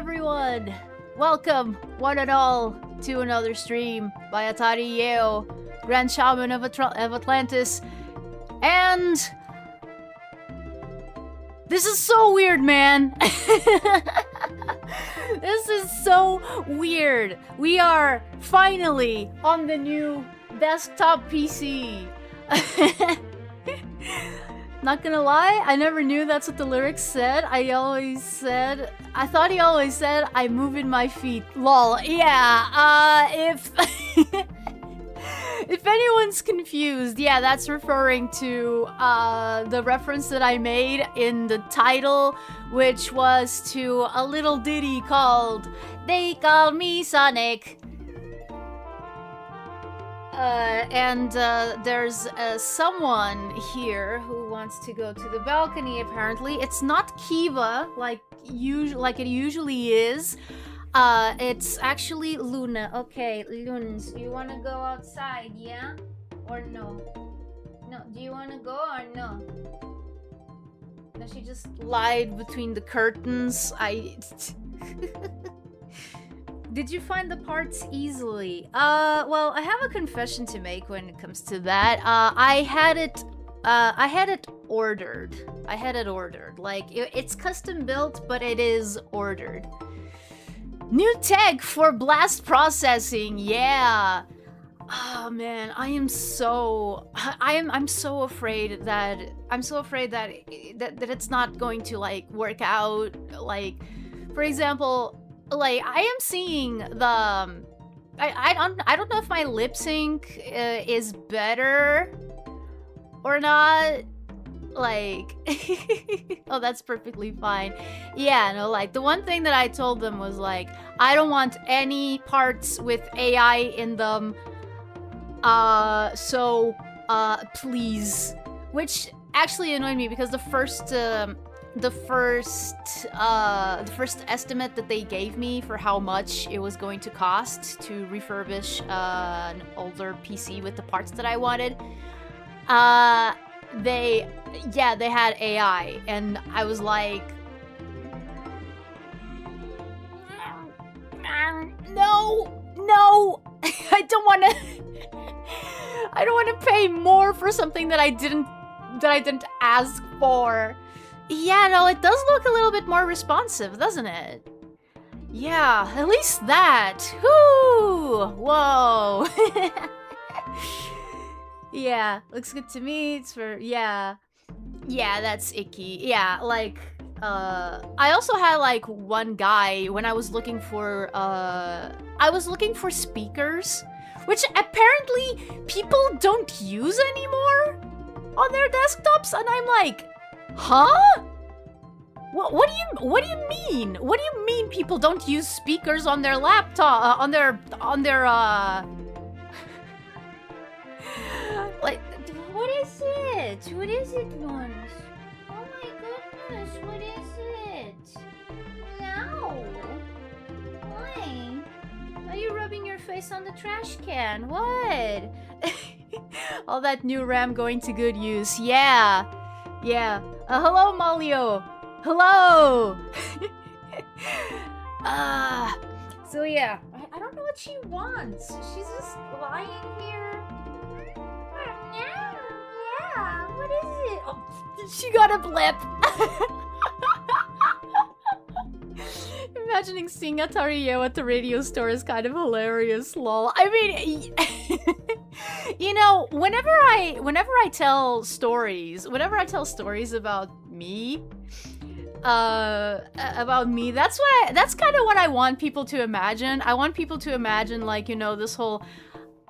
everyone! Welcome, one and all, to another stream by Atari Yeo, Grand Shaman of Atlantis. And this is so weird, man. This is so weird. We are finally on the new desktop PC. Not gonna lie, I never knew that's what the lyrics said. I thought he always said, I'm moving my feet. Lol. Yeah, if... If anyone's confused, yeah, that's referring to the reference that I made in the title, which was to a little ditty called They Call Me Sonic. There's someone here who wants to go to the balcony, apparently. It's not Kiva, like it usually is. It's actually Luna. Okay, Lunas, do you want to go outside, yeah? Or no? No, do you want to go or no? No, she just lied between the curtains. Did you find the parts easily? Well, I have a confession to make when it comes to that. I had it ordered. Like, it's custom built, but it is ordered. New tech for blast processing, yeah. Oh man, I'm so afraid that it's not going to like work out. Like, for example, like I am seeing the I don't know if my lip sync is better or not. Like, oh, that's perfectly fine. Yeah, no, like, the one thing that I told them was, like, I don't want any parts with AI in them. Please. Which actually annoyed me because the first estimate that they gave me for how much it was going to cost to refurbish an older PC with the parts that I wanted, they had AI, and I was like, no, I don't want to pay more for something that I didn't ask for. Yeah, no, it does look a little bit more responsive, doesn't it? Yeah, at least that. Whoo! Whoa. Yeah, looks good to me. It's for, yeah, that's icky. Yeah, like, I also had, like, one guy when I was looking for, speakers, which apparently people don't use anymore on their desktops, and I'm like, huh? What do you mean? What do you mean people don't use speakers on their laptop, on their, like, what is it? What is it, Lons? Oh my goodness, what is it? No. Why? Are you rubbing your face on the trash can? What? All that new RAM going to good use. Yeah. Yeah. Hello, Malio. Hello. So yeah. I don't know what she wants. She's just lying here. Yeah, what is it? Oh, she got a blip. Imagining seeing Atari at the radio store is kind of hilarious, lol. I mean, you know, whenever I tell stories about me, that's kind of what I want people to imagine. I want people to imagine, like, you know, this whole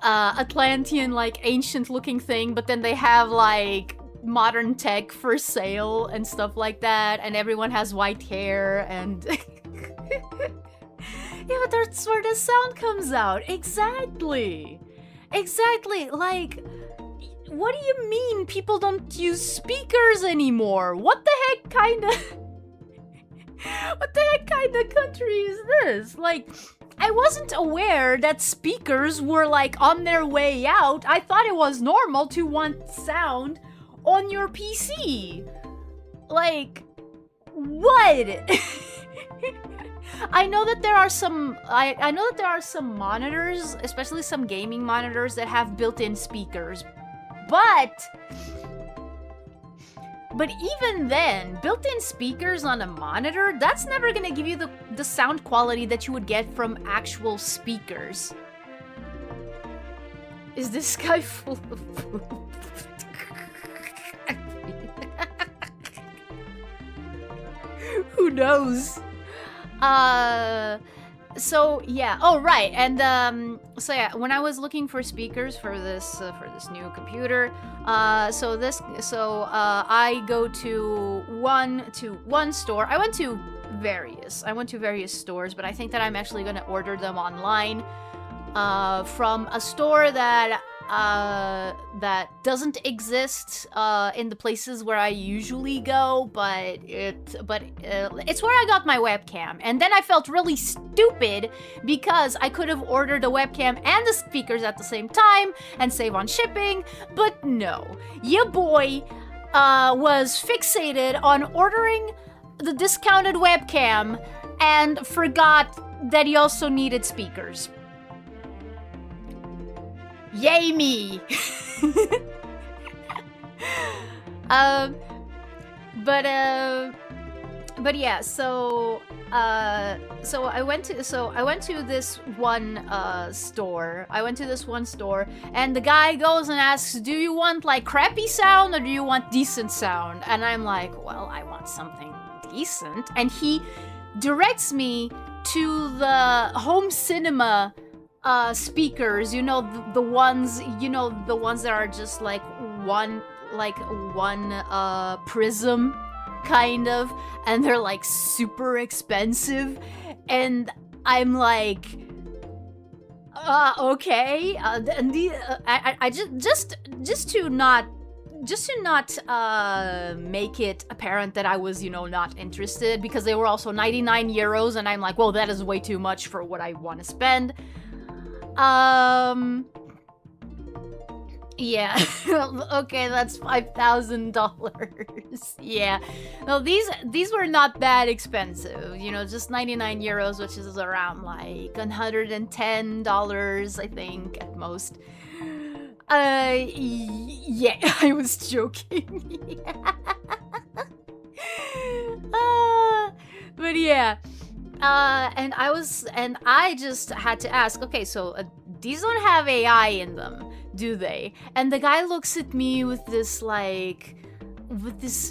Atlantean, like, ancient looking thing, but then they have, like, modern tech for sale and stuff like that, and everyone has white hair, and yeah, but that's where the sound comes out. Exactly, like, what do you mean people don't use speakers anymore? What the heck kind of country is this? Like, I wasn't aware that speakers were, like, on their way out. I thought it was normal to want sound on your PC. Like, what? I know that there are some monitors, especially some gaming monitors, that have built-in speakers. But But even then, built-in speakers on a monitor, that's never gonna give you the sound quality that you would get from actual speakers. Is this guy full of poop? Who knows? So yeah. Oh right. And so yeah, when I was looking for speakers for this new computer, I go to one store. I went to various stores, but I think that I'm actually going to order them online from a store that doesn't exist in the places where I usually go, but it's where I got my webcam. And then I felt really stupid because I could have ordered the webcam and the speakers at the same time and save on shipping, but no. Ya boy was fixated on ordering the discounted webcam and forgot that he also needed speakers. Yay me! But yeah, so I went to this one store. And the guy goes and asks, "Do you want like crappy sound or do you want decent sound?" And I'm like, "Well, I want something decent." And he directs me to the home cinema speakers, the ones that are just like one prism kind of, and they're like super expensive, and I'm like, okay, and I just to not make it apparent that I was, not interested, because they were also 99 euros, and I'm like, well, that is way too much for what I want to spend. Yeah. Okay, that's $5,000. Yeah. No, these were not that expensive. Just 99 euros, which is around like $110, I think, at most. Yeah, I was joking. But yeah. And I just had to ask, okay, so these don't have AI in them, do they? And the guy looks at me with this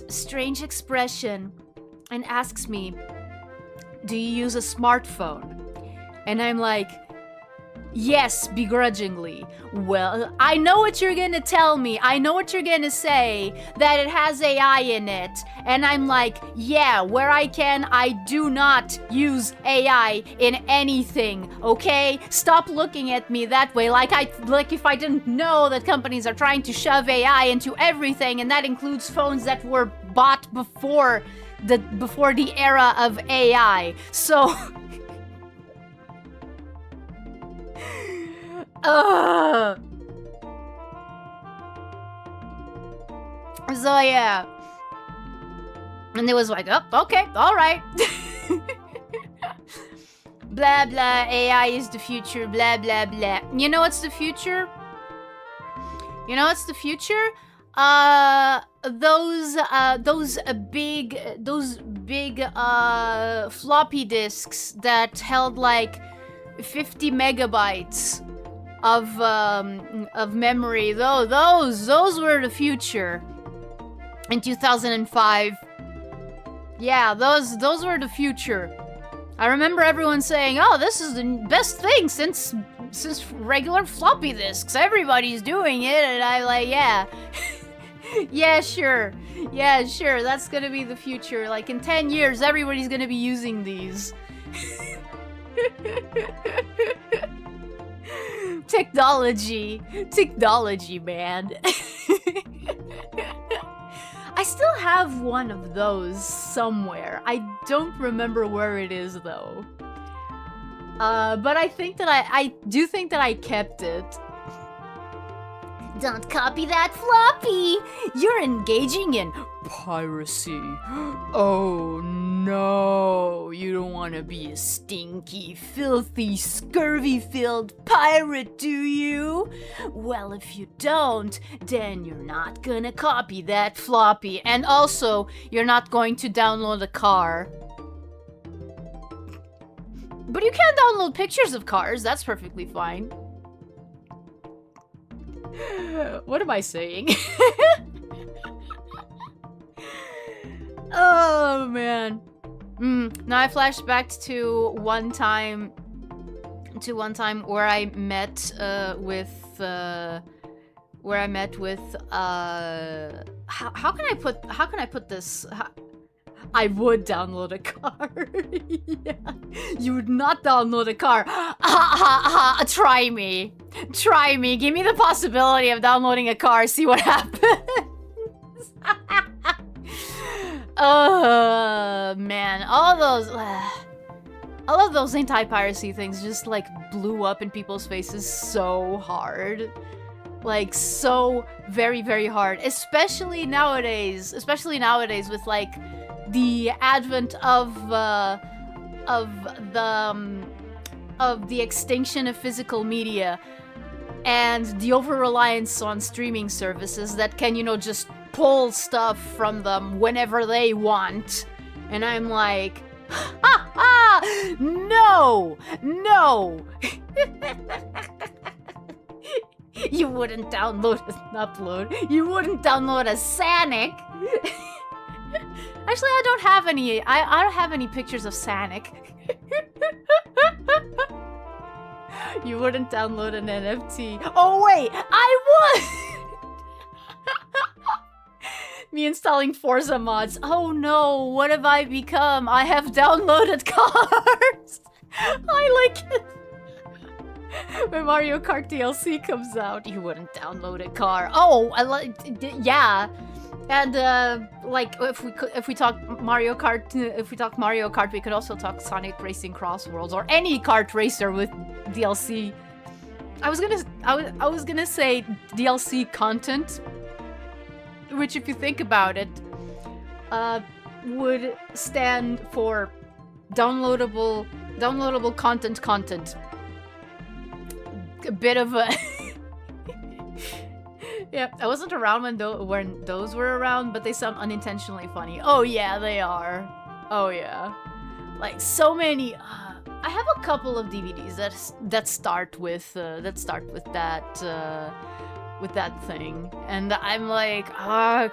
strange expression and asks me, "Do you use a smartphone?" And I'm like, "Yes," begrudgingly. "Well, I know what you're gonna tell me. I know what you're gonna say, that it has AI in it." And I'm like, "Yeah, where I can, I do not use AI in anything, okay? Stop looking at me that way, like if I didn't know that companies are trying to shove AI into everything, and that includes phones that were bought before the era of AI. So So yeah. And it was like, oh, okay, alright. Blah blah, AI is the future, blah blah blah. You know what's the future? Those big floppy disks that held like 50 megabytes of memory. Those were the future in 2005. Yeah, those were the future. I remember everyone saying, "Oh, this is the best thing since regular floppy disks. Everybody's doing it." And I'm like, "Yeah." Yeah, sure. That's gonna be the future. Like in 10 years, everybody's gonna be using these. Technology, man. I still have one of those somewhere. I don't remember where it is though. But I think that I do think that I kept it. Don't copy that floppy! You're engaging in piracy. Oh no, you don't want to be a stinky, filthy, scurvy-filled pirate, do you? Well, if you don't, then you're not gonna copy that floppy. And also, you're not going to download a car. But you can download pictures of cars, that's perfectly fine. What am I saying? Oh man. Now I flashed back to one time where I met with how can I put this? I would download a car. Yeah. You would not download a car. Try me. Try me. Give me the possibility of downloading a car. See what happens. Oh, man. All of those anti-piracy things just, like, blew up in people's faces so hard. Like, so very, very hard. Especially nowadays with, like, the advent of the extinction of physical media and the over-reliance on streaming services that can, you know, just pull stuff from them whenever they want. And I'm like, no! You wouldn't download an upload. You wouldn't download a Sanic. Actually, I don't have any. I don't have any pictures of Sanic. You wouldn't download an NFT. Oh wait, I would. Me installing Forza mods. Oh no, what have I become? I have downloaded cars. I like it. When Mario Kart DLC comes out, you wouldn't download a car. Oh, yeah. And like if we talk Mario Kart, we could also talk Sonic Racing Cross Worlds or any kart racer with DLC. I was gonna say DLC content, which, if you think about it, would stand for downloadable content. A bit of a yeah, I wasn't around when those were around, but they sound unintentionally funny. Oh yeah, they are. Oh yeah, like so many. I have a couple of DVDs that start with that thing, and I'm like,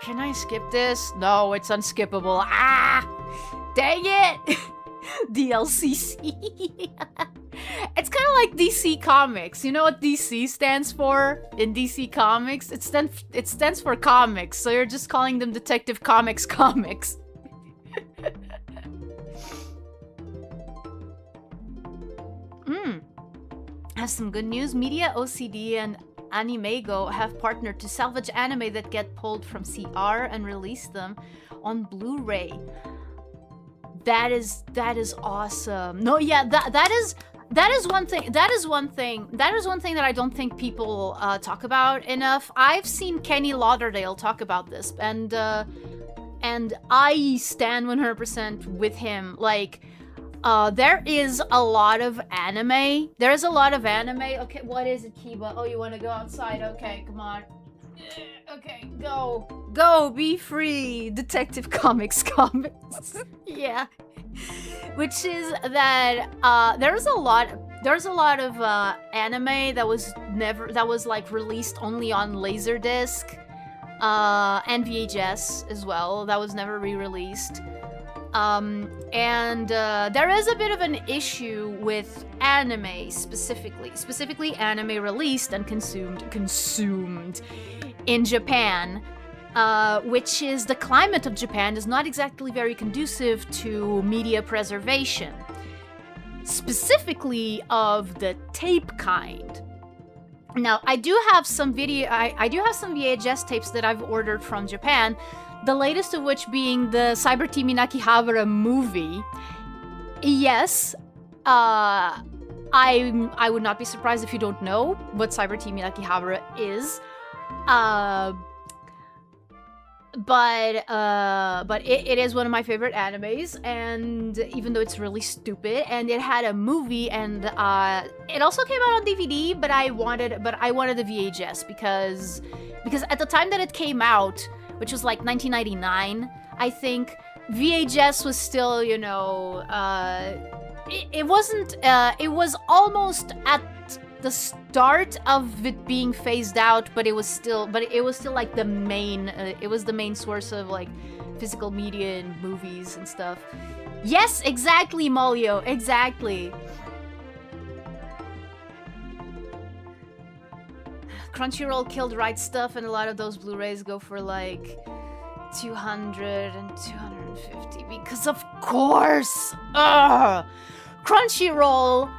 can I skip this? No, it's unskippable. Dang it! DLCC. It's kind of like DC Comics. You know what DC stands for in DC Comics? It stands for comics, so you're just calling them Detective Comics comics. Have some good news. Media OCD and Animego have partnered to salvage anime that get pulled from CR and release them on Blu-ray. That is awesome. No, yeah, that is one thing that I don't think people talk about enough. I've seen Kenny Lauderdale talk about this, and I stand 100% with him. Like, there is a lot of anime. Okay, what is it, Kiba? Oh, you want to go outside? Okay, come on. Okay, go, be free, Detective Comics. Yeah. Which is that there's a lot of anime that was like released only on Laserdisc and VHS as well, that was never re-released. And there is a bit of an issue with anime specifically anime released and consumed in Japan, which is the climate of Japan is not exactly very conducive to media preservation, specifically of the tape kind. Now, I do have some VHS tapes that I've ordered from Japan, the latest of which being the Cyber Team Nakihabara movie. Yes, I would not be surprised if you don't know what Cyber Team Nakihabara is. Uh, but it is one of my favorite animes, and even though it's really stupid, and it had a movie, and it also came out on DVD, but I wanted the VHS because at the time that it came out, which was like 1999, I think, VHS was still, you know, it wasn't, it was almost at the start of it being phased out, but it was still like the main, it was the main source of like physical media and movies and stuff. Yes, exactly, Molio, exactly. Crunchyroll killed Right Stuff, and a lot of those Blu-rays go for like 200 and 250 because of course. Crunchyroll.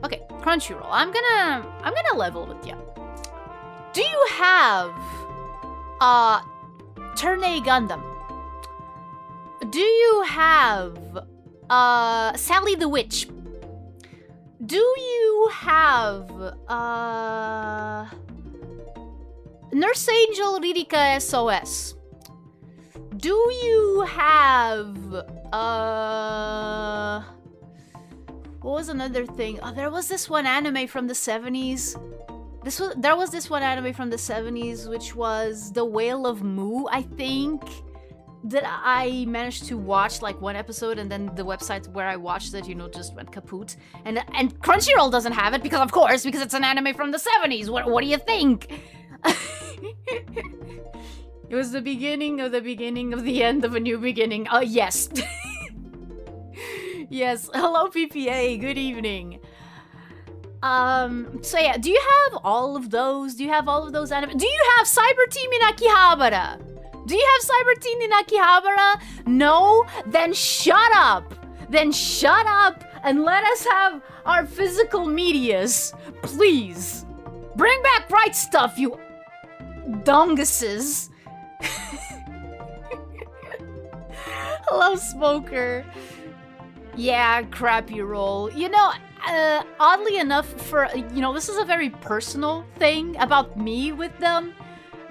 Okay, Crunchyroll. I'm gonna level with you. Do you have Turn A Gundam? Do you have Sally the Witch? Do you have Nurse Angel Ririka SOS? Do you have what was another thing? Oh, there was this one anime from the 70s. There was this one anime from the 70s, which was The Whale of Mu, I think, that I managed to watch like one episode, and then the website where I watched it, you know, just went kaput. And Crunchyroll doesn't have it because, of course, because it's an anime from the 70s. What do you think? It was the beginning of the end of a new beginning. Oh, yes. Yes. Hello, PPA. Good evening. So yeah, do you have all of those? Do you have all of those anime? Do you have Cyber Team in Akihabara? Do you have Cyber Team in Akihabara? No? Then shut up. Then shut up and let us have our physical medias. Please. Bring back Right Stuff, you donguses. Hello, Smoker. Yeah, crappy roll. You know, oddly enough, this is a very personal thing about me with them.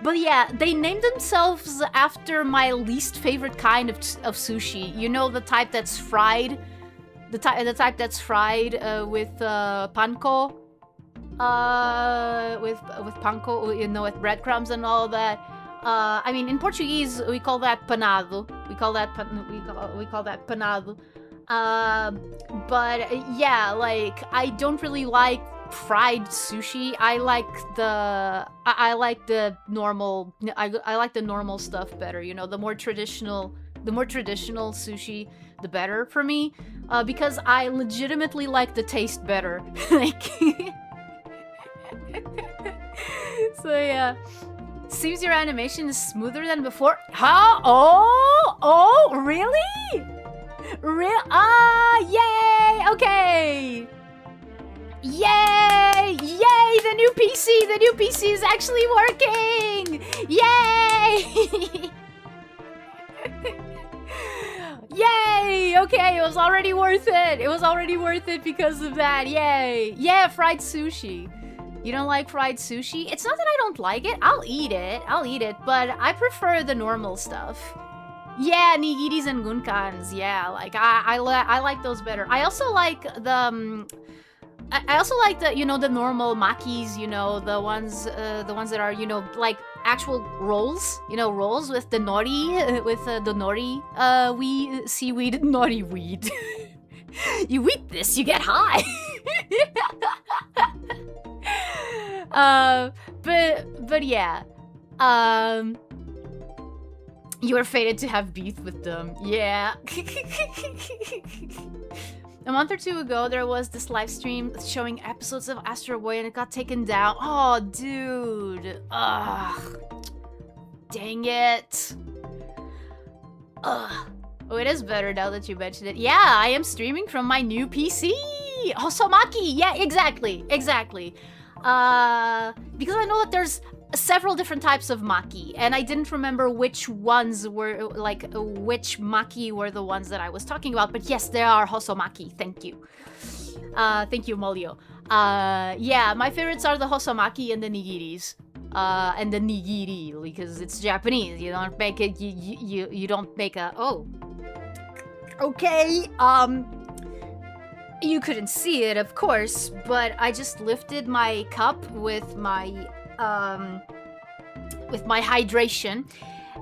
But yeah, they named themselves after my least favorite kind of sushi. You know, the type that's fried? The type that's fried with panko? With panko, you know, with breadcrumbs and all that. I mean, in Portuguese, we call that panado. We call that panado. But yeah, like, I don't really like fried sushi. I like the normal. I like the normal stuff better. You know, the more traditional sushi, the better for me. Because I legitimately like the taste better. Like, so yeah. Seems your animation is smoother than before. How? Oh, really? Yay! Okay. Yay! The new PC is actually working. Yay! Yay! Okay, it was already worth it because of that. Yay! Yeah, fried sushi. You don't like fried sushi? It's not that I don't like it. I'll eat it, but I prefer the normal stuff. Yeah, nigiris and gunkans. Yeah, like I like those better. I also like the you know, the normal makis, you know, the ones that are, you know, like actual rolls, you know, rolls with the nori, with the nori seaweed nori weed. You eat this, you get high. But yeah, you are fated to have beef with them. Yeah. A month or two ago, there was this live stream showing episodes of Astro Boy, and it got taken down. Oh, dude. Ugh. Dang it. Ugh. Oh, it is better now that you mentioned it. Yeah, I am streaming from my new PC. Hosomaki. Yeah, exactly. Because I know that there's several different types of maki, and I didn't remember which ones were, like, which maki were the ones that I was talking about, but yes, there are hosomaki. Thank you. Thank you, Molio. Yeah, my favorites are the hosomaki and the nigiris. And the nigiri, because it's Japanese. You don't make it, you don't make a, oh. Okay, you couldn't see it, of course, but I just lifted my cup with my hydration,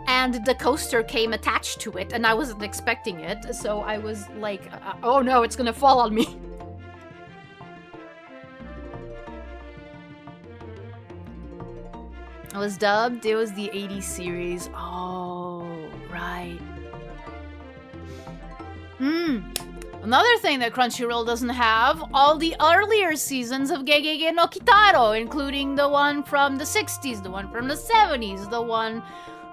and the coaster came attached to it, and I wasn't expecting it, so I was like, oh no, it's gonna fall on me. It was dubbed, it was the 80s series. Oh, right. Another thing that Crunchyroll doesn't have, all the earlier seasons of Gegege no Kitaro, including the one from the 60s, the one from the 70s, the one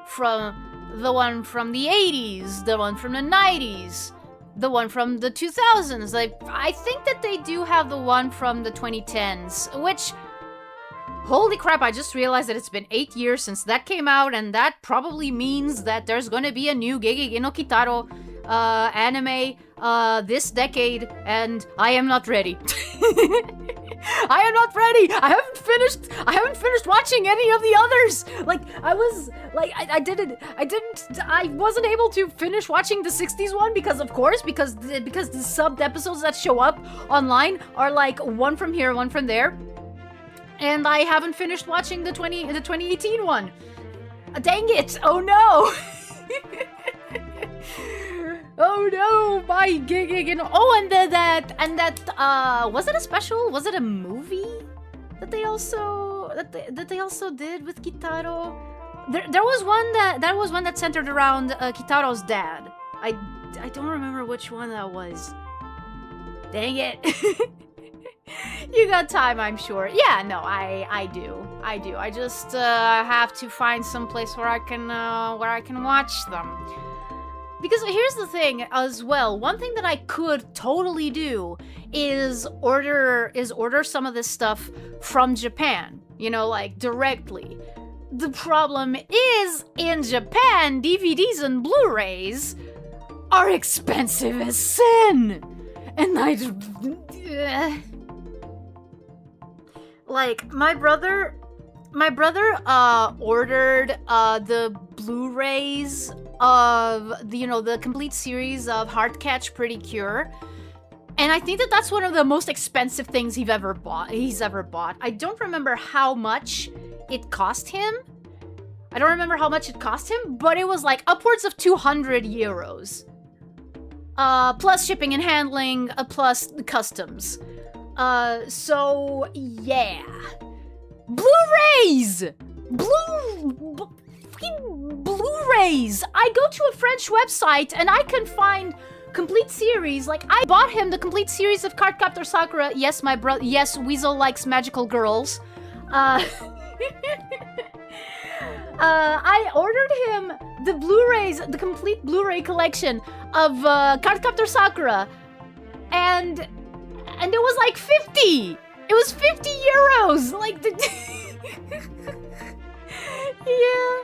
from the 80s, the one from the 90s, the one from the 2000s. I think that they do have the one from the 2010s, which, holy crap, I just realized that it's been 8 years since that came out, and that probably means that there's gonna be a new Gegege no Kitaro anime this decade, and I am not ready. I am not ready. I haven't finished watching any of the others. Like, I was like, I wasn't able to finish watching the 60s one because the subbed episodes that show up online are like one from here, one from there. And I haven't finished watching the 2018 one. Dang it! Oh no! Oh no! My gig! Oh, and that was it a special? Was it a movie that they also did with Kitaro? There was one that centered around Kitaro's dad. I don't remember which one that was. Dang it! You got time, I'm sure. Yeah, no, I do. I just have to find some place where I can watch them. Because here's the thing as well. One thing that I could totally do is order some of this stuff from Japan. You know, like directly. The problem is, in Japan, DVDs and Blu-rays are expensive as sin. And like, my brother ordered the Blu-rays of the complete series of Heart Catch Pretty Cure, and I think that that's one of the most expensive things he's ever bought. I don't remember how much it cost him. But it was like upwards of 200 euros. Plus shipping and handling, plus customs. So, yeah. Blu-rays! Blu-rays! I go to a French website and I can find complete series. Like, I bought him the complete series of Cardcaptor Sakura. Yes, yes, Weasel likes magical girls. I ordered him the Blu-rays, the complete Blu-ray collection of Cardcaptor Sakura. And it was like 50! It was 50 euros! Like, yeah.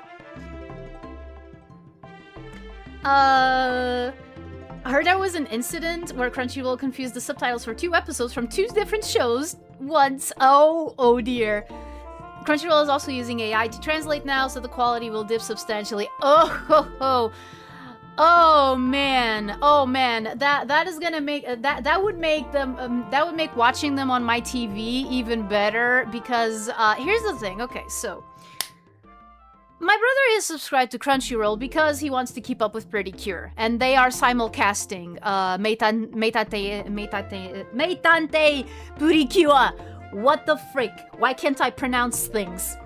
I heard there was an incident where Crunchyroll confused the subtitles for 2 episodes from 2 different shows once. Oh dear. Crunchyroll is also using AI to translate now, so the quality will dip substantially. Oh man, that is gonna make that would make them that would make watching them on my TV even better, because here's the thing. Okay, so my brother is subscribed to Crunchyroll because he wants to keep up with Pretty Cure, and they are simulcasting Meitante Puricure. What the frick? Why can't I pronounce things?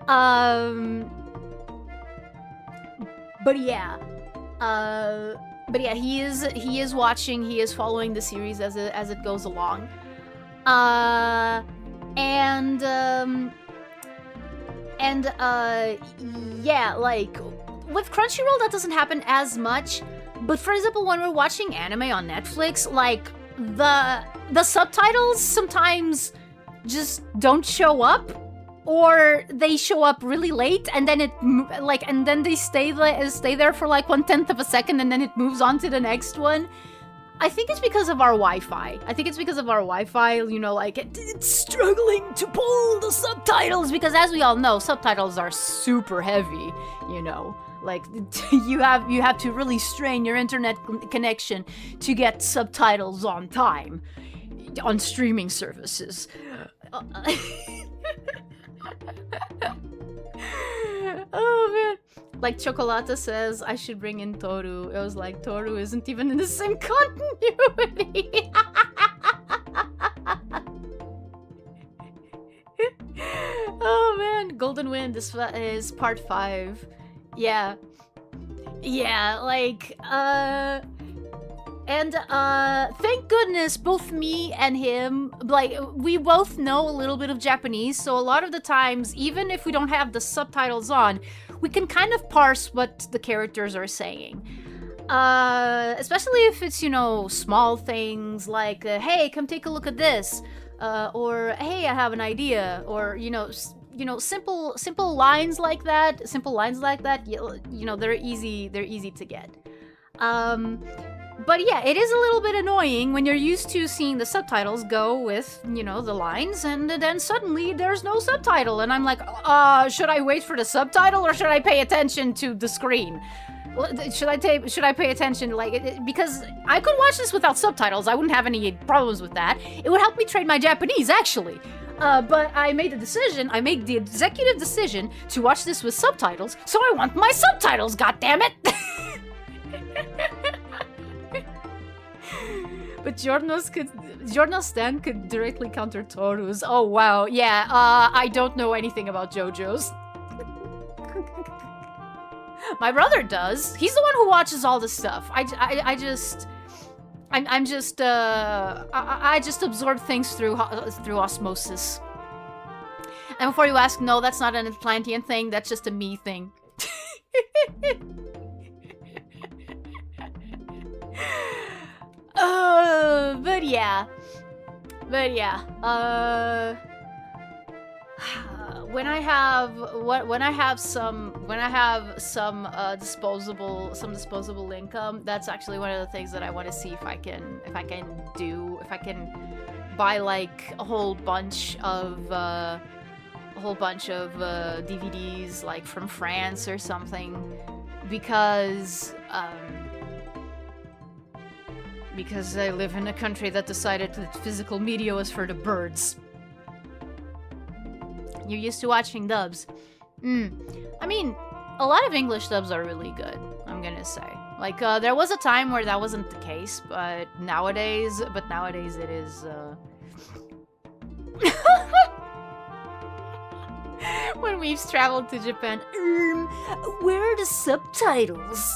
But yeah, he is watching, he is following the series as it goes along. Yeah, like, with Crunchyroll that doesn't happen as much, but for example, when we're watching anime on Netflix, like, the subtitles sometimes just don't show up, or they show up really late, and then they stay there for like 1/10 of a second, and then it moves on to the next one. I think it's because of our Wi-Fi. I think it's because of our Wi-Fi, you know, like, it's struggling to pull the subtitles, because as we all know, subtitles are super heavy, you know. Like, you have to really strain your internet connection to get subtitles on time on streaming services. Oh man. Like Chocolata says, I should bring in Toru. It was like, Toru isn't even in the same continuity. Oh man, Golden Wind is part 5. Yeah. Yeah, like, and, thank goodness both me and him, like, we both know a little bit of Japanese, so a lot of the times, even if we don't have the subtitles on, we can kind of parse what the characters are saying. Especially if it's, you know, small things like, hey, come take a look at this, or, hey, I have an idea, or, you know, simple lines like that, you know, they're easy to get. But yeah, it is a little bit annoying when you're used to seeing the subtitles go with, you know, the lines, and then suddenly there's no subtitle, and I'm like, should I wait for the subtitle, or should I pay attention to the screen? Should I pay attention, like, because I could watch this without subtitles, I wouldn't have any problems with that. It would help me train my Japanese, actually. But I made the executive decision to watch this with subtitles, so I want my subtitles, goddammit! But Giorno's stand could directly counter Toru's. Oh wow, yeah, I don't know anything about JoJo's. My brother does. He's the one who watches all this stuff. I just absorb things through osmosis. And before you ask, no, that's not an Atlantean thing, that's just a me thing. But yeah. When I have some disposable income, that's actually one of the things that I want to see if I can buy like a whole bunch of DVDs like from France or something, because I live in a country that decided that physical media was for the birds. You're used to watching dubs. I mean, a lot of English dubs are really good, I'm gonna say. Like, there was a time where that wasn't the case, but nowadays it is, When we've traveled to Japan, where are the subtitles?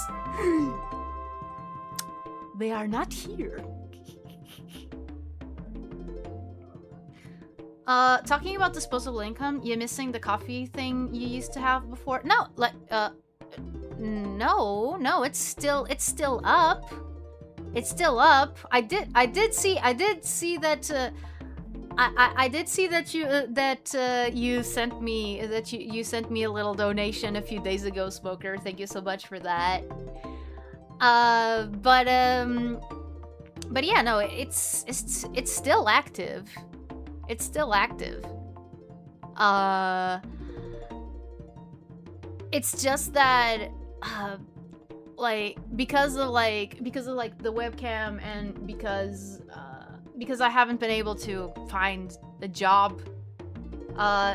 They are not here. Talking about disposable income, you're missing the coffee thing you used to have before. No, like, no, it's still up. It's still up. I did see that. I did see that you sent me a little donation a few days ago, Smoker. Thank you so much for that. But yeah, no, it's still active. It's still active. It's just that, like, because of the webcam, and because I haven't been able to find a job,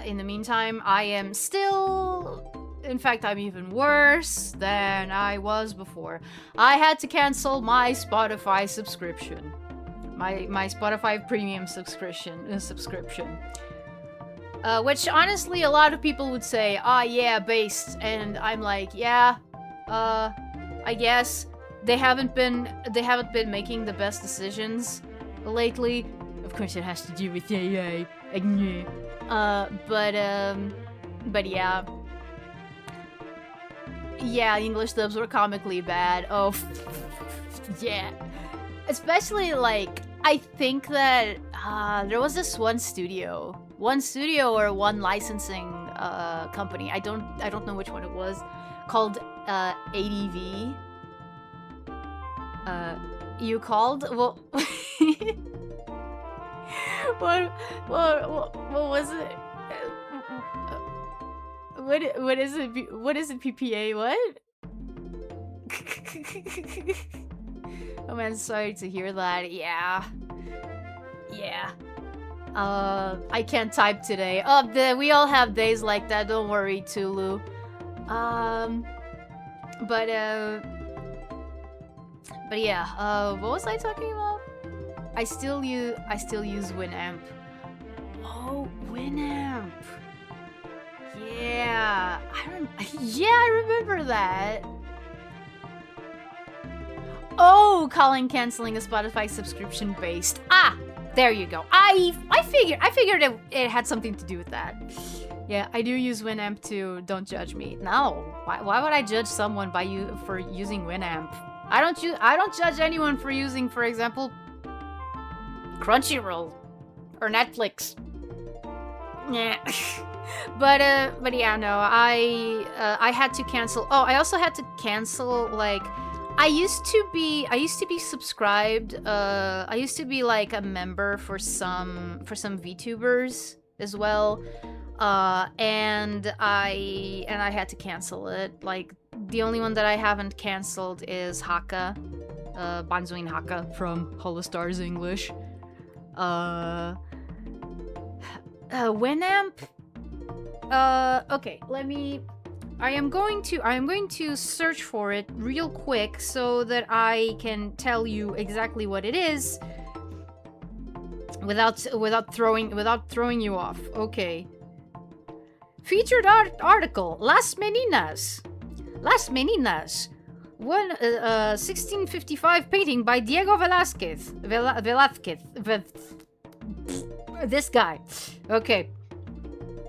in the meantime, I am still, in fact, I'm even worse than I was before. I had to cancel my Spotify subscription. My Spotify premium subscription. Which honestly a lot of people would say, yeah, based, and I'm like, yeah, I guess they haven't been making the best decisions lately. Of course it has to do with AI. But yeah. Yeah, English dubs were comically bad. Oh, yeah. Especially, like, I think that there was this one studio or one licensing company. I don't know which one it was, called ADV. You called? Well, what was it? What is it? What is it? PPA? What? Oh man, sorry to hear that. Yeah. I can't type today. Oh, we all have days like that. Don't worry, Tulu. But yeah. What was I talking about? I still use Winamp. Oh, Winamp. Yeah, I remember that. Oh, calling canceling a Spotify subscription based. Ah, there you go. I figured it had something to do with that. Yeah, I do use Winamp too. Don't judge me. No, why would I judge someone for using Winamp? I don't judge anyone for using, for example, Crunchyroll or Netflix. Yeah. But yeah, no, I had to cancel. Oh, I also had to cancel, like, I used to be subscribed. I used to be like a member for some VTubers as well. And I had to cancel it. Like, the only one that I haven't canceled is Haka, Banzuin Haka from Holostars English. Winamp. Okay, I am going to search for it real quick so that I can tell you exactly what it is without throwing you off. Okay. Featured article: Las Meninas. 1655 painting by Diego Velázquez. This guy. Okay.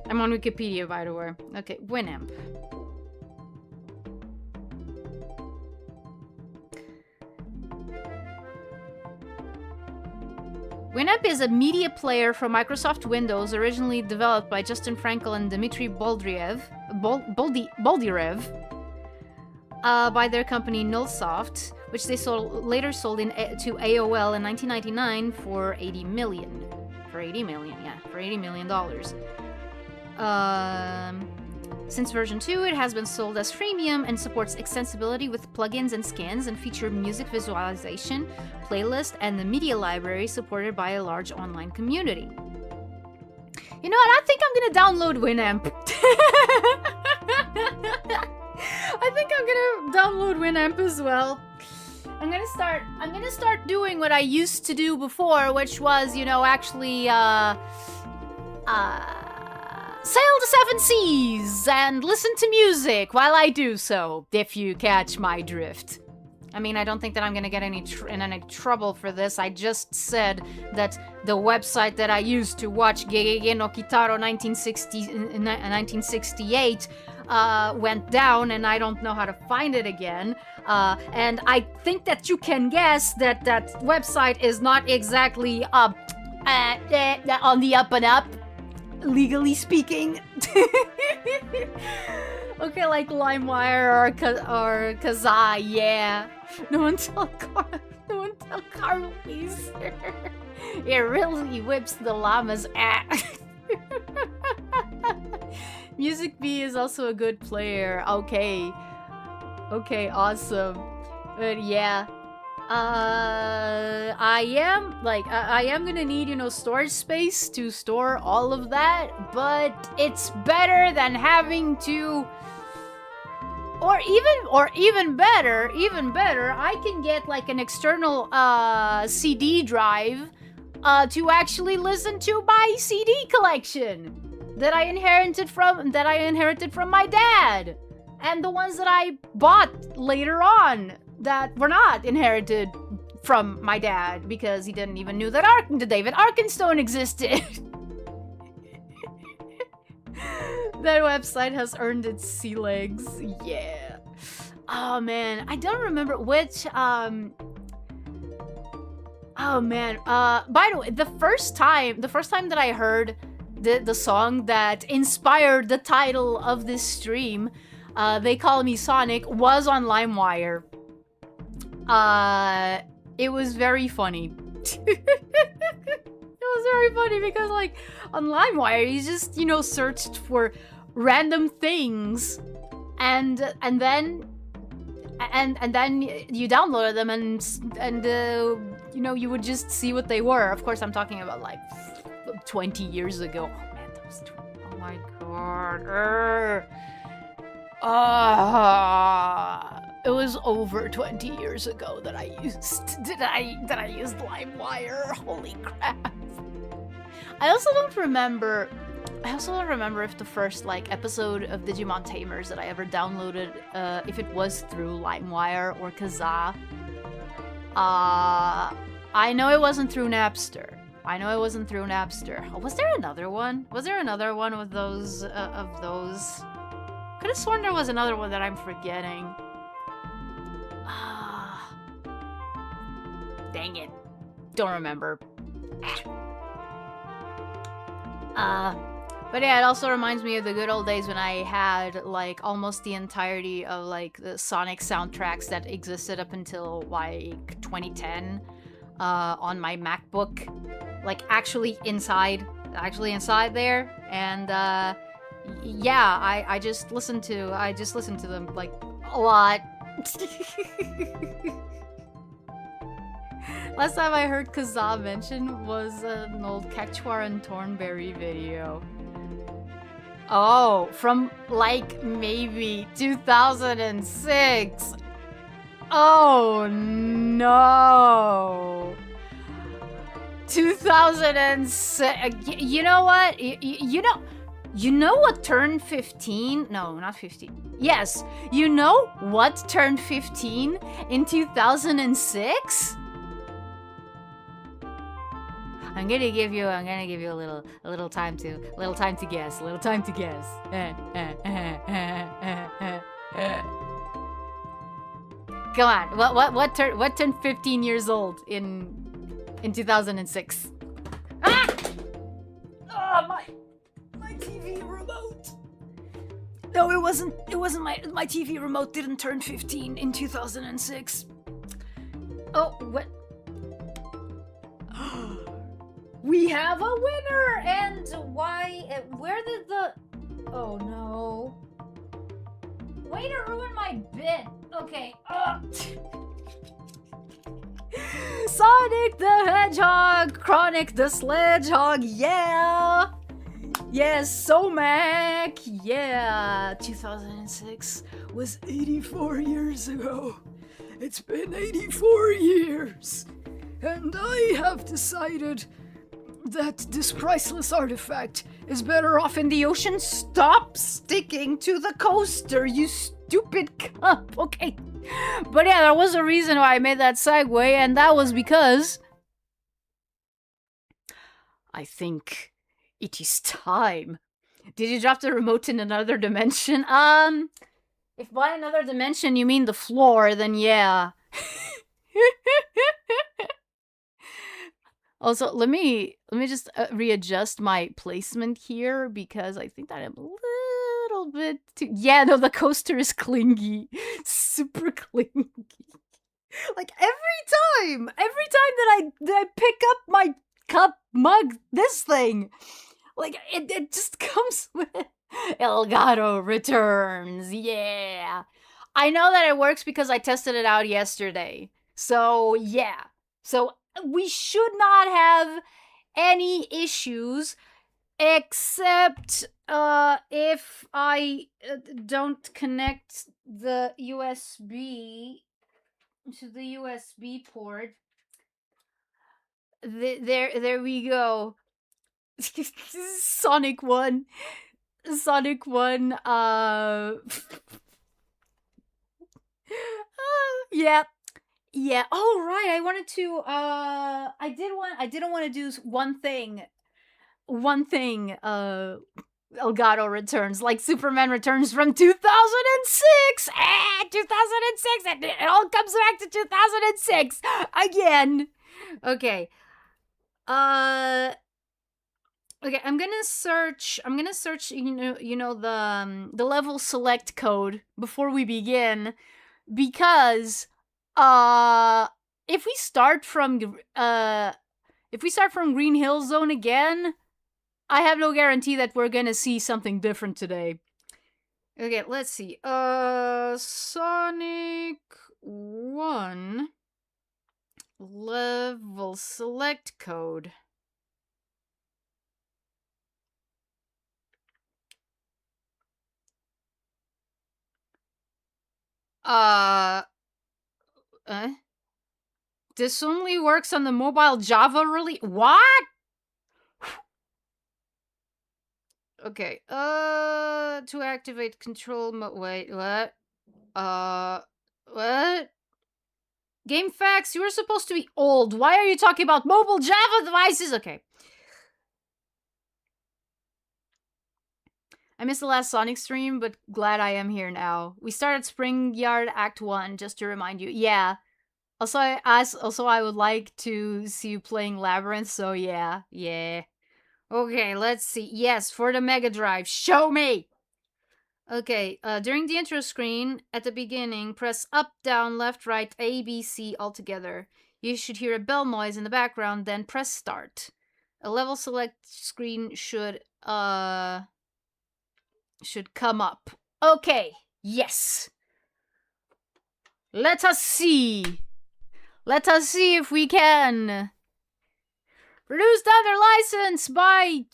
I'm on Wikipedia, by the way. Okay, Winamp. Winamp is a media player for Microsoft Windows, originally developed by Justin Frankel and Dmitry Boldyrev, by their company Nullsoft, which they later sold to AOL in 1999 for $80 million. For $80 million. Since version 2, it has been sold as freemium and supports extensibility with plugins and skins and feature music visualization, playlist, and the media library supported by a large online community. You know what? I think I'm gonna download Winamp. I think I'm gonna download Winamp as well. I'm gonna start doing what I used to do before, which was, actually, sail the seven seas and listen to music while I do so, if you catch my drift. I mean, I don't think that I'm gonna get in any trouble for this. I just said that the website that I used to watch Gegege no Kitaro 1968 went down, and I don't know how to find it again. And I think that you can guess that that website is not exactly on the up and up, legally speaking. Okay, like LimeWire or Kazaa, yeah. No one tell Carl, please. It really whips the llama's ass. Music Bee is also a good player. Okay, awesome. But yeah, I am gonna need, storage space to store all of that, but it's better than having to, or even better, I can get like an external CD drive to actually listen to my CD collection that I inherited from my dad, and the ones that I bought later on that were not inherited from my dad because he didn't even know that David Arkenstone existed. That website has earned its sea legs. Yeah. Oh man, I don't remember which. Oh man. By the way, the first time that I heard the song that inspired the title of this stream, They Call Me Sonic, was on LimeWire. It was very funny. It was very funny because, like, on LimeWire, you just, you know, searched for random things, and then you downloaded them, and you know, you would just see what they were. Of course, I'm talking about like 20 years ago. Oh man, that was oh my god. It was over 20 years ago that I used LimeWire. Holy crap. I also don't remember if the first, like, episode of Digimon Tamers that I ever downloaded, if it was through LimeWire or Kazaa. I know it wasn't through Napster. Was there another one? Was there another one with those, of those? Could have sworn there was another one that I'm forgetting. Dang it. Don't remember. But yeah, it also reminds me of the good old days when I had, like, almost the entirety of, like, the Sonic soundtracks that existed up until, like, 2010, on my MacBook. Like, actually inside there. And, yeah, I just listened to them, like, a lot. Last time I heard Kazaa mentioned was an old Cactuar and Thornberry video. Oh, from, like, maybe 2006. Oh, no. 2006. You know what? You know what turned 15? No, not 15. Yes. You know what turned 15 in 2006? I'm gonna give you a little time to guess. Come on. What turned 15 years old in 2006? Ah! Oh, my TV remote. No, it wasn't my TV remote didn't turn 15 in 2006. Oh, what? We have a winner! And why? Where did the... Oh no. Way to ruin my bit. Okay. Sonic the Hedgehog! Chronic the Sledgehog! Yeah! Yes, Somac! Yeah! 2006 was 84 years ago. It's been 84 years. And I have decided that this priceless artifact is better off in the ocean. Stop sticking to the coaster, you stupid cup. Okay. But yeah, there was a reason why I made that segue, and that was because I think it is time. Did you drop the remote in another dimension? If by another dimension you mean the floor, then yeah. Also, let me just readjust my placement here, because I think that I'm a little bit too... Yeah, no, the coaster is clingy. Super clingy. Like, every time that I pick up my cup, mug, this thing, like, it just comes with Elgato returns. Yeah. I know that it works because I tested it out yesterday. So, yeah. So, we should not have any issues, except if I don't connect the USB to the USB port. There we go. Sonic 1. Yeah. Yeah. Oh, right. I wanted to. I didn't want to do one thing. Elgato returns, like Superman Returns from 2006. 2006. It all comes back to 2006 again. Okay. Okay. I'm gonna search. You know the level select code before we begin, because if we start from Green Hill Zone again, I have no guarantee that we're gonna see something different today. Okay, let's see. Sonic 1 level select code. This only works on the mobile Java release. What? Okay. To activate control mode. Wait, what? What? GameFAQs, you were supposed to be old. Why are you talking about mobile Java devices? Okay. I missed the last Sonic stream, but glad I am here now. We started Spring Yard Act 1, just to remind you. Yeah. Also, I would like to see you playing Labyrinth, so yeah. Yeah. Okay, let's see. Yes, for the Mega Drive. Show me! Okay, during the intro screen, at the beginning, press up, down, left, right, A, B, C all together. You should hear a bell noise in the background, then press start. A level select screen should come up. Okay, yes. Let us see. Let us see if we can. Produced under license by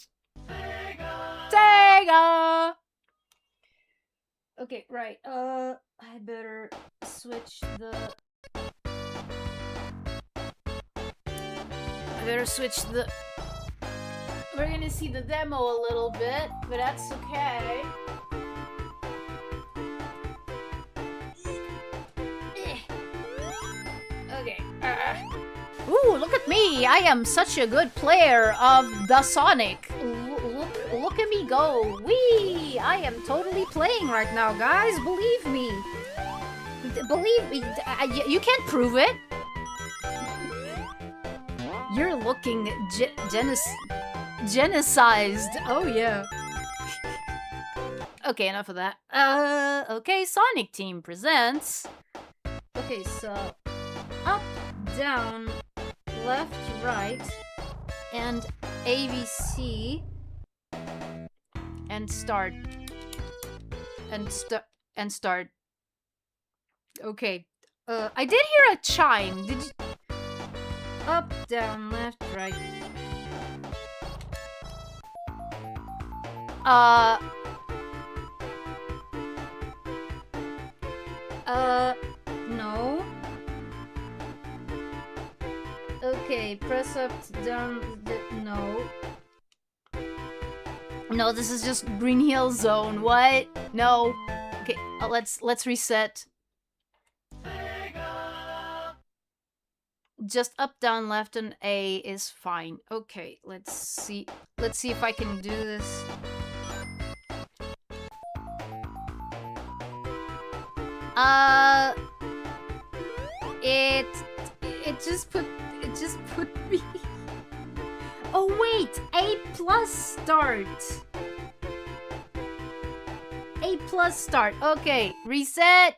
Sega. Okay, right. I better switch the. We're gonna see the demo a little bit, but that's okay. Okay. Ooh, look at me! I am such a good player of the Sonic. Look at me go! Wee! I am totally playing right now, guys. Believe me. Believe me. You can't prove it. You're looking genocided. Oh yeah. Okay, enough of that. Okay, Sonic Team presents. Okay, so up, down, left, right, and ABC, and start, and start. Okay. I did hear a chime. Did you? Up, down, left, right. No. Okay, press up, down, no. No, this is just Green Hill Zone. What? No. Okay, let's reset. Just up, down, left, and A is fine. Okay, let's see. Let's see if I can do this. It just put me. Oh wait, A plus start. A plus start. Okay, reset.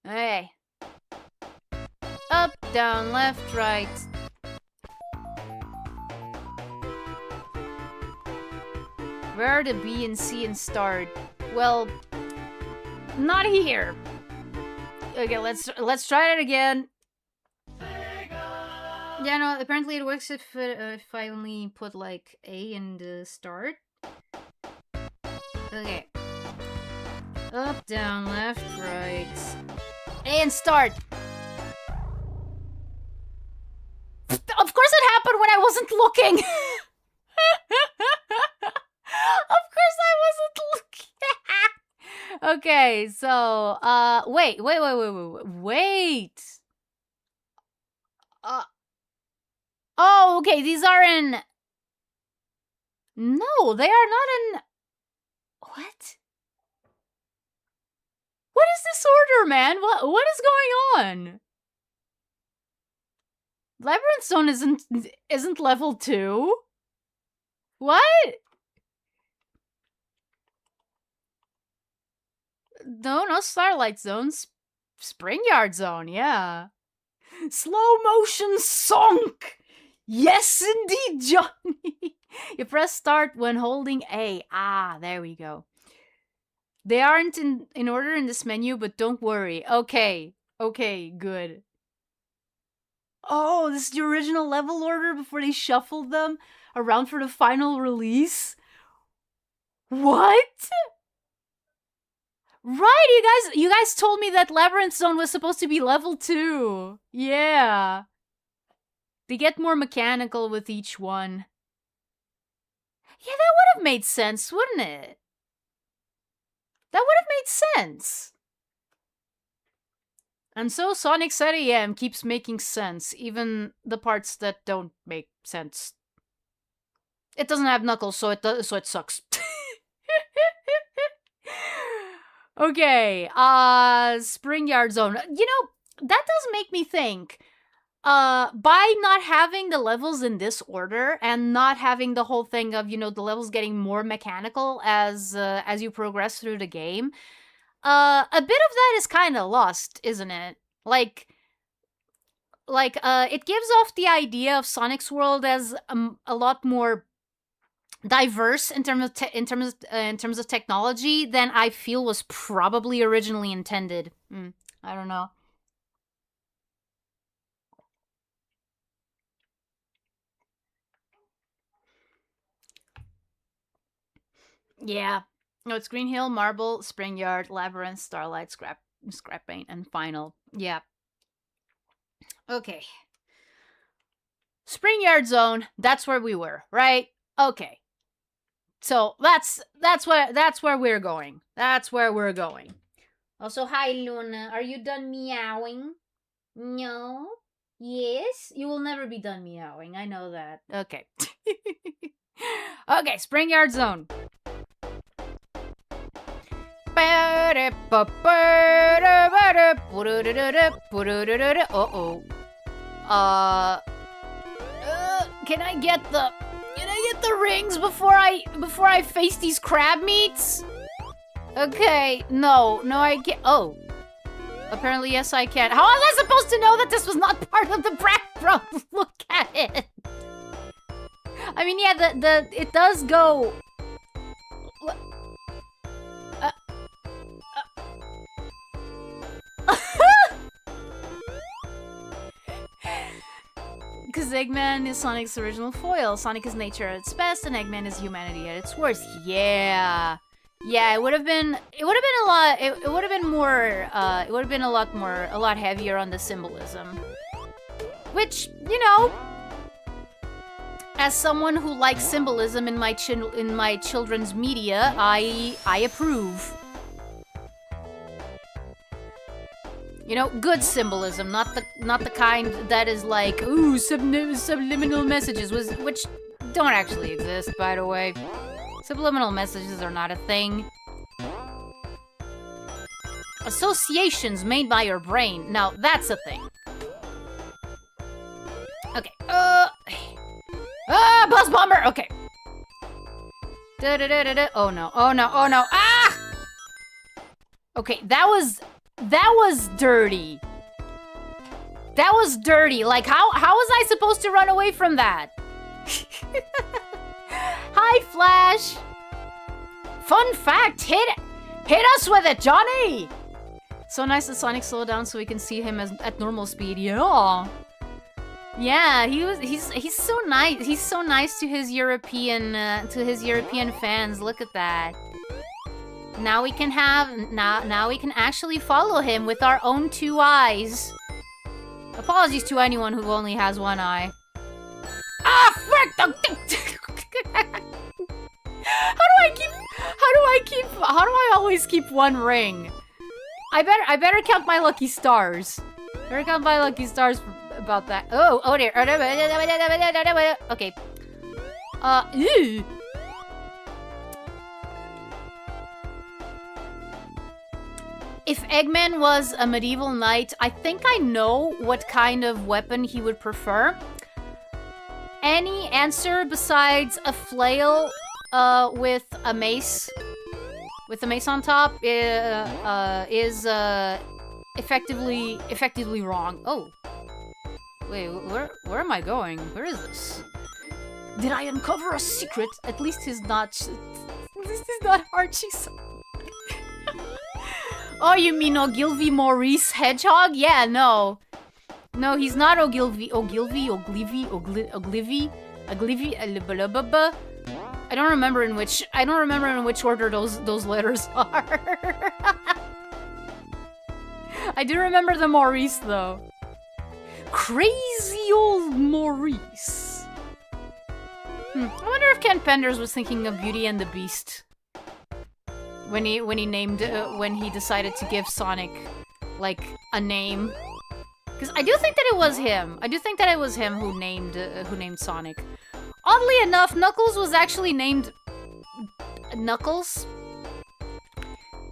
Hey. Up, down, left, right. Where are the B and C and start? Well, not here. Okay, let's try it again. Yeah, no, apparently it works if I only put like A in the start. Okay. Up, down, left, right. A and start. Of course it happened when I wasn't looking. Of course I wasn't looking. Okay, so wait. Oh, okay, these are in. No, they are not in. What? What is this order, man? What is going on? Labyrinth Zone isn't level 2? What? No Starlight Zones. Spring Yard Zone, yeah. Slow motion sonk! Yes, indeed, Johnny! You press start when holding A. Ah, there we go. They aren't in order in this menu, but don't worry. Okay, good. Oh, this is the original level order before they shuffled them around for the final release? What? Right, you guys told me that Labyrinth Zone was supposed to be level 2. Yeah. They get more mechanical with each one. Yeah, that would have made sense, wouldn't it? That would have made sense. And so Sonic Set AM keeps making sense, even the parts that don't make sense. It doesn't have Knuckles, so it sucks. Okay, Spring Yard Zone. You know, that does make me think. By not having the levels in this order and not having the whole thing of, you know, the levels getting more mechanical as you progress through the game, a bit of that is kind of lost, isn't it? Like, it gives off the idea of Sonic's world as a lot more diverse in terms of technology than I feel was probably originally intended. I don't know. Yeah. No, it's Green Hill, Marble, Spring Yard, Labyrinth, Starlight, Scrap Paint, and Final. Yeah. Okay. Spring Yard Zone, that's where we were, right? Okay. So that's where we're going. That's where we're going. Also, hi Luna. Are you done meowing? No? Yes? You will never be done meowing. I know that. Okay. Okay, Spring Yard Zone. Uh-oh. Can I get the rings before I face these crab meats? Okay, no, I can't. Oh. Apparently, yes, I can. How was I supposed to know that this was not part of the background? Look at it. I mean, yeah, it does go. Because Eggman is Sonic's original foil. Sonic is nature at its best, and Eggman is humanity at its worst. Yeah. Yeah, it would have been a lot. It would have been more. It would have been a lot heavier on the symbolism. Which, you know, as someone who likes symbolism in my children's media, I approve. You know, good symbolism, not the kind that is like, ooh, subliminal messages, which don't actually exist, by the way. Subliminal messages are not a thing. Associations made by your brain, now that's a thing. Okay, Buzz Bomber, okay. Oh no, ah! Okay, that was dirty. That was dirty. Like, how was I supposed to run away from that? Hi, Flash. Fun fact, hit us with it, Johnny. So nice that Sonic slowed down so we can see him at normal speed. Yeah. Yeah, he's so nice. He's so nice to his European fans. Look at that. Now we can actually follow him with our own 2 eyes. Apologies to anyone who only has 1 eye. Ah, frick! How do I always keep 1 ring? I better count my lucky stars. Better count my lucky stars about that. Oh dear. Okay. Ew. If Eggman was a medieval knight, I think I know what kind of weapon he would prefer. Any answer besides a flail with a mace? with the mace on top is effectively wrong. Oh. Wait, where am I going? Where is this? Did I uncover a secret? At least he's not... This is not Archie's. Oh, you mean Ogilvy Maurice Hedgehog? Yeah, no. No, he's not Ogilvy, Oglivy. I don't remember in which order those letters are. I do remember the Maurice though. Crazy old Maurice. I wonder if Ken Penders was thinking of Beauty and the Beast when he decided to give Sonic like a name. Because I do think that it was him. I do think that it was him who named Sonic. Oddly enough, Knuckles was actually named Knuckles.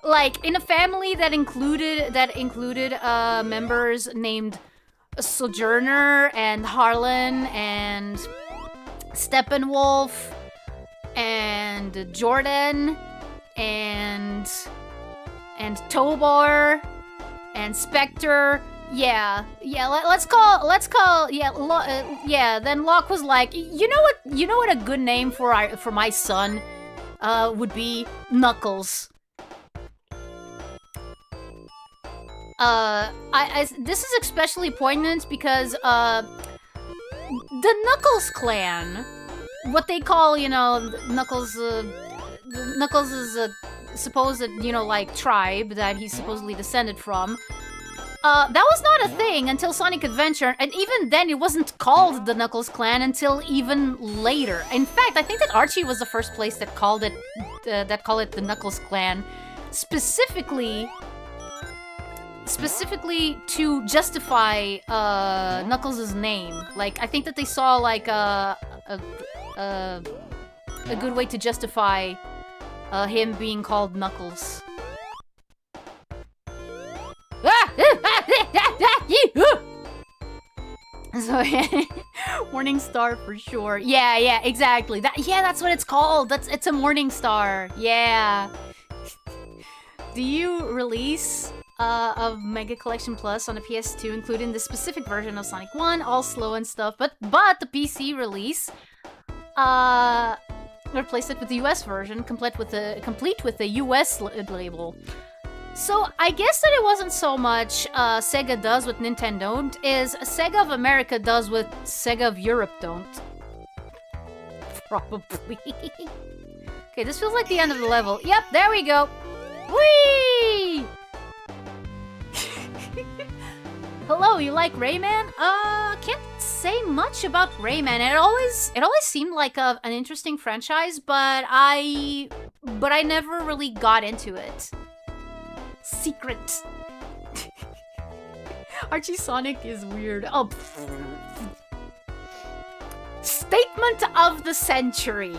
Like in a family that included members named Sojourner and Harlan and Steppenwolf and Jordan and Tobor and Spectre. Yeah. Then Locke was like, you know what a good name for my son would be? Knuckles. This is especially poignant because the Knuckles clan, what they call, Knuckles is a supposed, like tribe that he's supposedly descended from. That was not a thing until Sonic Adventure, and even then it wasn't called the Knuckles Clan until even later. In fact, I think that Archie was the first place that called it the Knuckles Clan, specifically to justify Knuckles' name. Like, I think that they saw like a good way to justify him being called Knuckles. So, Morning Star for sure. Yeah, exactly. That's what it's called. It's a Morning Star. Yeah. Do you release of Mega Collection Plus on the PS2, including the specific version of Sonic 1, all slow and stuff, but the PC release replaced it with the US version, complete with the US label. So I guess that it wasn't so much Sega does what Nintendo don't, is Sega of America does what Sega of Europe don't. Probably. Okay, this feels like the end of the level. Yep, there we go. Whee! Hello, you like Rayman? Can't say much about Rayman. It always seemed like an interesting franchise, but I never really got into it. Secret. Archie Sonic is weird. Oh. Statement of the century.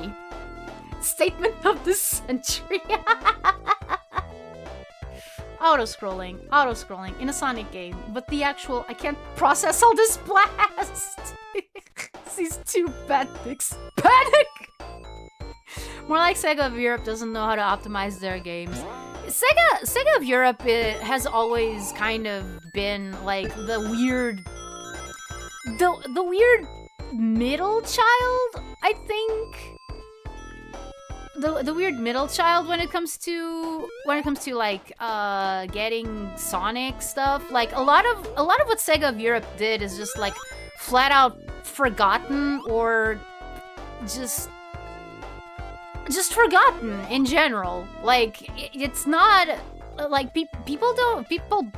Statement of the century. Auto-scrolling in a Sonic game, but the actual, I can't process all this blast. These two bad dicks. Panic! More like Sega of Europe doesn't know how to optimize their games. Sega of Europe has always kind of been like the weird middle child, I think. The weird middle child when it comes to like getting Sonic stuff. Like a lot of what Sega of Europe did is just like flat out forgotten or just forgotten in general. Like it's not like people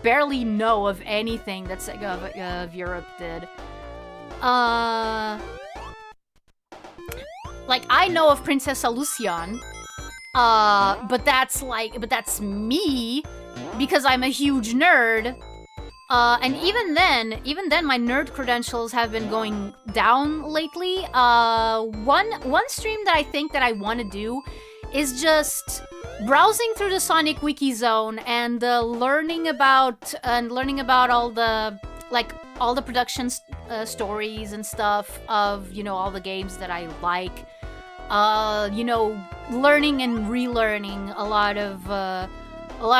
barely know of anything that Sega of Europe did. Like, I know of Princess Lucian, but that's me, because I'm a huge nerd. And even then, my nerd credentials have been going down lately. One stream that I think that I want to do is just browsing through the Sonic Wiki Zone and learning about all the production stories and stuff of all the games that I like. you know, learning and relearning a lot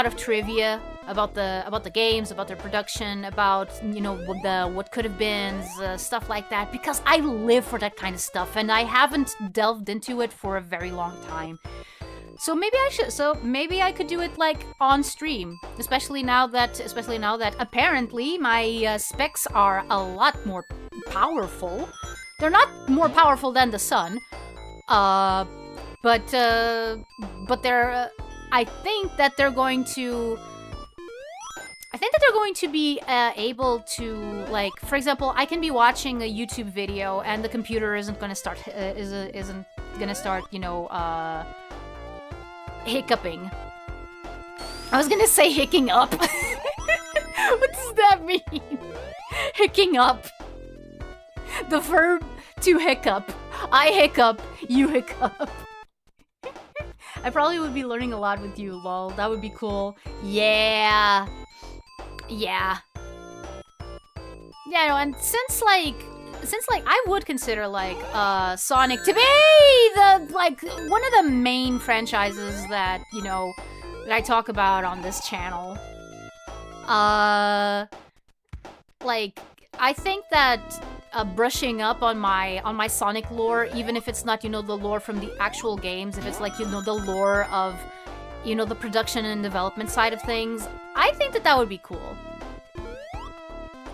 of trivia about the games, about their production, about, you know, what could have been, stuff like that, because I live for that kind of stuff and I haven't delved into it for a very long time. So maybe I could do it like on stream, especially now that apparently my specs are a lot more powerful. They're not more powerful than the sun, but they're. I think that they're going to be able to, like, for example, I can be watching a YouTube video and the computer isn't gonna start you know, hiccuping. I was gonna say hicking up. What does that mean? Hicking up. The verb to hiccup. I hiccup, you hiccup. I probably would be learning a lot with you, lol. That would be cool. Yeah. Yeah. Yeah, no, and since like I would consider like Sonic to be the like one of the main franchises that, you know, that I talk about on this channel. Like I think that brushing up on my Sonic lore, even if it's not, you know, the lore from the actual games, if it's like, you know, the lore of, you know, the production and development side of things, I think that would be cool.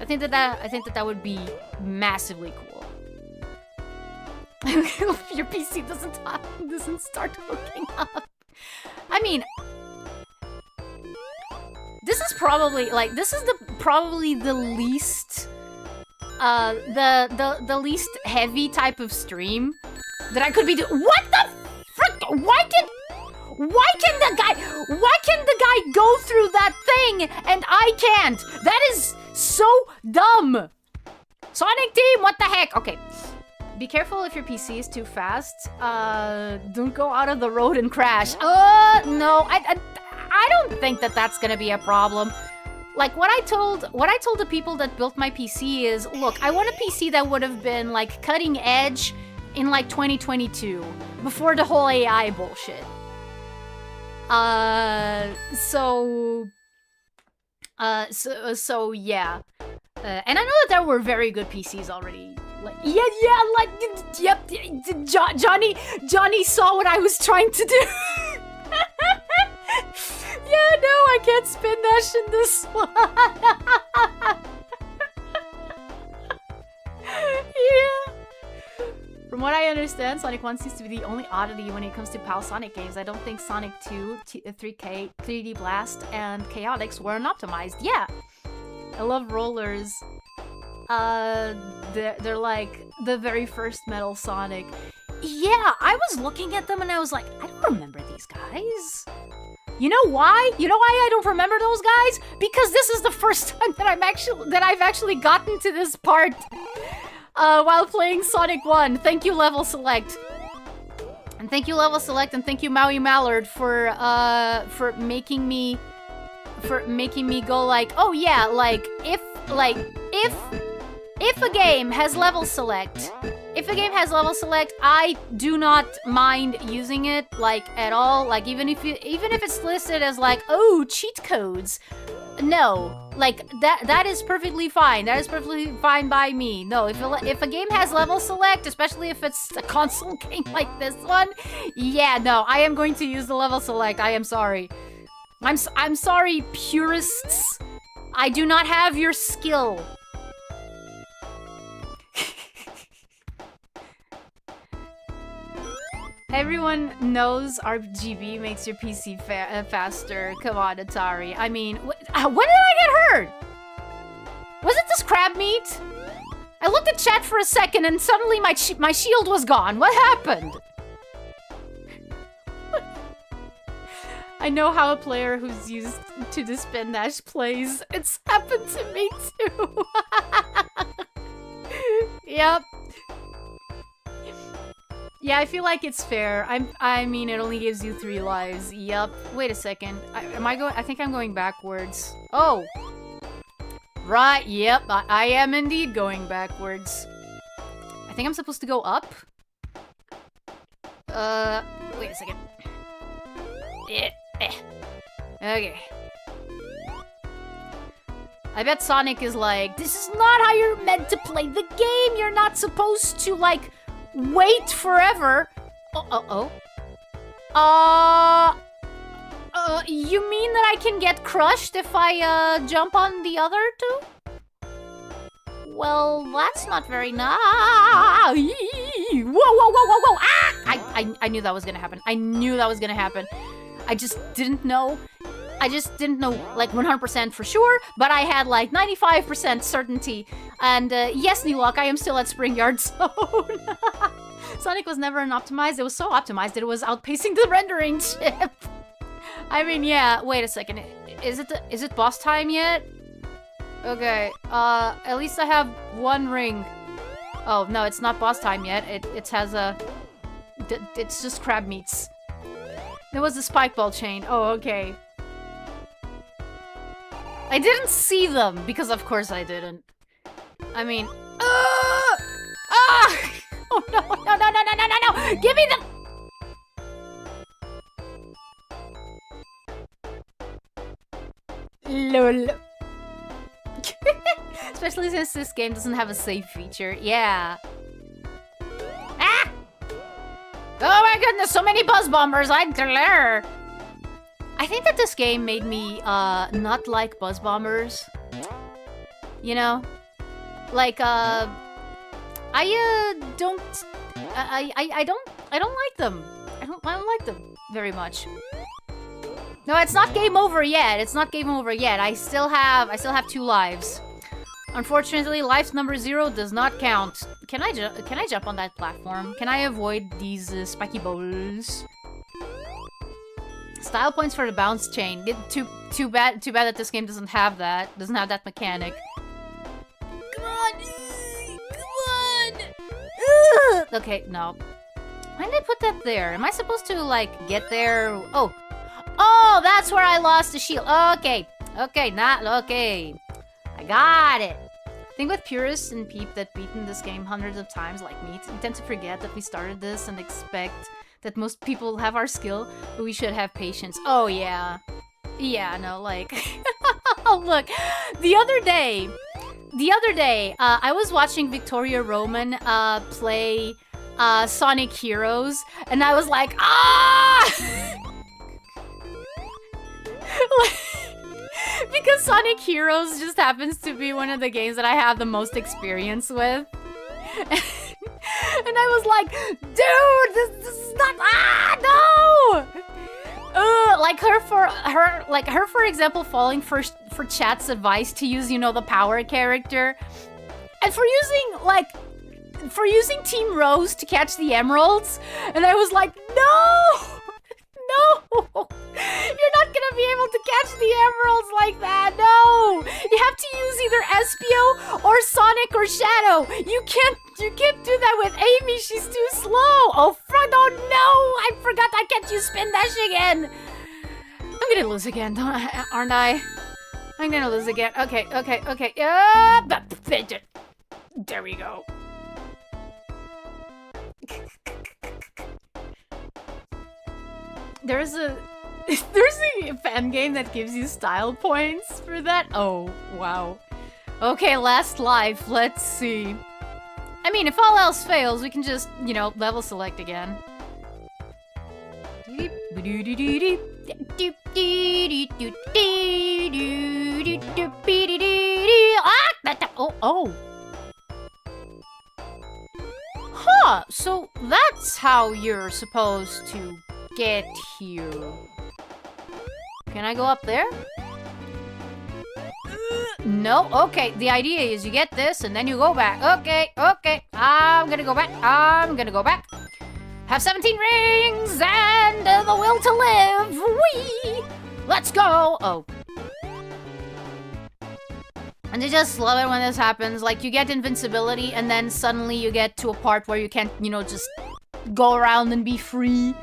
I think that would be massively cool. Your PC doesn't start hooking up. I mean, this is probably like probably the least the least heavy type of stream that I could be doing. What the frick? Why can the guy go through that thing and I can't? That is so dumb. Sonic Team, what the heck? Okay. Be careful if your PC is too fast. Don't go out of the road and crash. No, I don't think that that's gonna be a problem. Like, what I told the people that built my PC is, look, I want a PC that would have been, like, cutting edge in, like, 2022, before the whole AI bullshit. So yeah. And I know that there were very good PCs already. Like, yep, Johnny saw what I was trying to do. Yeah, no, I can't spin dash in this one. Yeah. From what I understand, Sonic 1 seems to be the only oddity when it comes to PAL Sonic games. I don't think Sonic 2, 3K, 3D Blast, and Chaotix weren't optimized. Yeah. I love rollers. They're like the very first Metal Sonic. Yeah, I was looking at them and I was like, I don't remember these guys. You know why? You know why I don't remember those guys? Because this is the first time that I've actually gotten to this part while playing Sonic 1. Thank you, Level Select. And thank you, Level Select, and thank you, Maui Mallard, for making me go like, oh yeah, like if a game has level select, I do not mind using it, like, at all. Like, even if it's listed as like, oh, cheat codes, no, like that is perfectly fine. That is perfectly fine by me. No, if a game has level select, especially if it's a console game like this one, yeah, no, I am going to use the level select. I am sorry. I'm sorry, purists. I do not have your skill. Everyone knows RGB makes your PC faster. Come on, Atari. I mean, when did I get hurt? Was it this crab meat? I looked at chat for a second and suddenly my shield was gone. What happened? I know how a player who's used to the spin dash plays. It's happened to me too. Yep. Yeah, I feel like it's fair. I mean, it only gives you 3 lives. Yup. Wait a second. I think I'm going backwards. Oh. Right, yep. I am indeed going backwards. I think I'm supposed to go up. Wait a second. Okay. I bet Sonic is like, this is not how you're meant to play the game. You're not supposed to, like, wait forever. You mean that I can get crushed if I, jump on the other two? Well, that's not very nice. Whoa! Ah! I knew that was gonna happen. I knew that was gonna happen. I just didn't know. Like, 100% for sure, but I had, like, 95% certainty. And, yes, Newlock, I am still at Spring Yard Zone. Sonic was never unoptimized. It was so optimized that it was outpacing the rendering chip. I mean, yeah, wait a second. Is it boss time yet? Okay, at least I have one ring. Oh, no, it's not boss time yet. It has a... It's just crab meats. There was a spike ball chain. Oh, okay. I didn't see them, because of course I didn't. I mean... Ah! Oh, no! Give me the... LOL. Especially since this game doesn't have a save feature. Yeah. Ah! Oh my goodness, so many buzz bombers, I declare! I think that this game made me, not like buzz bombers. You know? Like, I don't like them. I don't like them very much. No, it's not game over yet. It's not game over yet. I still have 2 lives. Unfortunately, life number 0 does not count. Can I jump on that platform? Can I avoid these spiky balls? Style points for the bounce chain. Too bad that this game doesn't have that. Doesn't have that mechanic. Come on! Come on! Okay, no. Why did I put that there? Am I supposed to, like, get there? Oh, that's where I lost the shield. Okay. Okay, okay. I got it. I think with purists and peep that beaten this game hundreds of times like me, we tend to forget that we started this and expect that most people have our skill, but we should have patience. Oh, yeah. Yeah, no, like... Oh, look. The other day, I was watching Victoria Roman play Sonic Heroes, and I was like, ah! Because Sonic Heroes just happens to be one of the games that I have the most experience with. And I was like, dude, this is not, no! Like her for example, falling for chat's advice to use, you know, the power character. And for using Team Rose to catch the emeralds. And I was like, no! No! You're not gonna be able to catch the emeralds like that, no! You have to use either Espio or Sonic or Shadow. You can't do that with Amy, she's too slow! Oh no! I forgot I can't use Spin Dash again! I'm gonna lose again, aren't I? I'm gonna lose again. Okay. There we go. There's a fan game that gives you style points for that? Oh, wow. Okay, last life. Let's see. I mean, if all else fails, we can just, you know, level select again. Oh. Huh, so that's how you're supposed to get here. Can I go up there? No? Okay, the idea is you get this and then you go back. Okay. I'm gonna go back. Have 17 rings and the will to live. Whee! Let's go! Oh. And I just love it when this happens. Like, you get invincibility and then suddenly you get to a part where you can't, you know, just go around and be free.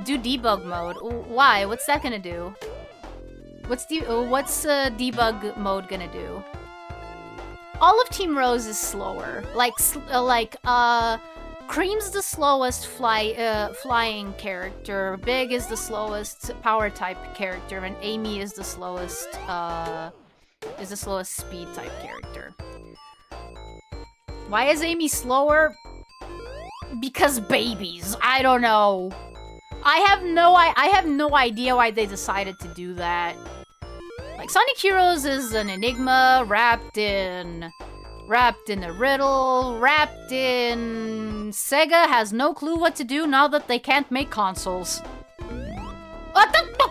Do debug mode. Why? What's that gonna do? What's debug mode gonna do? All of Team Rose is slower. Cream's the slowest flying character. Big is the slowest power type character, and Amy is the slowest speed type character. Why is Amy slower? Because babies. I don't know. I have no idea why they decided to do that. Like, Sonic Heroes is an enigma wrapped in a riddle, wrapped in... Sega has no clue what to do now that they can't make consoles. What the fuck?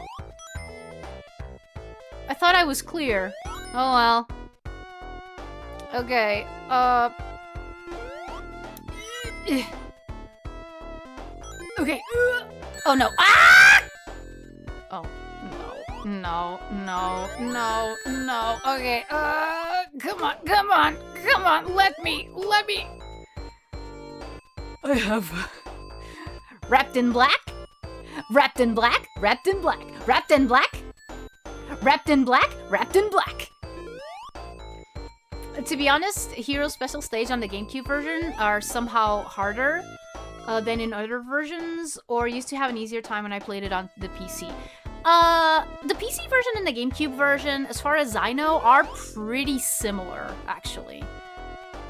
I thought I was clear. Oh well. Okay, Okay. Oh no. Ah! Oh. No. Okay. Come on. Let me. I have wrapped in black. To be honest, Hero Special Stage on the GameCube version are somehow harder than in other versions, or used to have an easier time when I played it on the PC. The PC version and the GameCube version, as far as I know, are pretty similar, actually.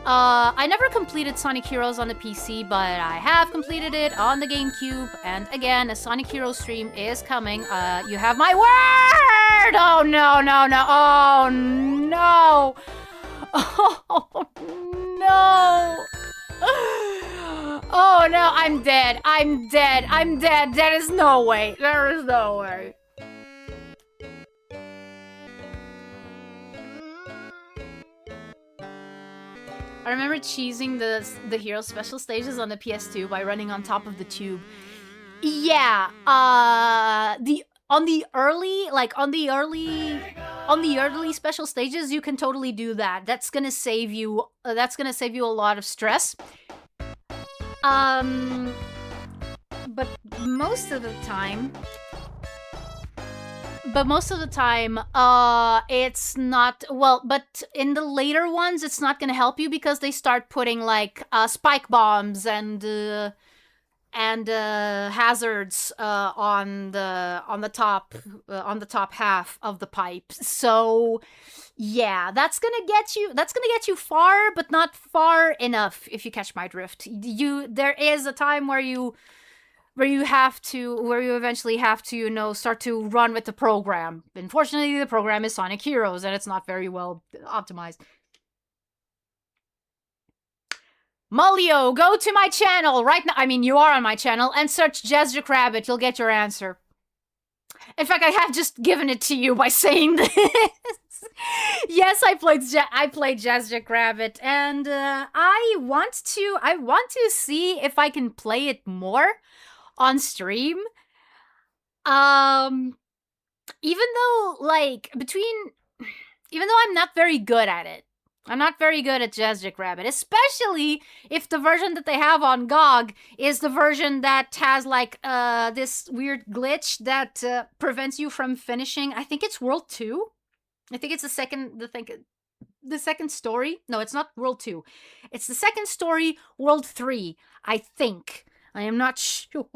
I never completed Sonic Heroes on the PC, but I have completed it on the GameCube, and again, a Sonic Heroes stream is coming. You have my word! Oh no, oh no! Oh no! Oh no, I'm dead. There is no way. I remember cheesing the Hero Special Stages on the PS2 by running on top of the tube. Yeah, on the early special stages, you can totally do that. That's gonna save you a lot of stress. But most of the time, it's not, well, but in the later ones, it's not gonna help you because they start putting, like, spike bombs and hazards on the top half of the pipe. So yeah, that's gonna get you far, but not far enough, if you catch my drift. There is a time where you eventually have to, start to run with the program. Unfortunately, the program is Sonic Heroes, and it's not very well optimized. Mulio, go to my channel right now. I mean, you are on my channel, and search Jazrabbit. You'll get your answer. In fact, I have just given it to you by saying this. Yes, I played Jazrabbit, and I want to see if I can play it more on stream. Even though I'm not very good at it. I'm not very good at Jazrabbit, especially if the version that they have on GOG is the version that has, like, this weird glitch that prevents you from finishing. I think it's World 2. I think it's the second story. No, it's not World 2. It's the second story, World 3, I think. I am not sure.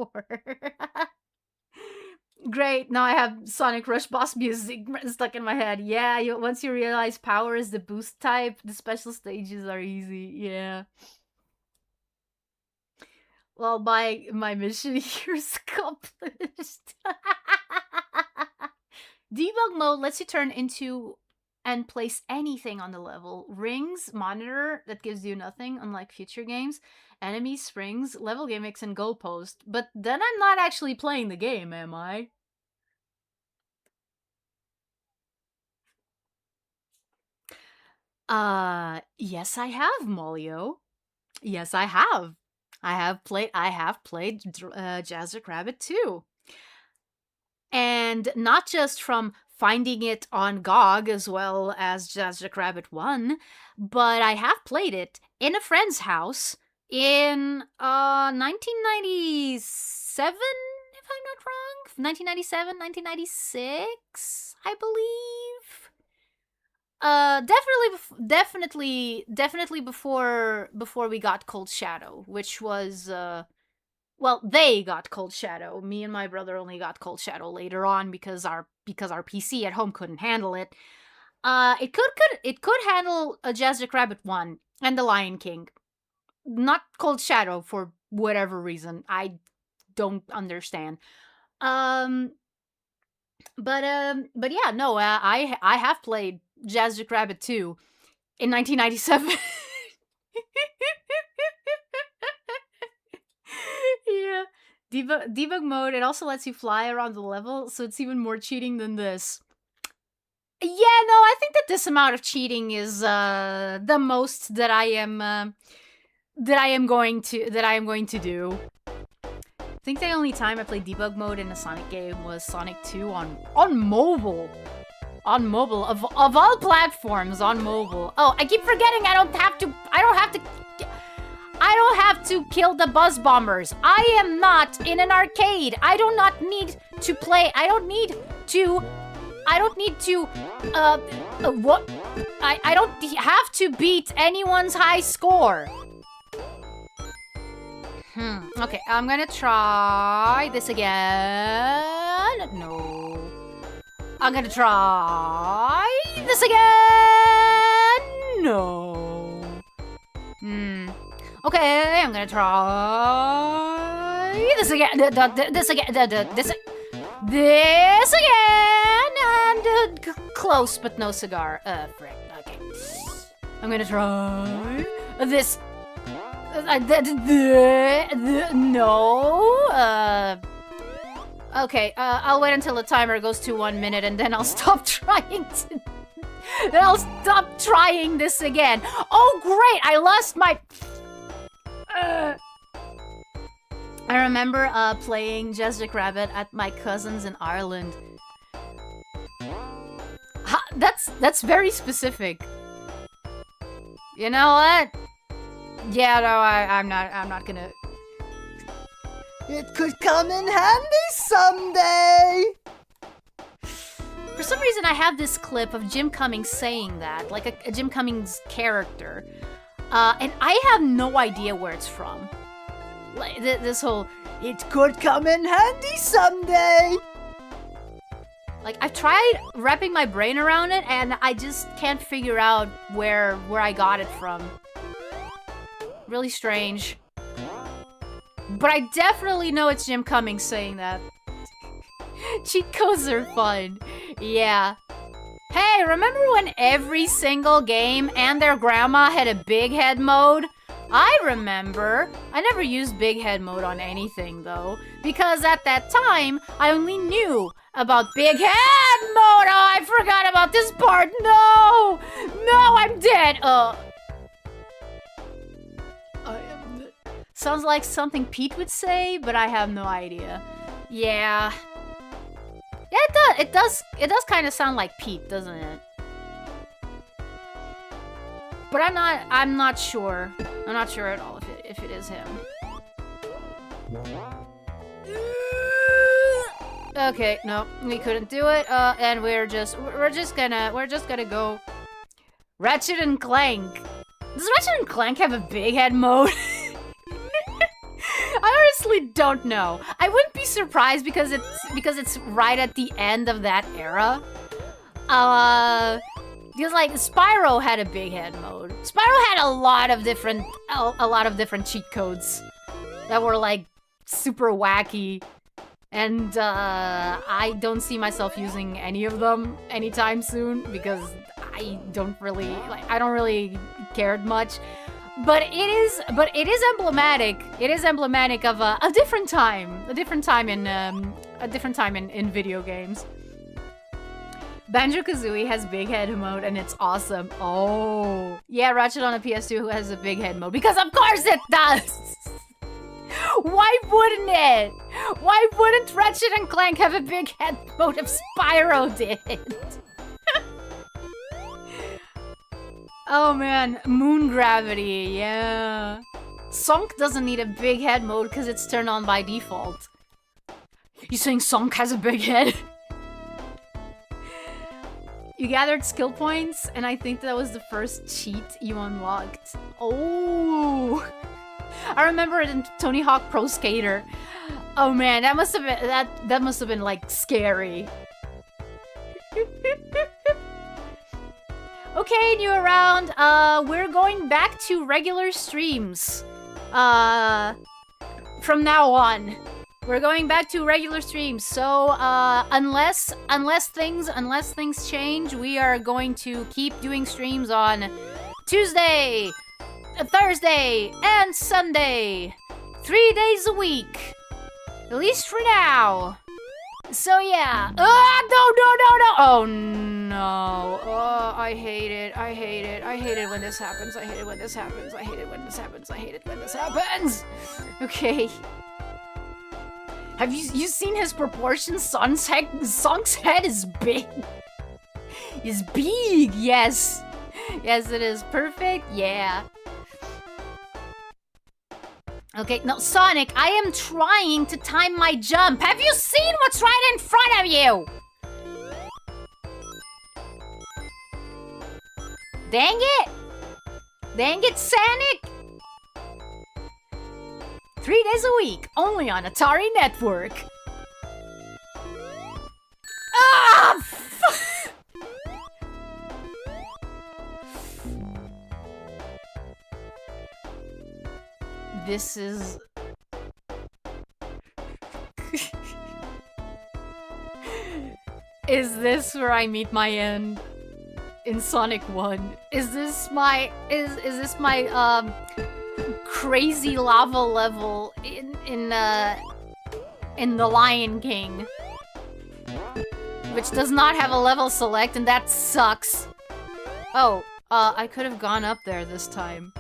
Great, now I have Sonic Rush boss music stuck in my head. Yeah, once you realize power is the boost type, the special stages are easy, yeah. Well, my mission here's accomplished. Debug mode lets you turn into and place anything on the level. Rings, monitor, that gives you nothing, unlike future games. Enemies, springs, level gimmicks, and goalpost. But then I'm not actually playing the game, am I? Yes I have, Molio. Yes, I have. I have played Jazrabbit too. And not just from finding it on GOG as well as Jazrabbit 1, but I have played it in a friend's house in 1997, if I'm not wrong. 1997, 1996, I believe. Definitely before we got Cold Shadow, which was well, they got Cold Shadow. Me and my brother only got Cold Shadow later on because our PC at home couldn't handle it. It could handle a Jazz-Rabbit 1 and the Lion King. Not Cold Shadow for whatever reason. I don't understand. But yeah, no, I have played Jazz-Rabbit 2 in 1997. Yeah. Debug mode, it also lets you fly around the level, so it's even more cheating than this. Yeah, no, I think that this amount of cheating is the most that I am going to do. I think the only time I played debug mode in a Sonic game was Sonic 2 on mobile. On mobile, of all platforms, on mobile. Oh, I keep forgetting I don't have to kill the buzz bombers. I am not in an arcade. I do not need to play. I don't need to what? I don't have to beat anyone's high score. Okay, I'm gonna try this again. No. I'm gonna try this again. No. Okay, I'm gonna try this again. This again. And close, but no cigar. Frick. Okay. I'm gonna try this. No. Okay. I'll wait until the timer goes to 1 minute, and then I'll stop trying to. Then I'll stop trying this again. Oh, great! I lost my. I remember playing Jazz-Rabbit at my cousin's in Ireland. That's very specific. You know what? Yeah, no, I'm not gonna. It could come in handy someday. For some reason, I have this clip of Jim Cummings saying that, like a Jim Cummings character, and I have no idea where it's from. Like this whole, it could come in handy someday. Like, I've tried wrapping my brain around it, and I just can't figure out where I got it from. Really strange. But I definitely know it's Jim Cummings saying that. Cheat codes are fun. Yeah. Hey, remember when every single game and their grandma had a big head mode? I remember. I never used big head mode on anything, though, because at that time, I only knew about big head mode. Oh, I forgot about this part. No! No, I'm dead. Sounds like something Pete would say, but I have no idea. Yeah. Yeah, it does kind of sound like Pete, doesn't it? But I'm not sure. I'm not sure at all if it is him. Okay, no, we couldn't do it. And we're just gonna go Ratchet and Clank. Does Ratchet and Clank have a big head mode? I honestly don't know. I wouldn't be surprised because it's right at the end of that era. Because like Spyro had a big head mode. Spyro had a lot of different cheat codes that were like super wacky, and I don't see myself using any of them anytime soon because I don't really care much. But it is emblematic. It is emblematic of a different time in video games. Banjo-Kazooie has big head mode and it's awesome. Oh, yeah, Ratchet on a PS2 has a big head mode because of course it does. Why wouldn't it? Why wouldn't Ratchet and Clank have a big head mode if Spyro did? Oh man, Moon Gravity, yeah. Sonic doesn't need a big head mode because it's turned on by default. You saying Sonic has a big head? You gathered skill points, and I think that was the first cheat you unlocked. Oh, I remember it in Tony Hawk Pro Skater. Oh man, that must have been that must have been like scary. Okay, new around. We're going back to regular streams. From now on. We're going back to regular streams, so unless things change, we are going to keep doing streams on Tuesday, Thursday, and Sunday. 3 days a week. At least for now. So yeah. No. Oh no. Oh, I hate it. I hate it. I hate it when this happens. I hate it when this happens. I hate it when this happens. I hate it when this happens. Okay. Have you seen his proportions? Song's head is big. Is big, yes. Yes, it is. Perfect, yeah. Okay, no, Sonic, I am trying to time my jump. Have you seen what's right in front of you? Dang it! Dang it, Sonic! 3 days a week, only on Atari Network. Ah! This is... Is this where I meet my end? In Sonic 1? Is this my crazy lava level in The Lion King, which does not have a level select, and that sucks. Oh, I could have gone up there this time.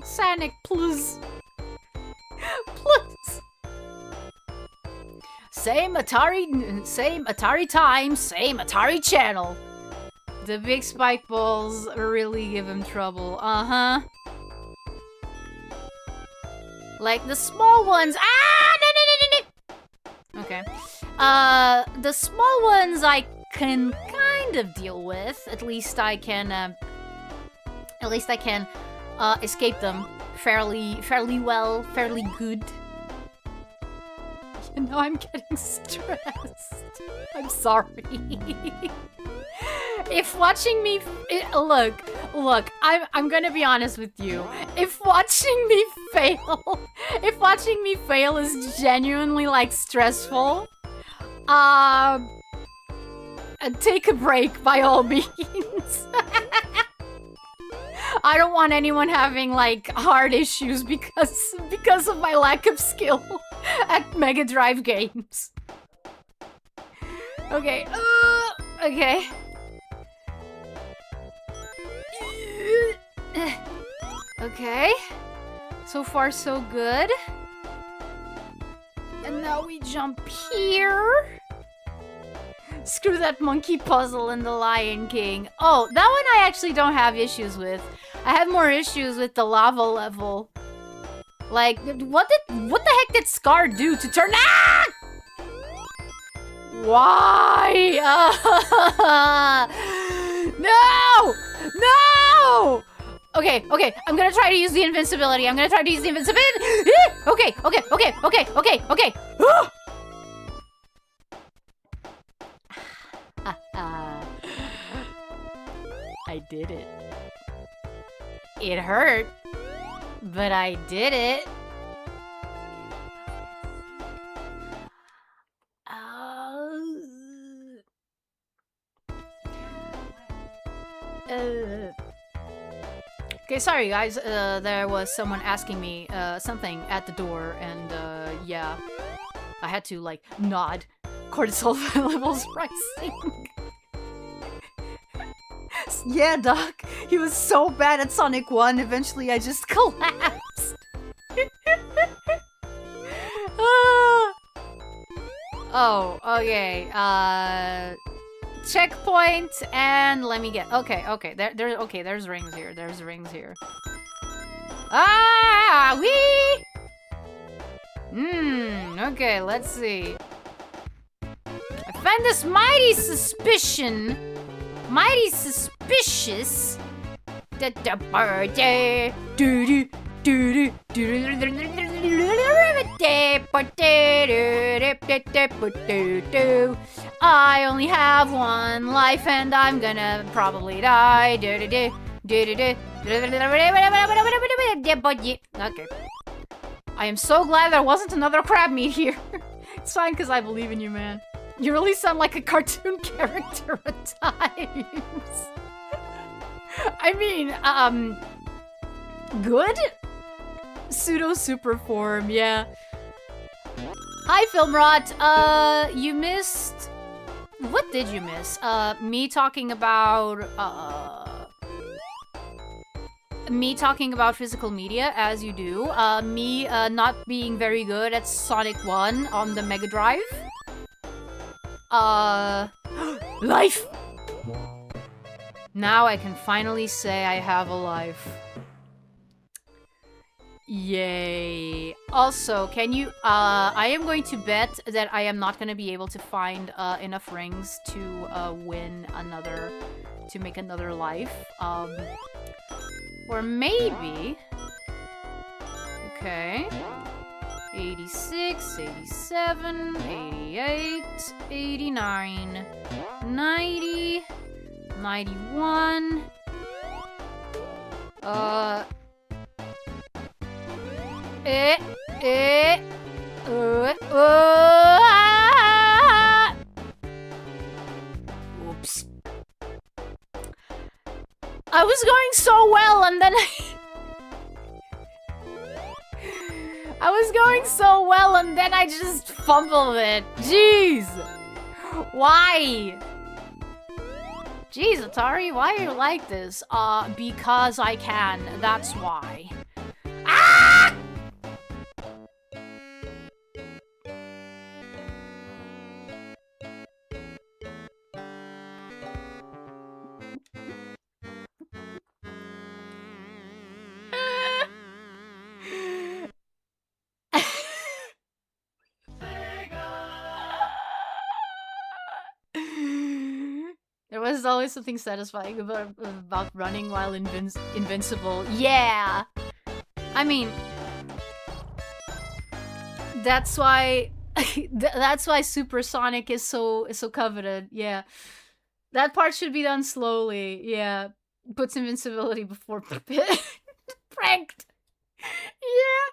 Sonic, please. Please. Same Atari time, same Atari channel. The big spike balls really give him trouble. Uh-huh. Like the small ones. Ah! No. Okay. The small ones I can kind of deal with. At least I can escape them fairly well, fairly good. You know, I'm getting stressed. I'm sorry. If watching me, look, I'm gonna be honest with you. If watching me fail is genuinely like stressful, take a break by all means. I don't want anyone having like hard issues because of my lack of skill at Mega Drive games. Okay, okay. Okay. So far, so good. And now we jump here. Screw that monkey puzzle in The Lion King. Oh, that one I actually don't have issues with. I have more issues with the lava level. Like, what the heck did Scar do to turn— Ah! Why? No! No! Okay, I'm gonna try to use the invincibility. Okay. I did it. It hurt, but I did it. Okay, sorry guys, there was someone asking me something at the door, and yeah, I had to like nod. Cortisol levels rising. Yeah, Doc. He was so bad at Sonic 1, eventually I just collapsed. Oh, okay. Checkpoint, and let me get— okay, there's rings here. There's rings here. Ah, wee! Okay, let's see. I find this mighty suspicious Mighty suspicious. I only have one life and I'm gonna probably die. Okay. I am so glad there wasn't another crab meat here. It's fine because I believe in you, man. You really sound like a cartoon character at times. I mean, good? Pseudo super form, yeah. Hi, Filmrot. You missed... What did you miss? Me talking about, me talking about physical media, as you do. Me, not being very good at Sonic 1 on the Mega Drive. Life! Now I can finally say I have a life. Yay. Also, can you, I am going to bet that I am not going to be able to find enough rings to win another, to make another life. Or maybe... Okay. 86, 87, 88, 89, 90, 91... Oops. I was going so well and then I was going so well and then I just fumbled it. Jeez. Why? Jeez, Atari, why are you like this? Because I can. That's why. Ah! There was always something satisfying about running while invincible. Yeah! I mean... That's why... that's why Supersonic is so coveted, yeah. That part should be done slowly, yeah. Puts invincibility before pranked. Yeah.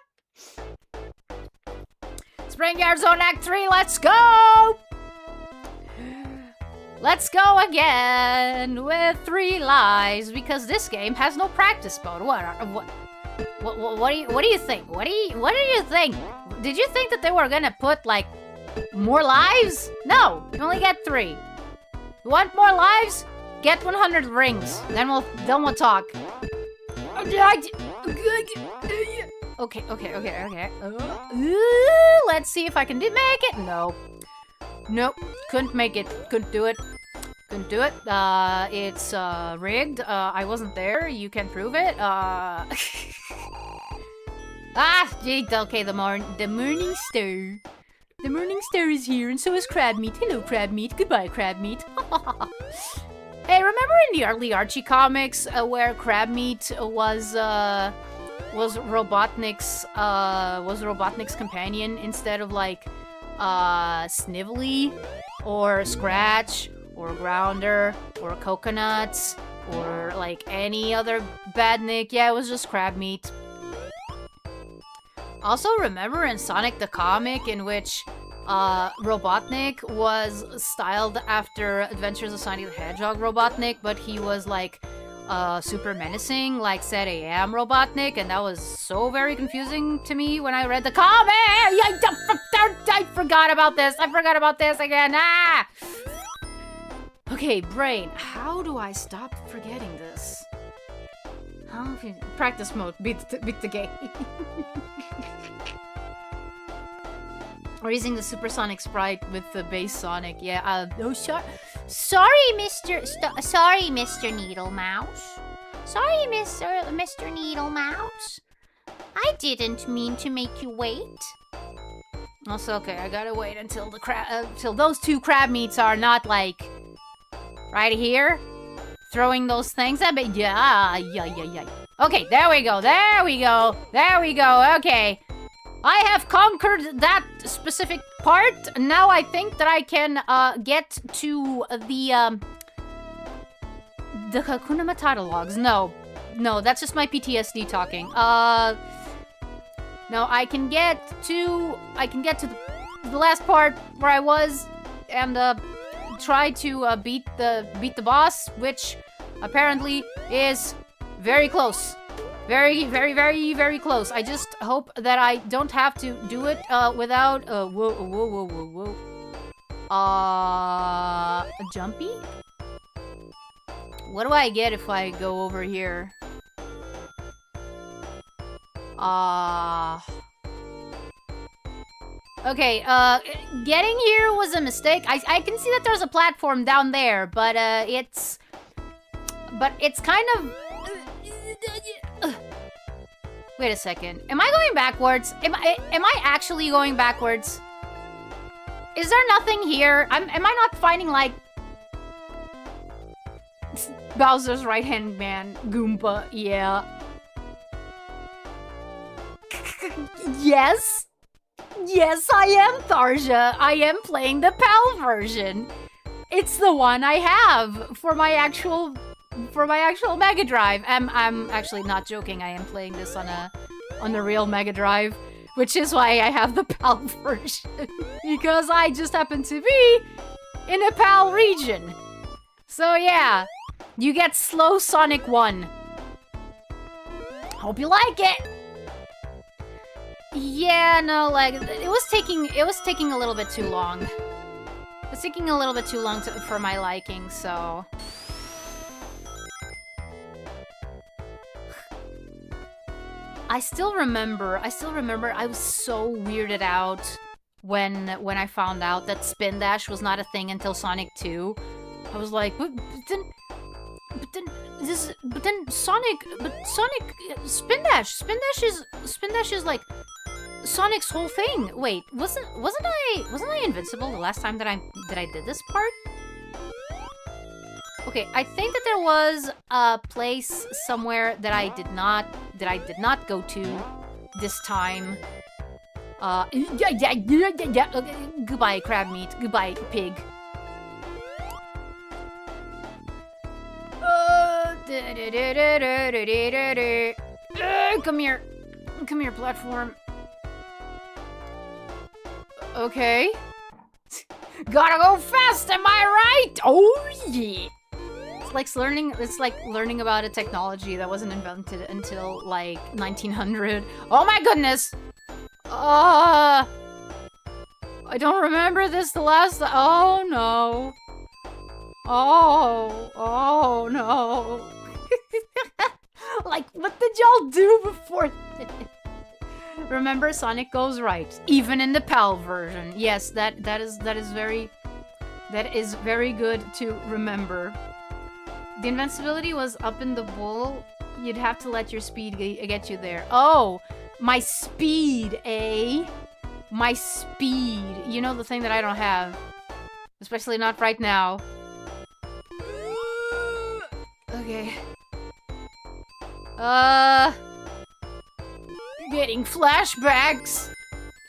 Springyard Zone Act 3, let's go! Let's go again with 3 lives because this game has no practice mode. What do you think? What do you think? Did you think that they were gonna put like more lives? No, you only get 3. You want more lives? Get 100 rings. Then we'll talk. Okay. Let's see if I can make it. No. Nope, couldn't make it. Couldn't do it. It's rigged. I wasn't there. You can prove it. Gee, okay, the morning star. The morning star is here, and so is crab meat. Hello, crab meat. Goodbye, crab meat. Hey, remember in the early Archie comics where crab meat was Robotnik's companion instead of like Snively or Scratch or Grounder or Coconuts or like any other badnik? Yeah, it was just crab meat. Also, remember in Sonic the Comic in which Robotnik was styled after Adventures of Sonic the Hedgehog Robotnik, but he was like super menacing, like said I am Robotnik, and that was so very confusing to me when I read the comic. I forgot about this. I forgot about this again. Ah! Okay, brain. How do I stop forgetting this? Huh? Practice mode. Beat the game. Or using the Supersonic sprite with the base Sonic. Yeah. Sorry, Mr. Needle Mouse. Sorry, Mr. Needle Mouse. I didn't mean to make you wait. Also, okay, I gotta wait until the till those 2 crab meats are not like right here. throwing those things at me. Yeah. Okay, there we go. Okay. I have conquered that specific part. Now I think that I can get to the Hakuna Matata logs. No, that's just my PTSD talking. No, I can get to the last part where I was and try to beat the boss, which apparently is very close. Very, very, very, very close. I just hope that I don't have to do it without whoa. A jumpy? What do I get if I go over here? Okay, getting here was a mistake. I can see that there's a platform down there, but it's kind of... Wait a second. Am I going backwards? Am I actually going backwards? Is there nothing here? Am I not finding, like... Bowser's right-hand man, Goomba, yeah. Yes? Yes, I am, Tharja. I am playing the PAL version. It's the one I have for my actual Mega Drive. I'm actually not joking. I am playing this on the real Mega Drive, which is why I have the PAL version. Because I just happen to be in a PAL region. So yeah, you get slow Sonic 1. Hope you like it. Yeah, no, like it was taking a little bit too long. It's taking a little bit too long for my liking, so. I still remember I was so weirded out when I found out that Spin Dash was not a thing until Sonic 2. I was like, but then Sonic Spin Dash is like Sonic's whole thing. Wait, wasn't I invincible the last time that I did this part? Okay, I think that there was a place somewhere that I did not go to this time. Goodbye, crab meat. Goodbye, pig. Come here, platform. Okay. Gotta go fast, am I right? Oh yeah. It's like learning about a technology that wasn't invented until like 1900. Oh my goodness. I don't remember this the last. Oh no. Oh no. Like, what did y'all do before this? Remember, Sonic goes right, even in the PAL version. Yes, that is very good to remember. The invincibility was up in the bowl. You'd have to let your speed get you there. Oh, my speed, eh? My speed. You know, the thing that I don't have. Especially not right now. Okay. Getting flashbacks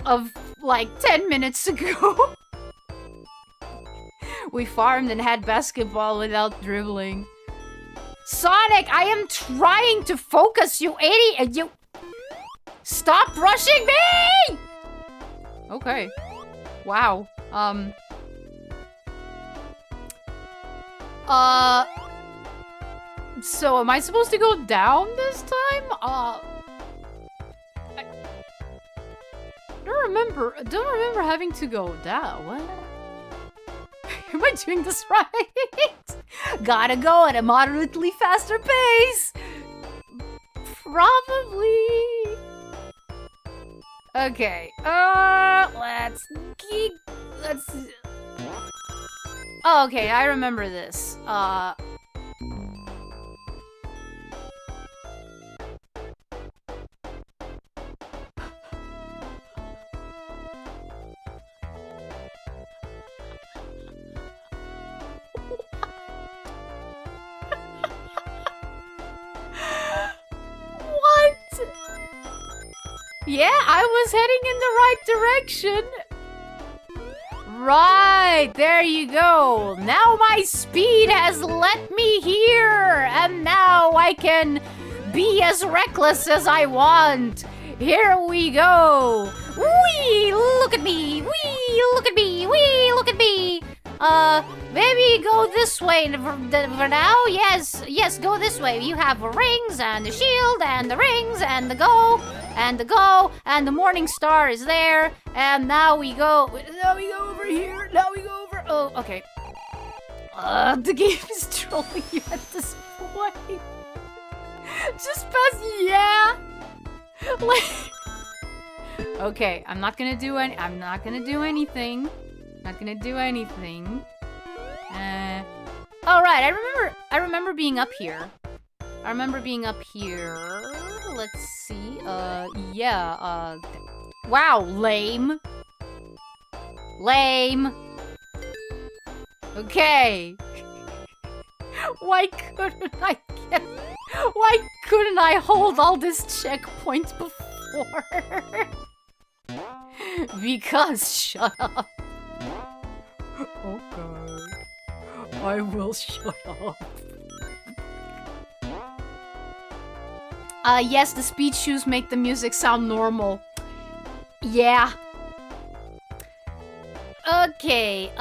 of like 10 minutes ago. We farmed and had basketball without dribbling. Sonic, I am trying to focus, you idiot! You stop rushing me! Okay. Wow. So am I supposed to go down this time? I don't remember having to go down. What? Am I doing this right? Gotta go at a moderately faster pace. Probably. Okay. Let's. Oh, okay. I remember this. Yeah, I was heading in the right direction. Right, there you go. Now my speed has led me here, and now I can be as reckless as I want. Here we go. Wee, look at me. Wee, look at me. Wee, look at me. Maybe go this way for now. Yes, go this way. You have rings and the shield and the rings and the go and the morning star is there. And now we go over here. Now we go over. Oh, okay. The game is trolling you at this point. Just press yeah. Like. Okay, I'm not gonna do anything. Not gonna do anything. All right. I remember being up here. Let's see. Yeah. Wow, lame. Okay. Why couldn't I hold all this checkpoints before? Because shut up. Okay. I will shut up. Yes, the speed shoes make the music sound normal. Yeah. Okay,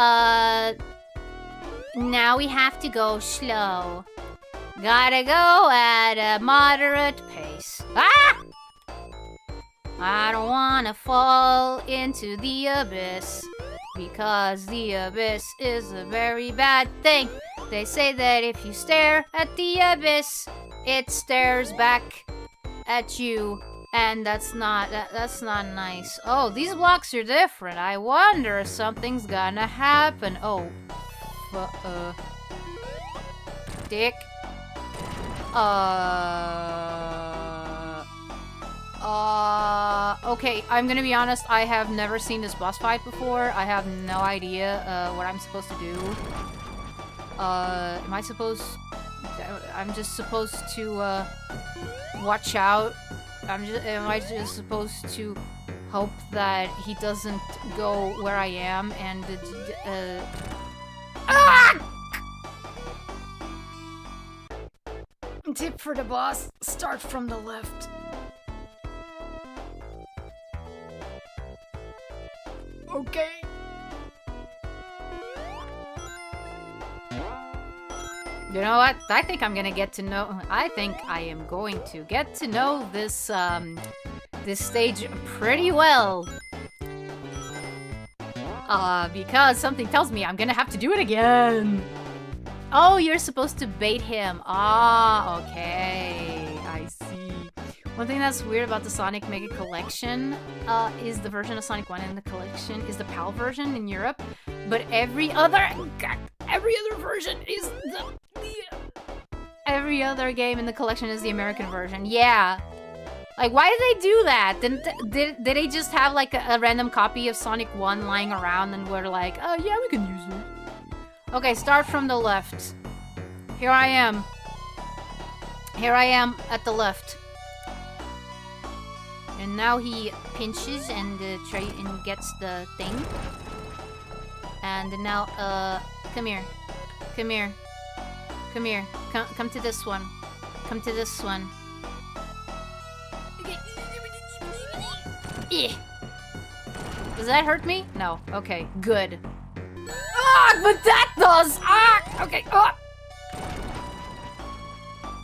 now we have to go slow. Gotta go at a moderate pace. Ah! I don't wanna fall into the abyss, because the abyss is a very bad thing. They say that if you stare at the abyss, it stares back at you, and that's not nice. Oh, these blocks are different. I wonder if something's gonna happen. Oh, dick. Okay, I'm gonna be honest, I have never seen this boss fight before. I have no idea, what I'm supposed to do. I'm just supposed to, watch out. Am I just supposed to hope that he doesn't go where I am and, ah! Tip for the boss, start from the left. Okay. You know what? I think I am going to get to know this, this stage pretty well. Because something tells me I'm gonna have to do it again. Oh, you're supposed to bait him. Ah, okay. I see. One thing that's weird about the Sonic Mega Collection is the version of Sonic 1 in the collection is the PAL version in Europe, but every other version is every other game in the collection is the American version. Yeah. Like, why did they do that? Did they just have like a random copy of Sonic 1 lying around and were like, oh yeah, we can use it. Okay, start from the left. Here I am. Here I am at the left. And now he pinches and gets the thing. And now, come here. Come here. Come here. Come to this one. Come to this one. Does that hurt me? No. Okay, good. Ah, but that does! Ah! Okay, ah!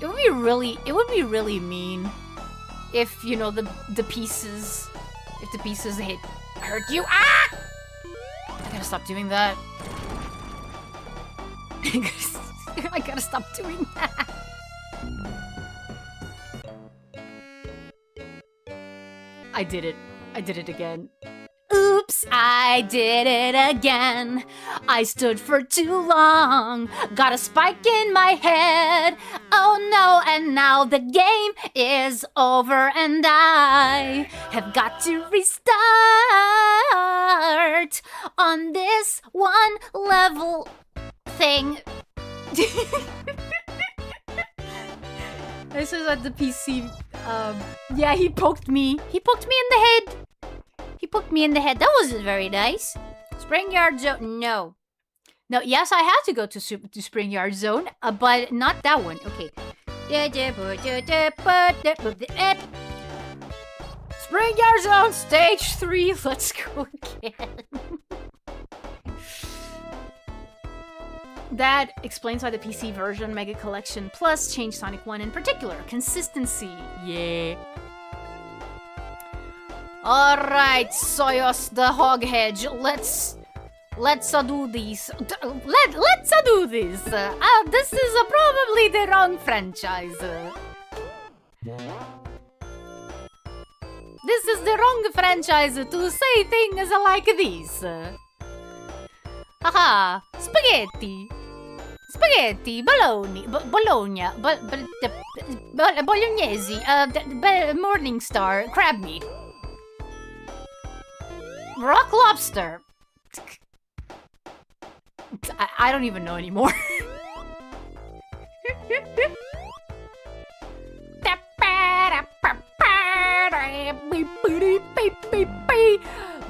It would be really mean if, you know, the pieces hurt you. Ah! I gotta stop doing that. I gotta stop doing that. I did it. I did it again. Oops, I did it again. I stood for too long. Got a spike in my head. Oh no, and now the game is over and I have got to restart on this one level thing. This is at the PC Yeah, he poked me. He poked me in the head. He poked me in the head. That wasn't very nice. Spring Yard Zone. No. No, yes, I had to go to Spring Yard Zone, but not that one. Okay. Spring Yard Zone, stage 3. Let's go again. That explains why the PC version Mega Collection Plus changed Sonic 1 in particular. Consistency. Yeah. Alright, Soyos the Hog Hedge. Let's do this. Let's do this. This is probably the wrong franchise. This is the wrong franchise to say things like this. Haha, spaghetti. Spaghetti, bologna, bolognese, Morningstar, crab meat. Rock lobster. I don't even know anymore.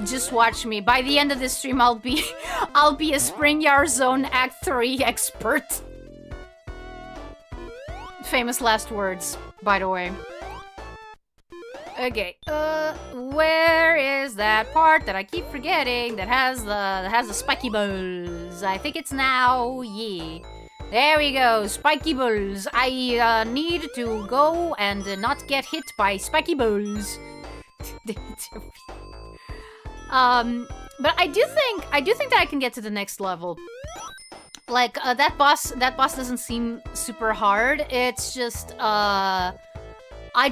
Just watch me. By the end of this stream, I'll be a Spring Yard Zone Act 3 expert. Famous last words, by the way. Okay, where is that part that I keep forgetting that has the spiky balls? I think it's now, yeah. There we go, spiky balls. I need to go and not get hit by spiky balls. But I do think that I can get to the next level. Like that boss doesn't seem super hard. It's just I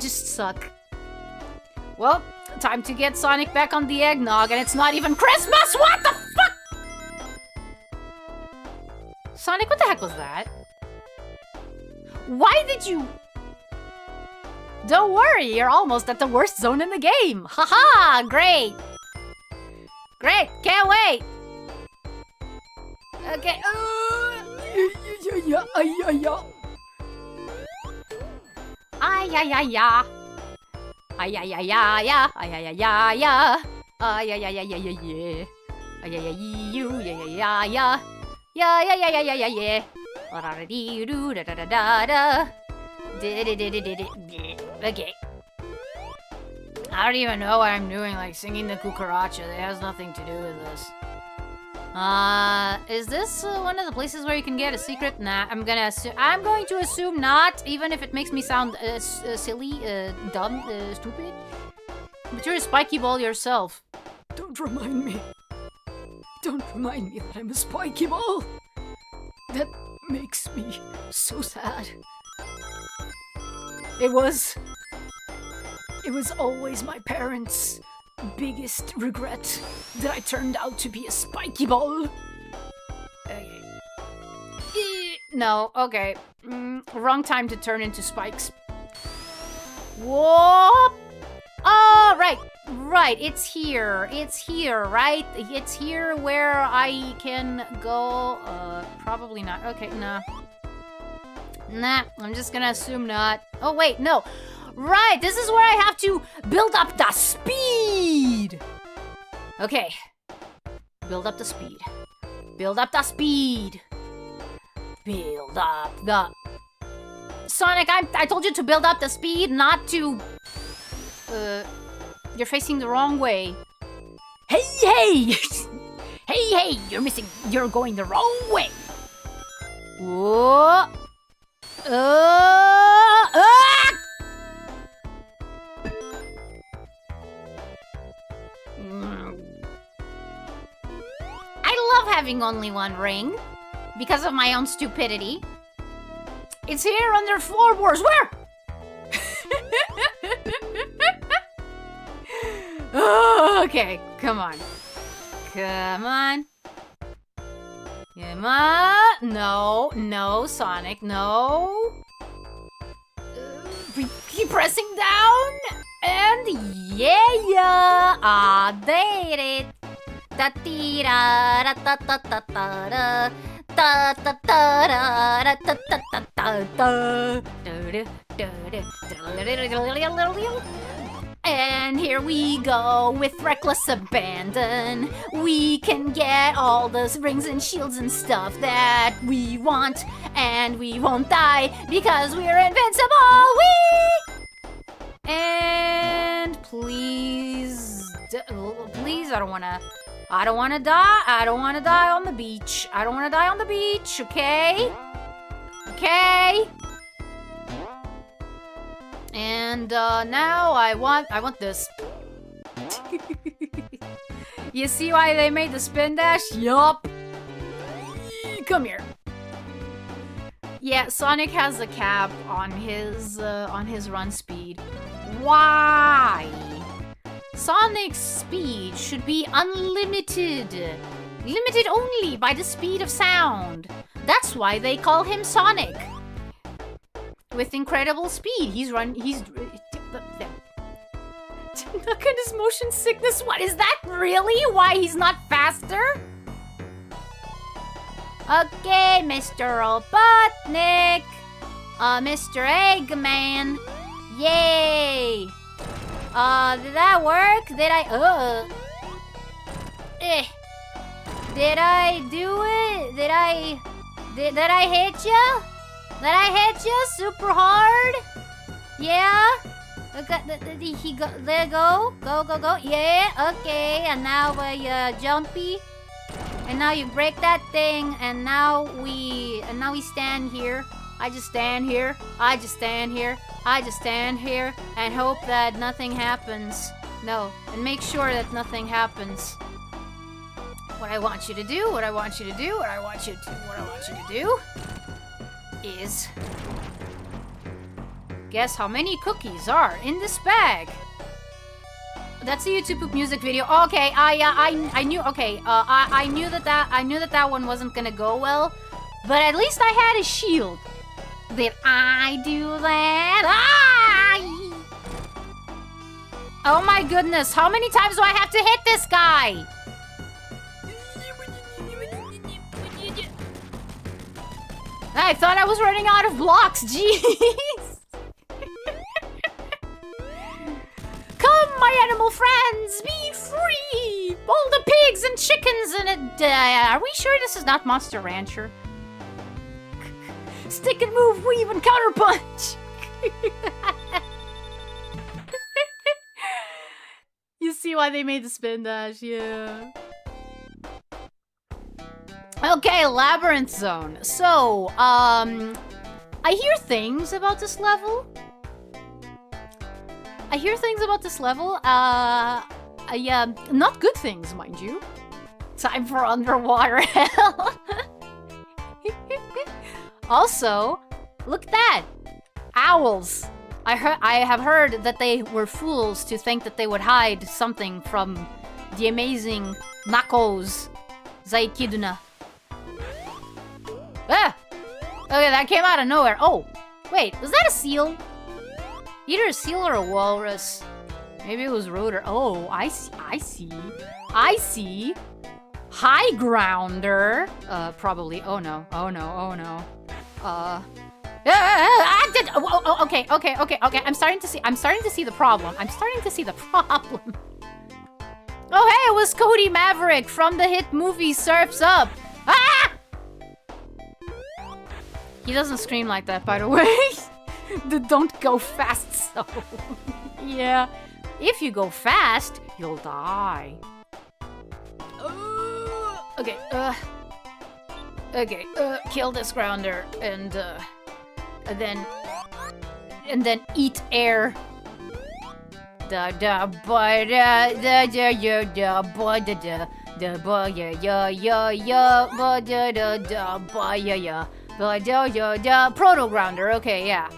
just suck. Well, time to get Sonic back on the eggnog, and it's not even Christmas! What the fuck?! Sonic, what the heck was that? Why did you... Don't worry, you're almost at the worst zone in the game! Haha, great! Great, can't wait! Okay, Ay-ya-ya-ya. Ay-ya-ya-ya-ya. Ay-ya-ya-ya-ya. Ay-ya-ya-ya-ya-ya. Ay-ya-ya-you. Ya-ya-ya-ya. Ya-ya-ya-ya-ya-ya. Da-da-da-dee-doo-da-da-da-da-da. Okay. I don't even know what I'm doing, like singing the cucaracha. It has nothing to do with this. Is this one of the places where you can get a secret? Nah, I'm going to assume not, even if it makes me sound silly, dumb, stupid. But you're a spiky ball yourself. Don't remind me. Don't remind me that I'm a spiky ball. That makes me so sad. It was always my parents' biggest regret that I turned out to be a spiky ball. Okay. No, okay. Wrong time to turn into spikes. Whoop! Oh, right. Right, it's here. It's here, right? It's here where I can go. Probably not. Okay, nah. Nah, I'm just gonna assume not. Oh, wait, no. Right, this is where I have to build up the speed. Okay. Build up the speed. Build up the speed. Build up the... Sonic, I told you to build up the speed, not to... You're facing the wrong way. Hey, hey! Hey, hey! You're going the wrong way. Whoa! I love having only one ring because of my own stupidity. It's here under floorboards. Where? Okay, come on. Come on. Come on. No, no, Sonic, no. Keep pressing down. And yeah, I did it. Ta-tee-da, da-ta-ta-ta-ta-da. Ta-ta-ta-da, da-ta-ta-ta-ta-da. And here we go with reckless abandon. We can get all the rings and shields and stuff that we want, and we won't die because we're invincible. And please, please, I don't wanna die. I don't wanna die on the beach. I don't wanna die on the beach. Okay. Okay. And now I want this. You see why they made the spin dash? Yup. Come here. Yeah, Sonic has a cap on his run speed. Why? Sonic's speed should be unlimited. Limited only by the speed of sound. That's why they call him Sonic. With incredible speed, look at his motion sickness. What is that really? Why he's not faster? Okay, Mr. Robotnik. Mr. Eggman. Yay. Did that work? Did I do it? Did I hit ya? Did I hit you super hard? Yeah? There go. Go. Yeah, okay. And now jumpy. And now you break that thing. And now we stand here. I just stand here. I just stand here and hope that nothing happens. No, and make sure that nothing happens. What I want you to do is guess how many cookies are in this bag. That's a YouTube poop music video. Okay, I knew. Okay, I knew that one wasn't gonna go well, but at least I had a shield. Did I do that? Oh my goodness! How many times do I have to hit this guy? I thought I was running out of blocks, jeez! Come, my animal friends, be free! All the pigs and chickens and it... are we sure this is not Monster Rancher? Stick and move, weave, and counterpunch! You see why they made the spin dash, yeah. Okay, Labyrinth Zone. So, I hear things about this level. Yeah, not good things, mind you. Time for underwater hell. Also, look at that. Owls. I have heard that they were fools to think that they would hide something from the amazing Knuckles Zaikiduna. Ah! Okay, that came out of nowhere. Oh, wait, was that a seal? Either a seal or a walrus. Maybe it was Rotor. Oh, I see. High grounder. Probably. Oh no. Okay. I'm starting to see the problem. Oh, hey, it was Cody Maverick from the hit movie Surf's Up. Ah! He doesn't scream like that, by the way. Don't go fast, so... Yeah. If you go fast, you'll die. Okay, kill this grounder, and then eat air. Proto grounder, okay, yeah.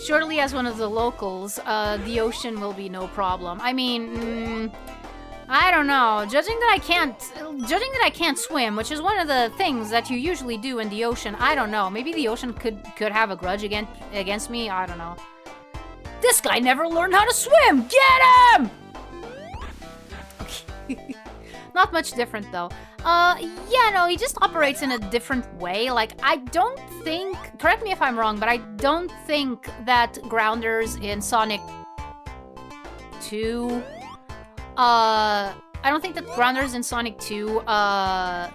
Surely, as one of the locals, the ocean will be no problem. I mean, I don't know. Judging that I can't swim, which is one of the things that you usually do in the ocean, I don't know. Maybe the ocean could have a grudge against me. I don't know. This guy never learned how to swim. Get him! Not much different, though. Yeah, no, he just operates in a different way. Like, I don't think... Correct me if I'm wrong, but I don't think that grounders in Sonic 2... I don't think that grounders in Sonic 2,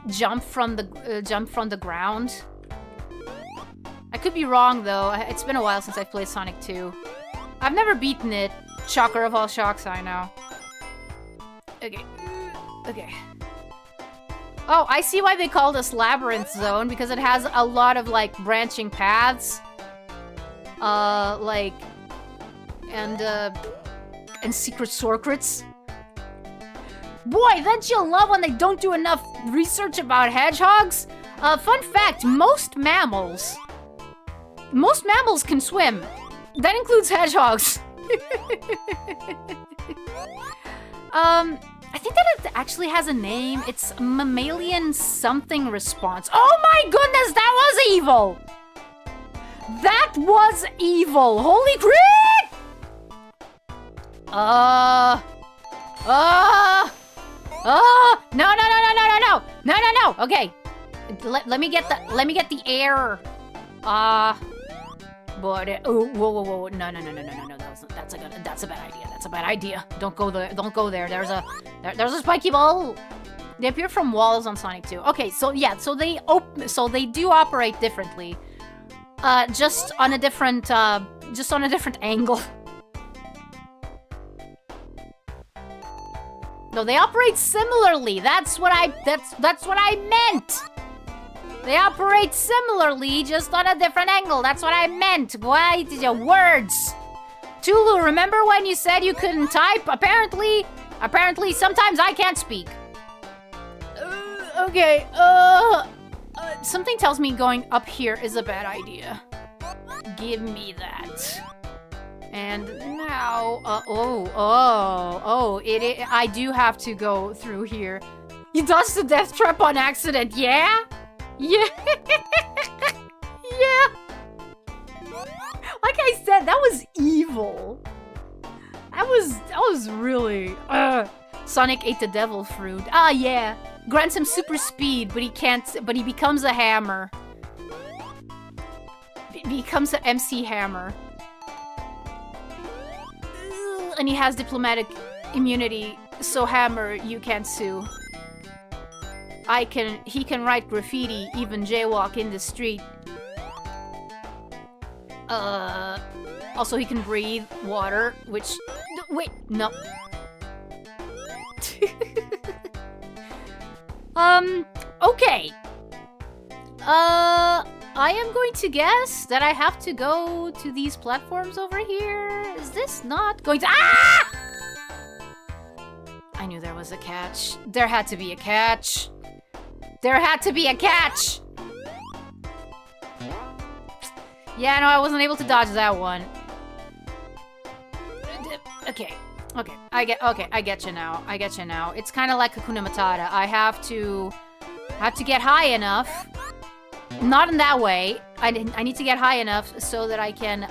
jump from the ground. I could be wrong, though. It's been a while since I've played Sonic 2. I've never beaten it. Shocker of all shocks, I know. Okay. Okay. Oh, I see why they call this Labyrinth Zone, because it has a lot of, like, branching paths. Like... And secret circuits. Boy, don't you love when they don't do enough research about hedgehogs? Fun fact, most mammals can swim. That includes hedgehogs. I think that it actually has a name. It's mammalian something response. Oh my goodness, that was evil! That was evil! Holy crap! No. Okay. Let me get the air. But whoa. No. That's a bad idea. That's a bad idea. Don't go there. Don't go there. There's a spiky ball. They appear from walls on Sonic 2. Okay, so yeah, so they do operate differently. Just on a different angle. No, they operate similarly. That's what I meant. They operate similarly, just on a different angle. That's what I meant. Why did your words? Tulu, remember when you said you couldn't type? Apparently, sometimes I can't speak. Okay, something tells me going up here is a bad idea. Give me that. And now, I do have to go through here. You dodged the death trap on accident, yeah? Yeah. Yeah. Like I said, that was evil. That was really, Sonic ate the devil fruit. Ah, yeah. Grants him super speed, but he becomes a hammer. Becomes an MC Hammer. And he has diplomatic immunity, so Hammer, you can't sue. He can write graffiti, even jaywalk in the street. Also he can breathe water, which... Wait, no. Okay. I am going to guess that I have to go to these platforms over here. Is this not going to... Ah! I knew there was a catch. There had to be a catch. There had to be a catch! Yeah, no, I wasn't able to dodge that one. Okay. I get you now. It's kind of like Hakuna Matata. I have to get high enough. Not in that way. I need to get high enough so that I can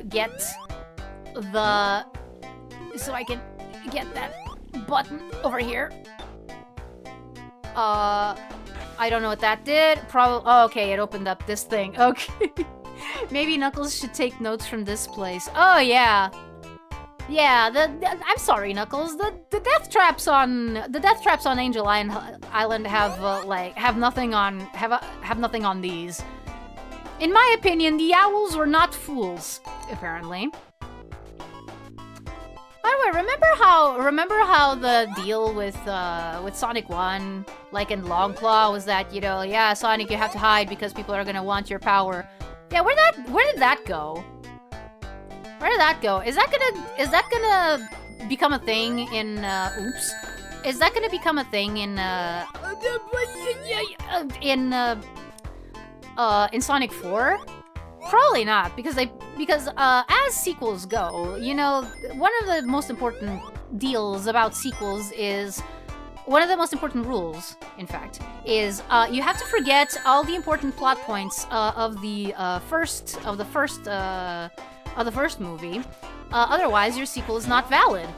get that button over here. I don't know what that did. Probably. Oh, okay, it opened up this thing. Okay. Maybe Knuckles should take notes from this place. Oh yeah. Yeah, I'm sorry, Knuckles. The death traps on Angel Island have nothing on these. In my opinion, the owls were not fools, apparently. By the way, remember how the deal with Sonic 1, like in Longclaw, was that, you know, yeah, Sonic, you have to hide because people are gonna want your power. Yeah, where did that go? Where did that go? Is that gonna become a thing in oops? Is that gonna become a thing in Sonic 4? Probably not, because as sequels go, you know, one of the most important deals about sequels is one of the most important rules, in fact, is you have to forget all the important plot points of the first movie. Otherwise, your sequel is not valid.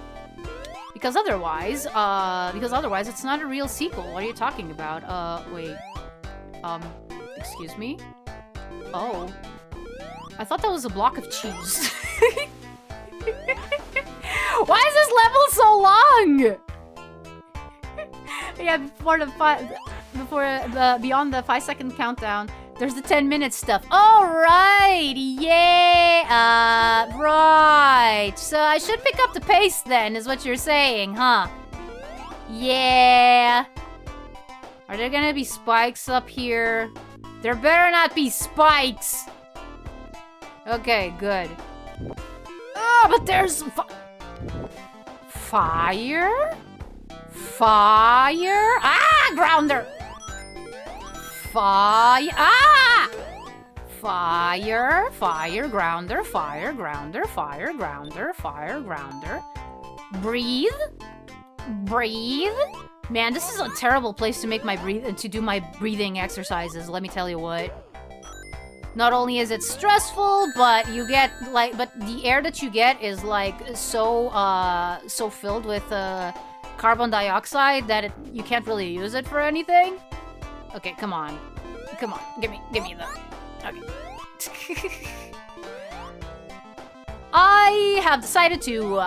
because otherwise it's not a real sequel. What are you talking about? Wait. Excuse me? Oh. I thought that was a block of cheese. Why is this level so long? Yeah, beyond the 5-second countdown, there's the 10-minute stuff. All right, yeah, right. So I should pick up the pace then, is what you're saying, huh? Yeah. Are there gonna be spikes up here? There better not be spikes. Okay, good. Oh, but there's fire? Fire? Ah, grounder! Fire! Ah! Fire, fire, grounder, fire, grounder, fire, grounder, fire, grounder. Breathe? Breathe? Man, this is a terrible place to make to do my breathing exercises, let me tell you what. Not only is it stressful, but you get but the air that you get is like so filled with carbon dioxide that you can't really use it for anything. Okay, come on, give me the. Okay. I have decided to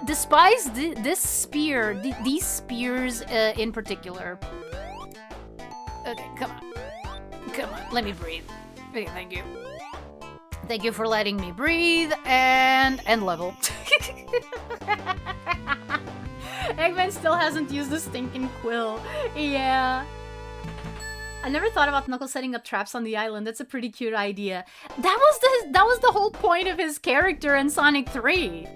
despise this spear, these spears in particular. Okay, come on, let me breathe. Okay, thank you. Thank you for letting me breathe and level. Eggman still hasn't used the stinking quill. Yeah. I never thought about Knuckles setting up traps on the island. That's a pretty cute idea. That was the whole point of his character in Sonic 3.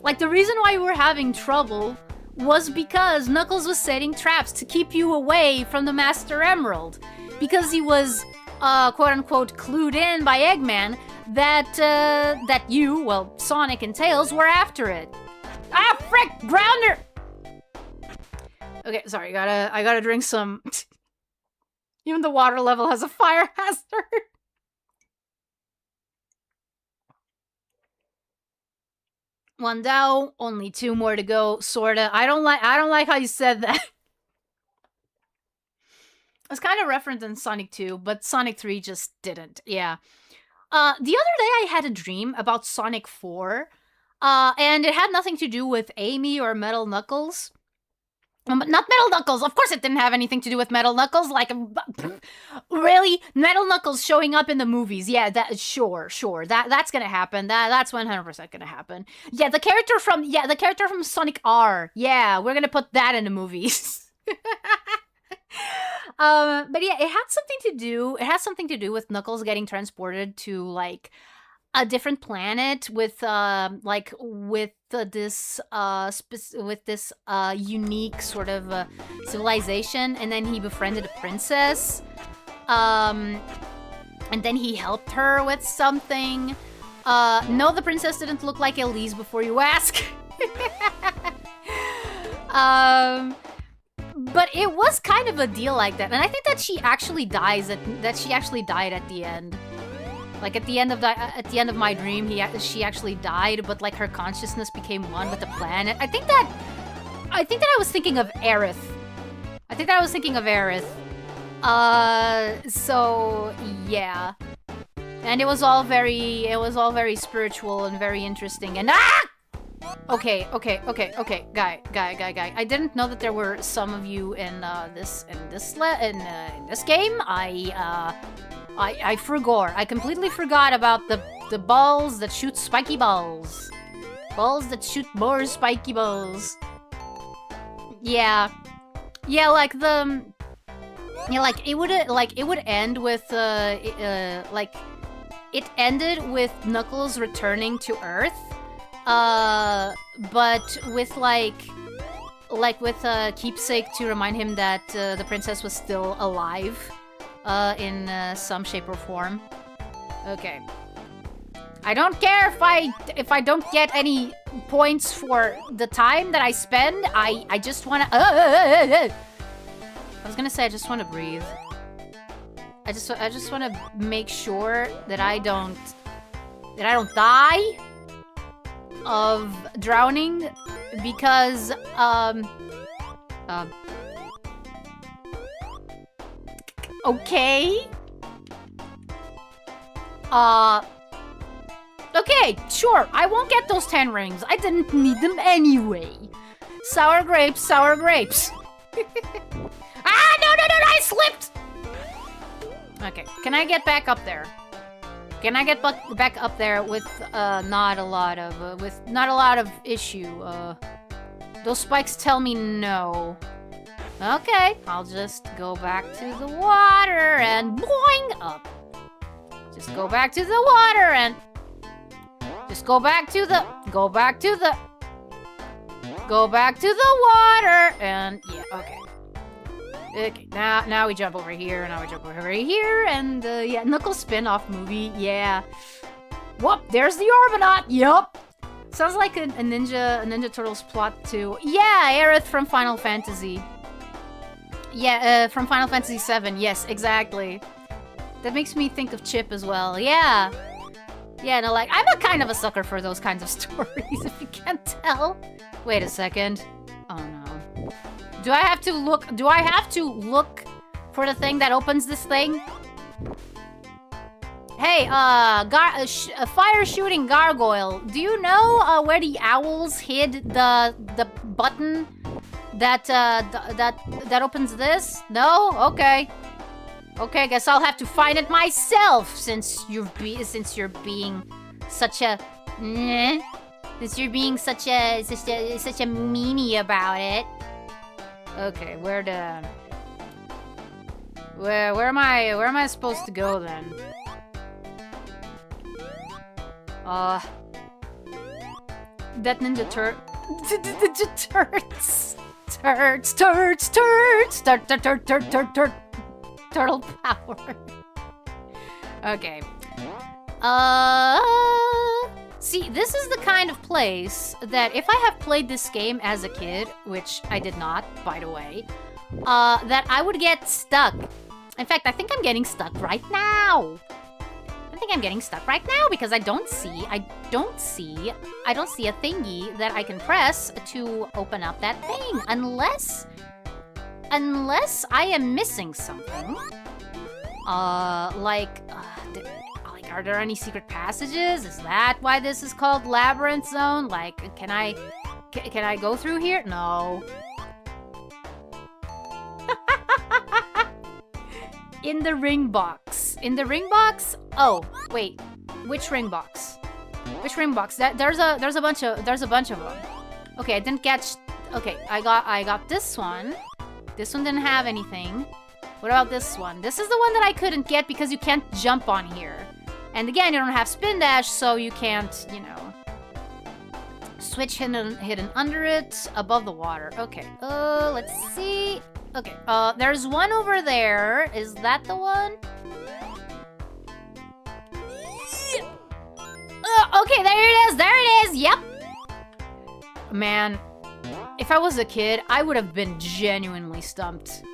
Like, the reason why we were having trouble was because Knuckles was setting traps to keep you away from the Master Emerald. Because he was, quote-unquote, clued in by Eggman that you, well, Sonic and Tails, were after it. Ah, frick! Grounder! Okay, sorry, I gotta drink some... Even the water level has a fire hazard. One down, only 2 more to go, sorta. I don't like how you said that. It's kind of referenced in Sonic 2, but Sonic 3 just didn't. Yeah. The other day I had a dream about Sonic 4, and it had nothing to do with Amy or Metal Knuckles. Not Metal Knuckles! Of course it didn't have anything to do with Metal Knuckles! Like, really? Metal Knuckles showing up in the movies. Yeah, sure. That's gonna happen. That's 100% gonna happen. Yeah, the character from Sonic R. Yeah, we're gonna put that in the movies. But yeah, it has something to do with Knuckles getting transported to, like, a different planet with this unique sort of civilization, and then he befriended a princess, and then he helped her with something. No, the princess didn't look like Elise before you ask. But it was kind of a deal like that, and I think that she actually died at the end. Like, at the end of my dream, she actually died, but, like, her consciousness became one with the planet. I think that I was thinking of Aerith. So yeah. And it was all very spiritual and very interesting. And Okay. Guy. I didn't know that there were some of you in this game. I forgot. I completely forgot about the balls that shoot spiky balls. Balls that shoot more spiky balls. Yeah. Yeah, like it would end with it ended with Knuckles returning to Earth. But with with a keepsake to remind him that the princess was still alive. In some shape or form. Okay. I don't care if I don't get any points for the time that I spend. I just wanna. I was gonna say I just wanna breathe. I just wanna make sure that I don't die of drowning Because, okay. Okay, sure, I won't get those 10 rings. I didn't need them anyway. Sour grapes, sour grapes. Ah, no, I slipped! Okay, can I get back up there? Can I get back up there with, not a lot of issue? Those spikes tell me no. Okay, I'll just go back to the water and boing up. Just go back to the water and just go back to the water and yeah, okay. Okay, now we jump over here, now we jump over here, and yeah, Knuckles spin-off movie, yeah. Whoop, there's the Orbinaut, yup. Sounds like a Ninja Turtles plot too. Yeah, Aerith from Final Fantasy. Yeah, from Final Fantasy VII, yes, exactly. That makes me think of Chip as well, yeah. Yeah, no, like, I'm a kind of a sucker for those kinds of stories, if you can't tell. Wait a second. Oh no. Do I have to look for the thing that opens this thing? Hey, a fire-shooting gargoyle. Do you know where the owls hid the button that opens this? No? Okay. Okay, guess I'll have to find it myself since you're being such a meanie about it. Okay, where am I supposed to go then? That ninja turtle power. Okay. See, this is the kind of place that if I have played this game as a kid, which I did not, by the way, that I would get stuck. In fact, I think I'm getting stuck right now. Because I don't see a thingy that I can press to open up that thing, unless I am missing something. Are there any secret passages? Is that why this is called Labyrinth Zone? Like, can I go through here? No. In the ring box. Oh, wait. Which ring box? There's a bunch of them. Okay, I didn't catch. Okay, I got this one. This one didn't have anything. What about this one? This is the one that I couldn't get because you can't jump on here. And again, you don't have spin dash, so you can't, you know, switch hidden under it, above the water. Okay, let's see. Okay, there's one over there. Is that the one? Okay, there it is, yep. Man, if I was a kid, I would have been genuinely stumped.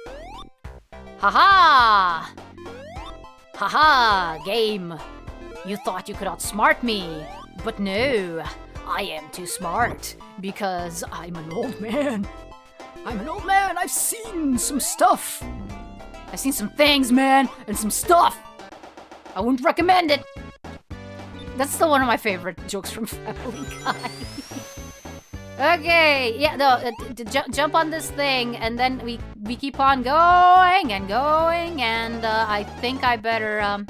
Haha! Haha, game. You thought you could outsmart me, but no, I am too smart, because I'm an old man. I've seen some stuff. I've seen some things, man, and some stuff. I wouldn't recommend it. That's still one of my favorite jokes from Family Guy. Okay, yeah, no, jump on this thing, and then we keep on going, and I think I better,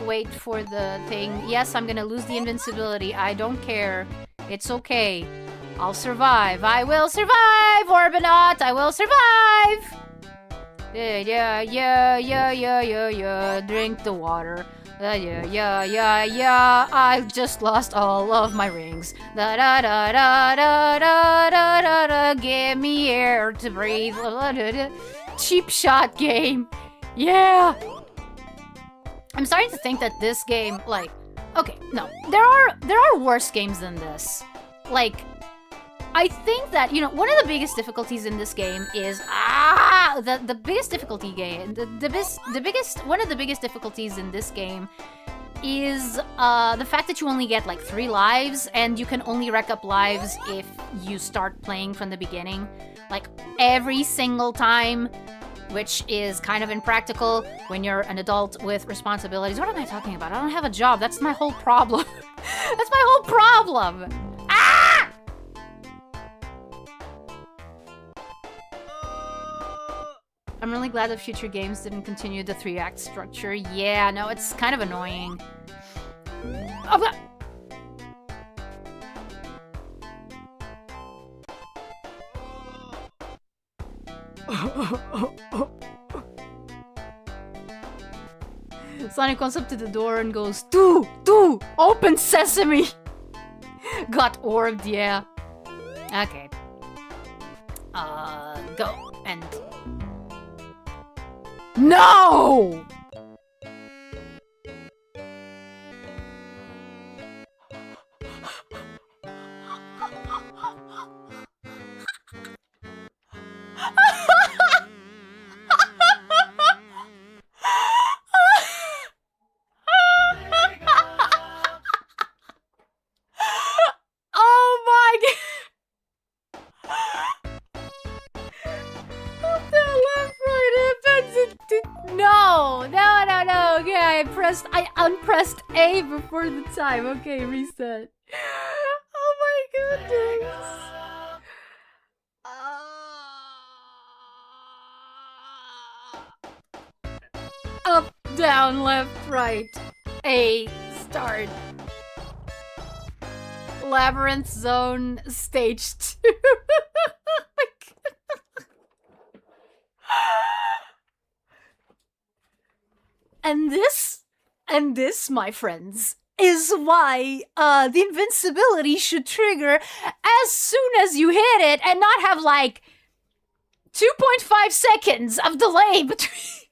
wait for the thing. Yes, I'm gonna lose the invincibility. I don't care. It's okay. I'll survive. I will survive, Orbinaut. I will survive. Yeah. Drink the water. Yeah. I just lost all of my rings. Give me air to breathe. Cheap shot game. Yeah. I'm starting to think that this game, like, okay, no, there are worse games than this. Like, I think that, you know, one of the biggest difficulties in this game is one of the biggest difficulties in this game is the fact that you only get like 3 lives, and you can only rack up lives if you start playing from the beginning. Like every single time, which is kind of impractical when you're an adult with responsibilities. What am I talking about? I don't have a job. That's my whole problem. That's my whole problem. Ah! I'm really glad that future games didn't continue the 3-act structure. Yeah, no, it's kind of annoying. Oh, Sonic comes up to the door and goes, "Do, open sesame." Got orbed, yeah. Okay. Go and no. I unpressed A before the time. Okay, reset. Oh my goodness. Up, down, left, right. A, start. Labyrinth zone, stage 2. And this, my friends, is why the invincibility should trigger as soon as you hit it and not have like 2.5 seconds of delay between.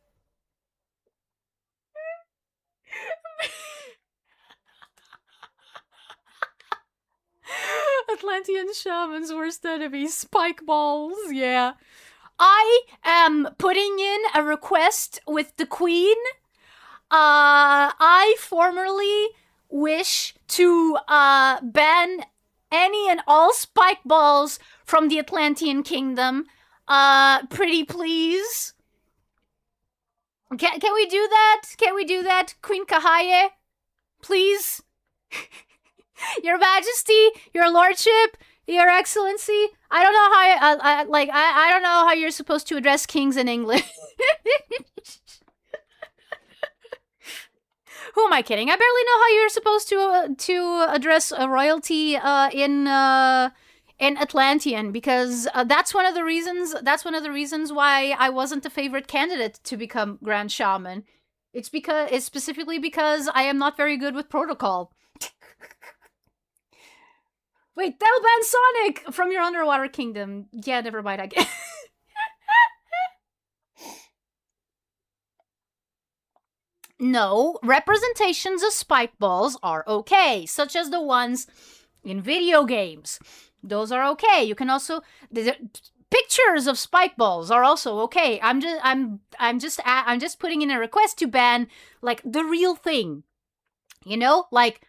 Atlantean shamans worst enemy, spike balls, yeah. I am putting in a request with the Queen. I formally wish to ban any and all spike balls from the Atlantean kingdom. Pretty please. Can we do that? Can we do that, Queen Kahaye? Please? Your Majesty, Your Lordship, Your Excellency. I don't know how I don't know how you're supposed to address kings in English. Who am I kidding? I barely know how you're supposed to address a royalty in Atlantean, because that's one of the reasons. That's one of the reasons why I wasn't the favorite candidate to become Grand Shaman. It's specifically because I am not very good with protocol. Wait, they'll ban Sonic from your underwater kingdom. Yeah, never mind. I guess. No, representations of spike balls are okay, such as the ones in video games. Those are okay. You can also pictures of spike balls are also okay. I'm just putting in a request to ban like the real thing. You know, like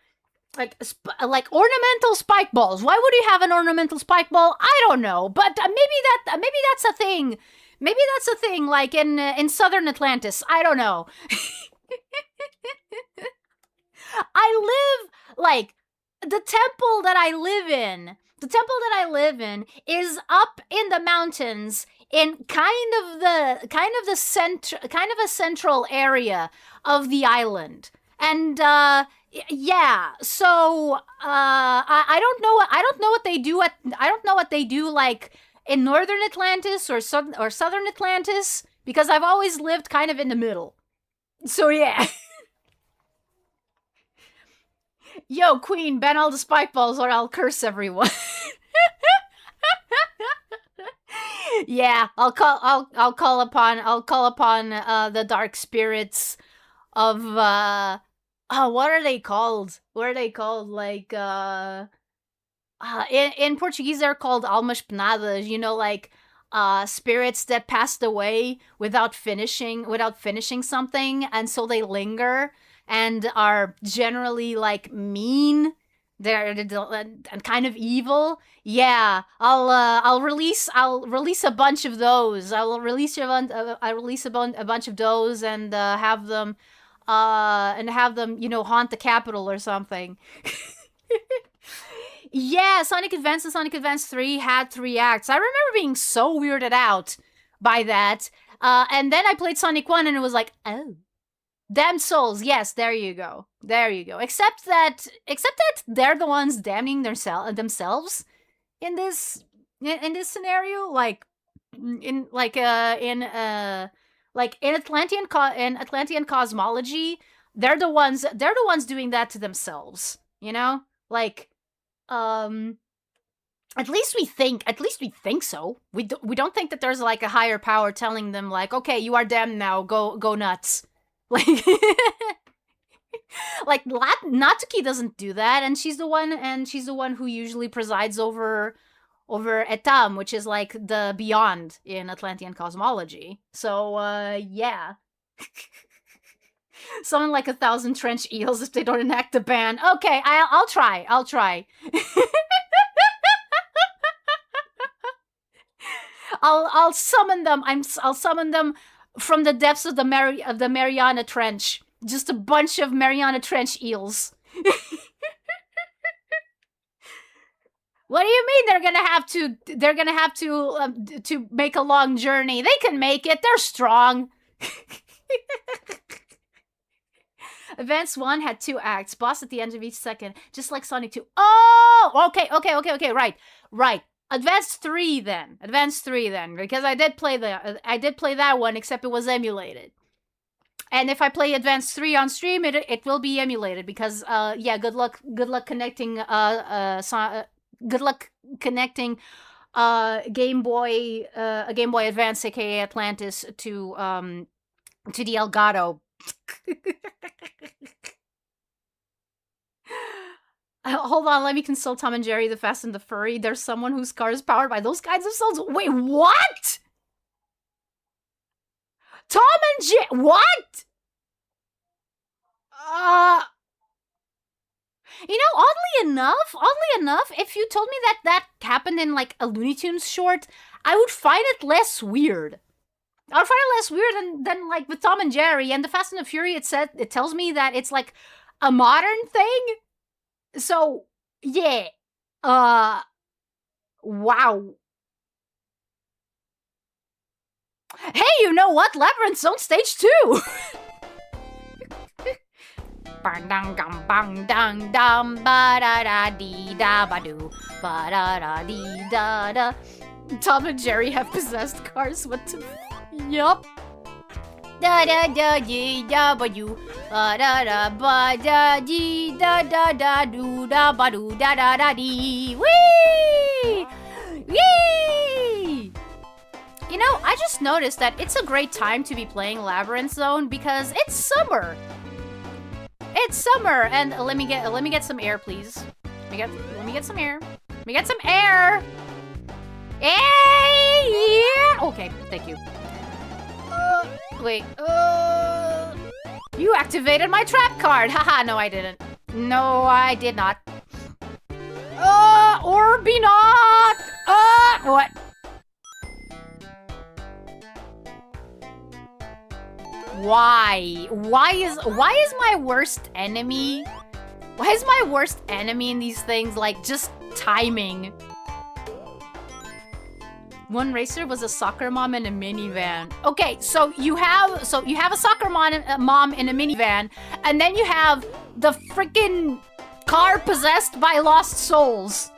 ornamental spike balls. Why would you have an ornamental spike ball? I don't know, but maybe that's a thing. Maybe that's a thing, like in southern Atlantis. I don't know. I live like the temple that I live in. The temple that I live in is up in the mountains in kind of a central area of the island. And yeah, so I don't know what they do like in northern Atlantis or southern Atlantis, because I've always lived kind of in the middle. So yeah. Yo, Queen, ban all the spike balls or I'll curse everyone. Yeah, I'll call upon the dark spirits of what are they called? What are they called? Like in Portuguese they're called almas penadas, you know, like spirits that passed away without finishing something, and so they linger. and are generally like mean. They're and kind of evil. Yeah, I'll release a bunch of those. I'll release a bunch of those and have them haunt the Capitol or something. Yeah, Sonic Advance and Sonic Advance 3 had 3 acts. I remember being so weirded out by that. And then I played Sonic 1 and it was like, oh. Damned souls, yes, there you go. There you go. Except that they're the ones damning themselves in this scenario. Like in Atlantean cosmology, they're the ones doing that to themselves, you know? Like at least we think so. We don't think that there's like a higher power telling them like, okay, you are damned now, go nuts. Like, like Natsuki doesn't do that, and she's the one who usually presides over Etam, which is like the beyond in Atlantean cosmology. So yeah. Someone like 1,000 trench eels if they don't enact the ban. Okay, I'll try. I'll summon them. I'll summon them from the depths of the Mariana Trench. Just a bunch of Mariana Trench eels. What do you mean they're gonna have to make a long journey? They can make it. They're strong. Advance 1 had 2 acts, boss at the end of each second, just like Sonic 2. Oh, okay, right. Advance 3 then, because I did play that one, except it was emulated. And if I play Advance 3 on stream, it will be emulated because yeah, good luck connecting good luck connecting Game Boy Advance, aka Atlantis, to the Elgato. Hold on, let me consult Tom and Jerry, the Fast and the Furry. There's someone whose car is powered by those kinds of cells. Wait, what? Tom and Jerry, what? You know, oddly enough, if you told me that happened in like a Looney Tunes short, I would find it less weird. I would find it less weird than like with Tom and Jerry. And the Fast and the Fury, it tells me that it's like a modern thing. So, yeah. Wow. Hey, you know what? Labyrinth's on stage 2! Bang dang gum bang dang dum ba da da dee da ba doo ba da da dee da da. Tom and Jerry have possessed cars. What the? Yup. Da da da dee da ba doo ba da dee da da doo da ba doo da da dee. Whee! Yee! You know, I just noticed that it's a great time to be playing Labyrinth Zone because it's summer. It's summer, and let me get some air, please. Let me get some air. Let me get some air. Hey, yeah. Okay, thank you. Wait. You activated my trap card. Haha, no, I didn't. No, I did not. Or be not. What? Why? Why is my worst enemy? Why is my worst enemy in these things like just timing? One racer was a soccer mom in a minivan. Okay, so you have a soccer mom in a minivan, and then you have the freaking car possessed by lost souls.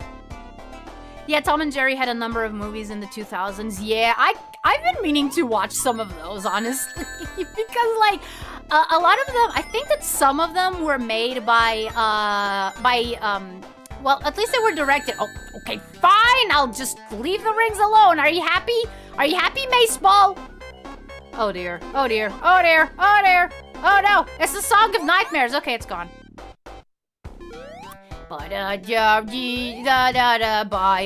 Yeah, Tom and Jerry had a number of movies in the 2000s. Yeah, I've been meaning to watch some of those, honestly, because like a lot of them, I think that some of them were made by well, at least they were directed. Oh, okay, fine. I'll just leave the rings alone. Are you happy? Are you happy, Maceball? Oh dear. Oh dear. Oh dear. Oh dear. Oh no! It's the Song of Nightmares. Okay, it's gone. By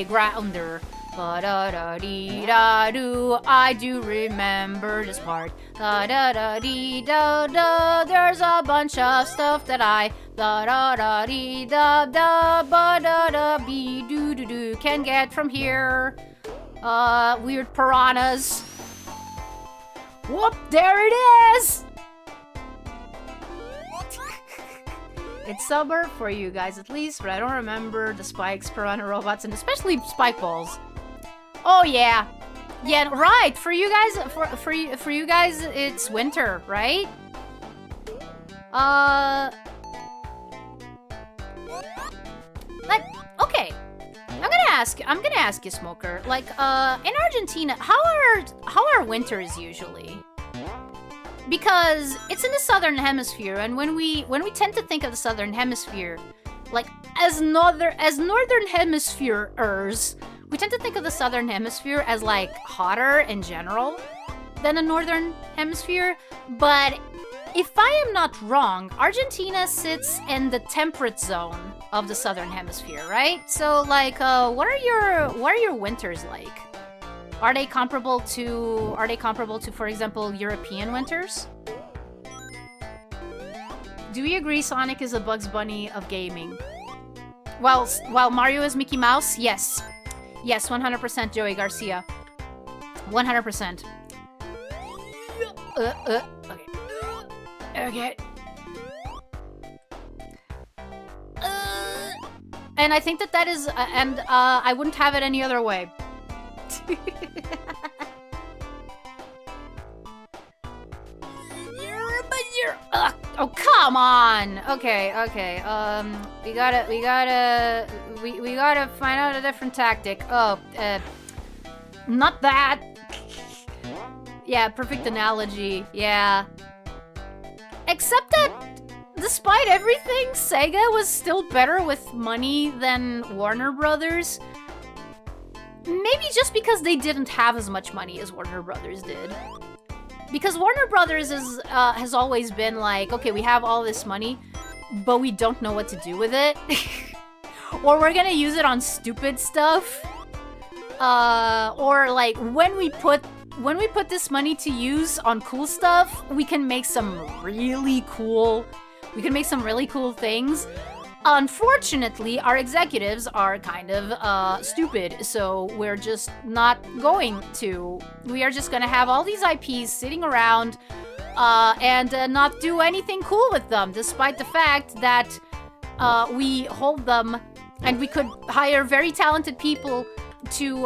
grounder. Ba-da-da-dee-da-doo, I do remember this part. Da-da-da-dee-da-da, there's a bunch of stuff that I da-da-da-dee-da-da, ba-da-da-bee-doo-doo-doo can get from here. Weird piranhas. Whoop, there it is! It's summer for you guys at least, but I don't remember the spikes, piranha robots, and especially spike balls. Oh yeah. Yeah, right. For you guys for you guys it's winter, right? Like okay. I'm gonna ask you, Smoker. Like, in Argentina, how are winters usually? Because it's in the southern hemisphere, and when we tend to think of the southern hemisphere, like as northern hemisphereers, we tend to think of the southern hemisphere as like hotter in general than the northern hemisphere. But if I am not wrong, Argentina sits in the temperate zone of the southern hemisphere, right? So like, what are your winters like? Are they comparable to, for example, European winters? Do we agree Sonic is a Bugs Bunny of gaming? While Mario is Mickey Mouse? Yes. Yes, 100% Joey Garcia. 100%. Okay. Okay. And I think that is, and I wouldn't have it any other way. Oh, come on. Okay. We gotta find out a different tactic. Oh, not that. Yeah, perfect analogy. Yeah. Except that, despite everything, Sega was still better with money than Warner Brothers. Maybe just because they didn't have as much money as Warner Brothers did. Because Warner Brothers has always been like, okay, we have all this money, but we don't know what to do with it. Or we're gonna use it on stupid stuff. Or like, when we put this money to use on cool stuff, we can make some really cool things. Unfortunately, our executives are kind of stupid, so we're just not going to. We are just gonna have all these IPs sitting around and not do anything cool with them, despite the fact that we hold them and we could hire very talented people to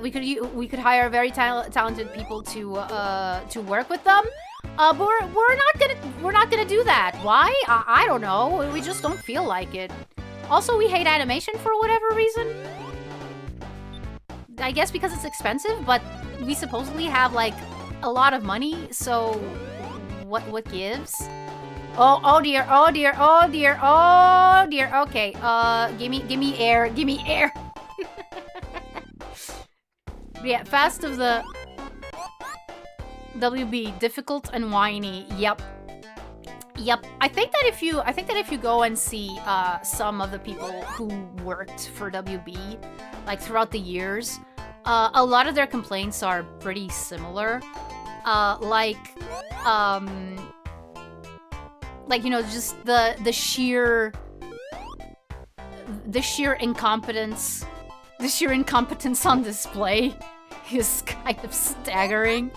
we could hire very talented people to work with them. But we're not gonna do that. Why? I don't know. We just don't feel like it. Also, we hate animation for whatever reason. I guess because it's expensive, but we supposedly have like a lot of money. So what gives? Oh dear. Okay. Give me air. Yeah, Fast of the WB, difficult and whiny. Yep. I think that if you go and see some of the people who worked for WB, like throughout the years, a lot of their complaints are pretty similar. Like you know, just the sheer incompetence, on display is kind of staggering.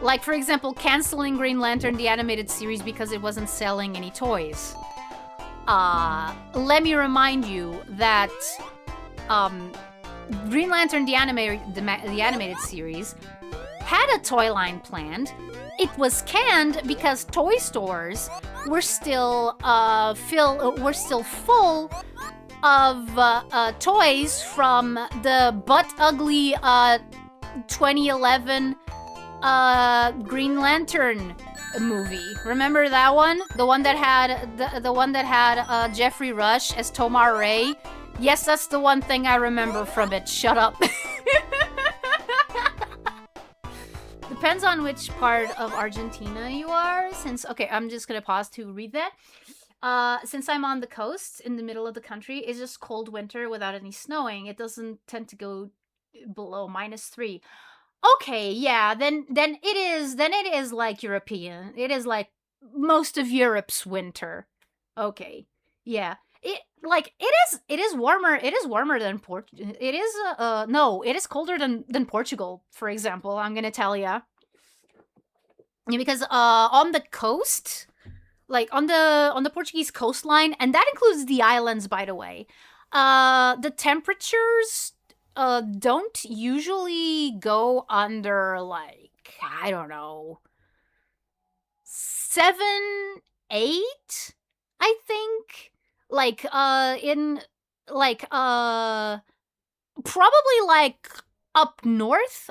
Like, for example, canceling Green Lantern the animated series because it wasn't selling any toys. Let me remind you that Green Lantern the animated series had a toy line planned. It was canned because toy stores were still full of toys from the butt-ugly 2011 Green Lantern movie. Remember that one? The one that had Jeffrey Rush as Tomar Ray. Yes, that's the one thing I remember from it. Shut up. Depends on which part of Argentina you are. Okay, I'm just gonna pause to read that. Since I'm on the coast in the middle of the country, it's just cold winter without any snowing. It doesn't tend to go below -3. Okay, yeah, then it is like European. It is like most of Europe's winter. Okay. Yeah. It is warmer. It is warmer than it is no, it is colder than Portugal, for example. I'm going to tell you. Because on the coast, like on the Portuguese coastline, and that includes the islands, by the way. The temperatures don't usually go under, like, I don't know, 7, 8, I think. Like in like probably like up north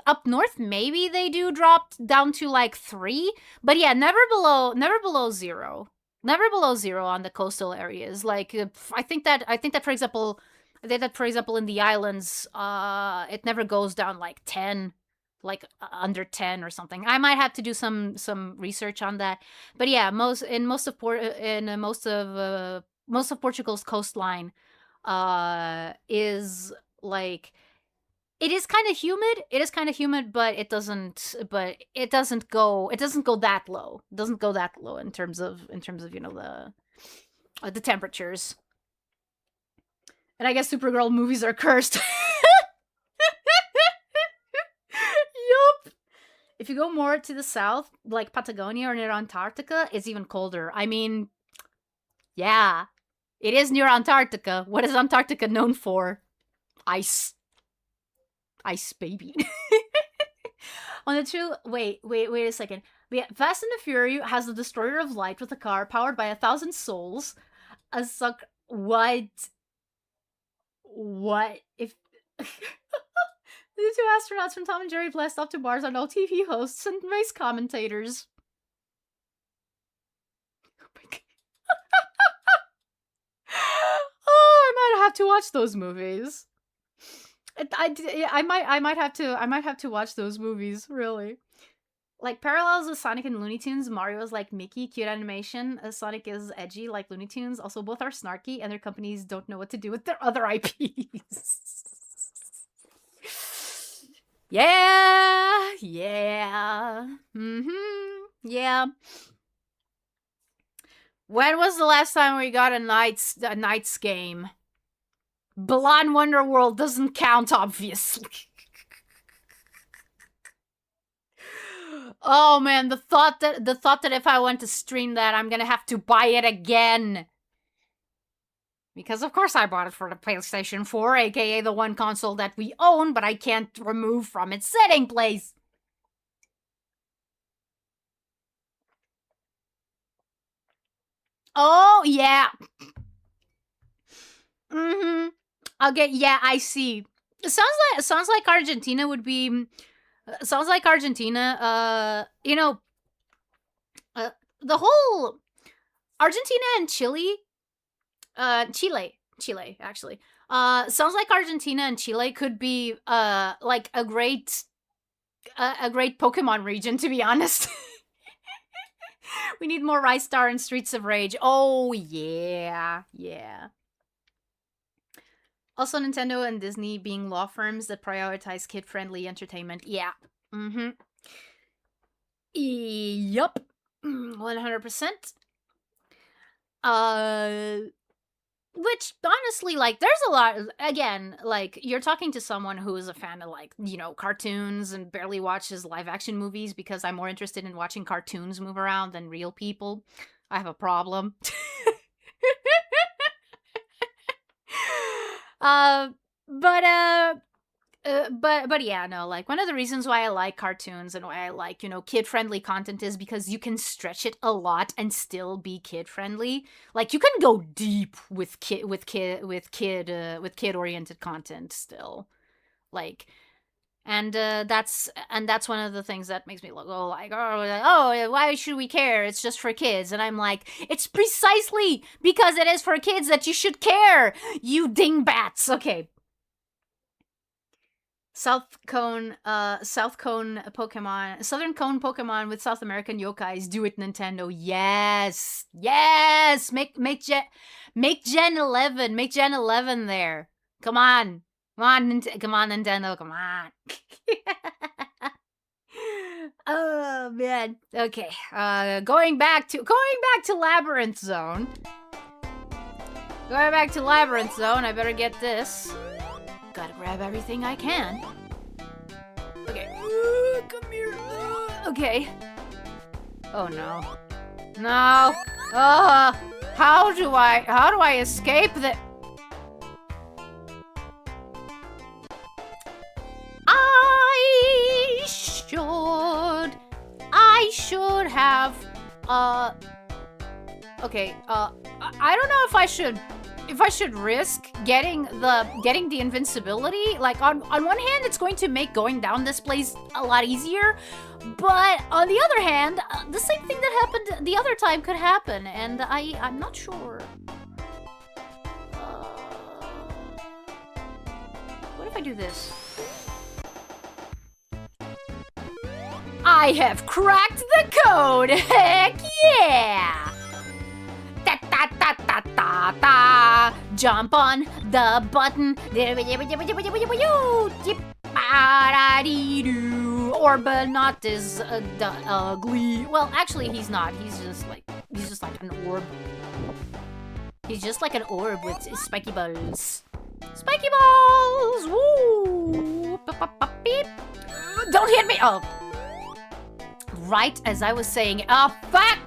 maybe they do drop down to like 3, but yeah, never below 0. Never below 0 on the coastal areas. Like I think that for example in the islands it never goes down like 10, like under 10 or something. I might have to do some research on that. But yeah, most of Portugal's coastline is like, it is kind of humid. It is kind of humid, but it doesn't. But it doesn't go. It doesn't go that low. It doesn't go that low in terms of the temperatures. And I guess Supergirl movies are cursed. Yup. If you go more to the south, like Patagonia or near Antarctica, it's even colder. I mean, yeah, it is near Antarctica. What is Antarctica known for? Ice. Ice, baby. On the two, wait a second. Fast and the Fury has the Destroyer of Light with a car powered by 1,000 souls. A suck. What if the two astronauts from Tom and Jerry blast off to Mars are now TV hosts and race commentators? Oh my god. Oh, I might have to watch those movies. I might have to watch those movies, really. Like, parallels with Sonic and Looney Tunes, Mario is like Mickey, cute animation. Sonic is edgy, like Looney Tunes. Also, both are snarky, and their companies don't know what to do with their other IPs. Yeah, yeah, yeah. When was the last time we got a Knights game? Balan Wonderworld doesn't count, obviously. Oh man, the thought that if I want to stream that, I'm gonna have to buy it again. Because of course I bought it for the PlayStation 4, aka the one console that we own, but I can't remove from its setting place. Oh yeah. Okay, yeah, I see. It sounds like Argentina would be. Sounds like Argentina. The whole Argentina and Chile. Chile actually. Sounds like Argentina and Chile could be like a great Pokemon region, to be honest. We need more Rice Star and Streets of Rage. Oh yeah, yeah. Also, Nintendo and Disney being law firms that prioritize kid-friendly entertainment. Yeah. Yup. 100%. Which, honestly, like, there's a lot, again, like, you're talking to someone who is a fan of, like, cartoons and barely watches live-action movies, because I'm more interested in watching cartoons move around than real people. I have a problem. But yeah, no, like, one of the reasons why I like cartoons and why I like, kid-friendly content is because you can stretch it a lot and still be kid-friendly. Like, you can go deep with kid-oriented content still. Like, and that's one of the things that makes me go like, oh, why should we care? It's just for kids. And I'm like, it's precisely because it is for kids that you should care, you dingbats. Okay. South Cone Pokemon, Southern Cone Pokemon with South American yokais. Do it, Nintendo. Yes, yes. Make Gen 11. Make Gen 11 there. Come on, come on, Nintendo. Come on. Oh man. Okay. Going back to Labyrinth Zone. Going back to Labyrinth Zone. I better get this. Gotta grab everything I can. Okay. Come here. Okay. Oh no. No. How do I escape the... I should have, okay, I don't know if I should risk getting the invincibility. Like, on one hand, it's going to make going down this place a lot easier, but on the other hand, the same thing that happened the other time could happen, and I'm not sure. What if I do this? I have cracked the code! Heck yeah! Ta ta ta ta ta ta! Jump on the button! Orbanaut is ugly. Well, actually, he's not. He's just like an orb. He's just like an orb with spiky balls. Spiky balls! Woo! Beep. Don't hit me! Oh. Right as I was saying, oh fuck!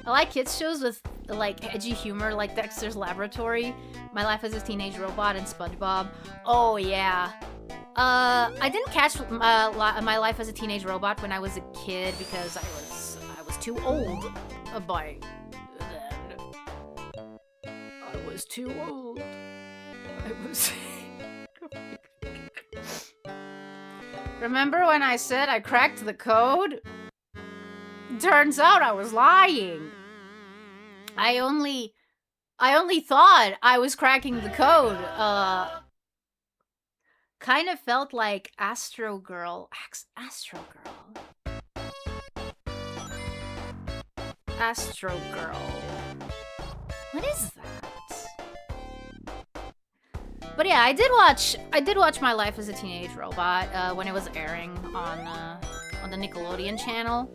I like kids shows with like edgy humor, like Dexter's Laboratory, My Life as a Teenage Robot, and SpongeBob. Oh yeah. I didn't catch My Life as a Teenage Robot when I was a kid because I was too old by then. I was too old. I was. Remember when I said I cracked the code? Turns out I was lying. I only thought I was cracking the code. Kind of felt like Astro Girl. Astro Girl. Astro Girl. What is that? But yeah, I did watch My Life as a Teenage Robot when it was airing on the Nickelodeon channel.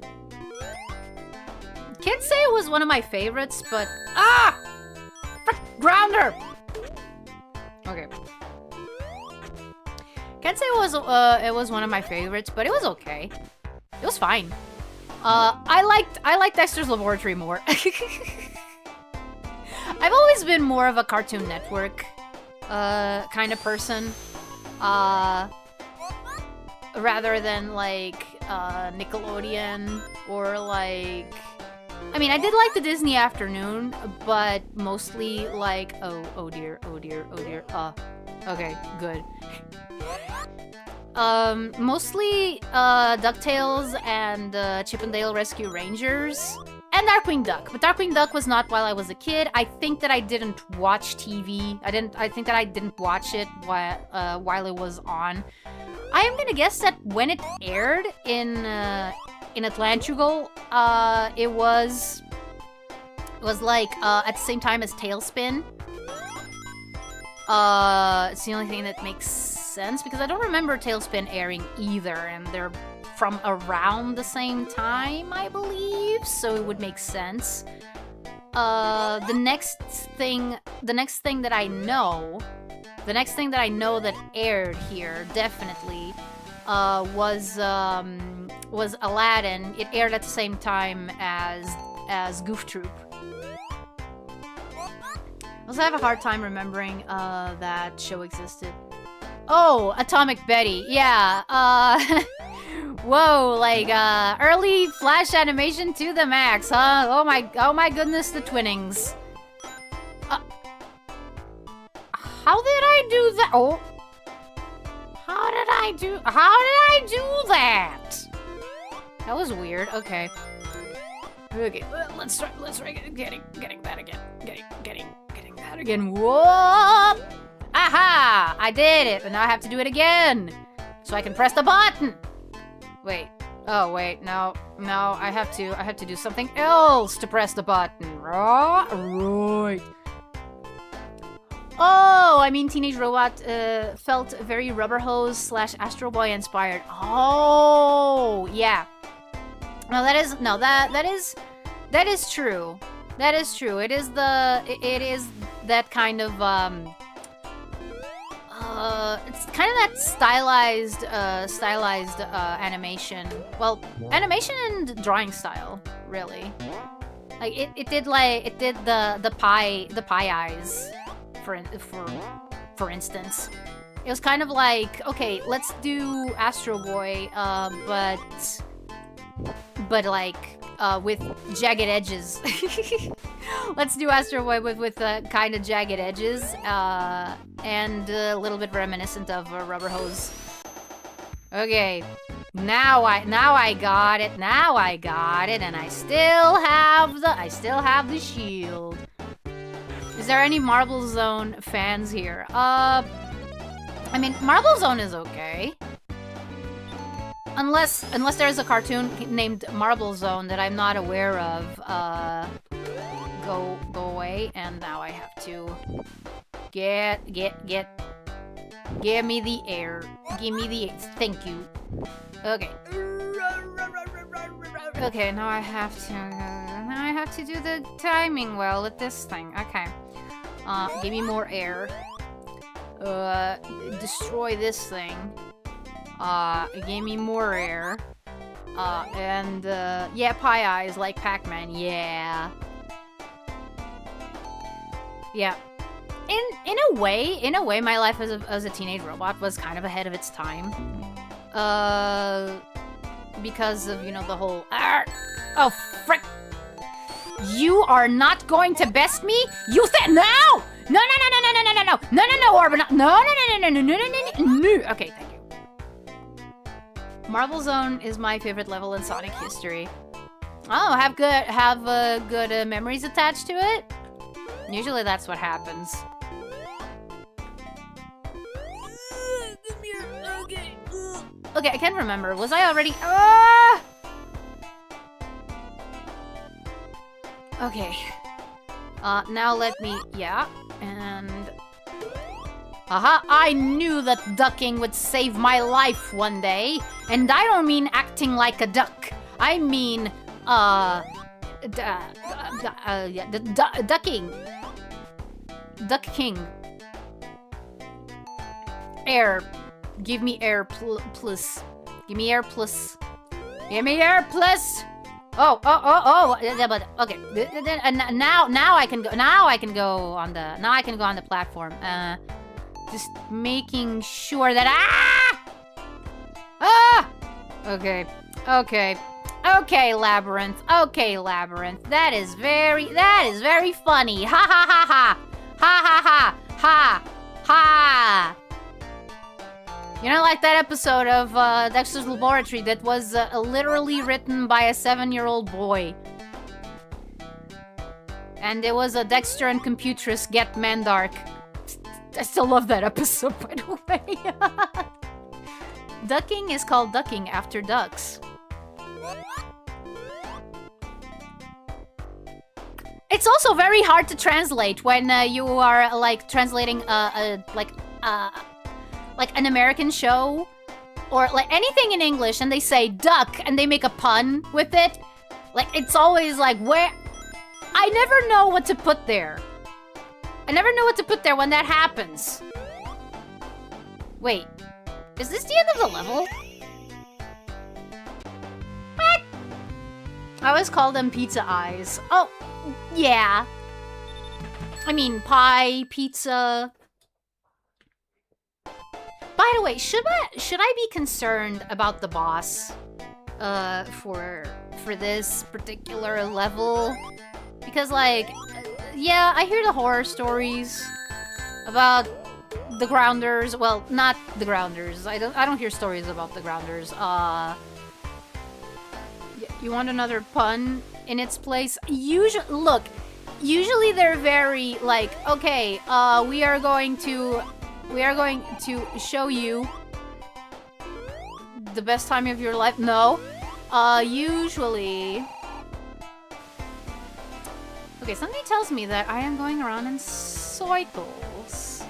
Kids say it was one of my favorites, but frick, grounder. Okay. Can't say it was one of my favorites, but it was okay. It was fine. I liked Dexter's Laboratory more. I've always been more of a Cartoon Network kind of person, rather than like Nickelodeon or like. I mean, I did like the Disney Afternoon, but mostly like oh dear. Okay, good. Mostly DuckTales and Chip 'n Dale Rescue Rangers. And Darkwing Duck, but Darkwing Duck was not while I was a kid. I think that I didn't watch TV. I think that I didn't watch it while it was on. I am gonna guess that when it aired in Atlantugal, it was like at the same time as Tailspin. It's the only thing that makes sense because I don't remember Tailspin airing either, and they're from around the same time, I believe, so it would make sense. The next thing that I know that aired here definitely was Aladdin. It aired at the same time as Goof Troop. I also have a hard time remembering that show existed. Oh, Atomic Betty. Yeah. Whoa, like early Flash animation to the max, huh? Oh my goodness, the twinnings. How did I do that? Oh. How did I do that? That was weird. Okay. Okay, let's try getting that again. Getting that again. Whoa! ha! I did it, but now I have to do it again. So I can press the button. Wait. Oh, wait. No. No, I have to do something else to press the button. Right. Oh, I mean, Teenage Robot felt very Rubber Hose / Astro Boy inspired. Oh, yeah. No, that is true. That is true. It is that kind of it's kind of that stylized animation. Well, animation and drawing style, really. Like it did the pie eyes, for instance. It was kind of like, okay, let's do Astro Boy, but like with jagged edges. Let's do Astro Boy with kind of jagged edges, and a little bit reminiscent of a Rubber Hose. Okay, now I got it. Now I got it, and I still have the shield. Is there any Marble Zone fans here? I mean, Marble Zone is okay. Unless there's a cartoon named Marble Zone that I'm not aware of. Go away, and now I have to give me the air. Give me the air. Thank you. Okay. Okay, now I have to do the timing well with this thing. Okay. Give me more air. Destroy this thing. Give me more air. And yeah, pie eyes like Pac-Man. Yeah. Yeah. In a way, my life as a teenage robot was kind of ahead of its time. Because of, you know, the whole oh frick. You are not going to best me? You said no! No, Orban. No. Okay, thank you. Marble Zone is my favorite level in Sonic history. Oh, have good memories attached to it? Usually that's what happens. Okay, I can't remember. Was I already... Okay. Now let me... Yeah, and... Aha, I knew that ducking would save my life one day. And I don't mean acting like a duck. I mean, ducking. Duck King. Air. Give me air plus. Give me air plus. Give me air plus. Oh. But okay. Now I can go. Now I can go on the platform. Just making sure that Okay. Okay, Labyrinth. Okay, Labyrinth. That is very funny. Ha ha ha ha. Ha ha ha ha ha. You know, like that episode of Dexter's Laboratory that was literally written by a 7-year-old boy. And it was a Dexter and Computress get Mandark. I still love that episode, by the way. Ducking is called ducking after ducks. It's also very hard to translate when you are like translating like an American show or like anything in English and they say duck and they make a pun with it. Like it's always like where I never know what to put there. I never know what to put there when that happens. Wait, is this the end of the level? What? I always call them pizza eyes. Oh, yeah. I mean, pie, pizza. By the way, should I be concerned about the boss for this particular level? Because like, yeah, I hear the horror stories about the grounders. Well, not the grounders. I don't hear stories about the grounders. You want another pun in its place? Usually they're very like, okay, we are going to We are going to show you the best time of your life. No. Usually... Okay, something tells me that I am going around in circles.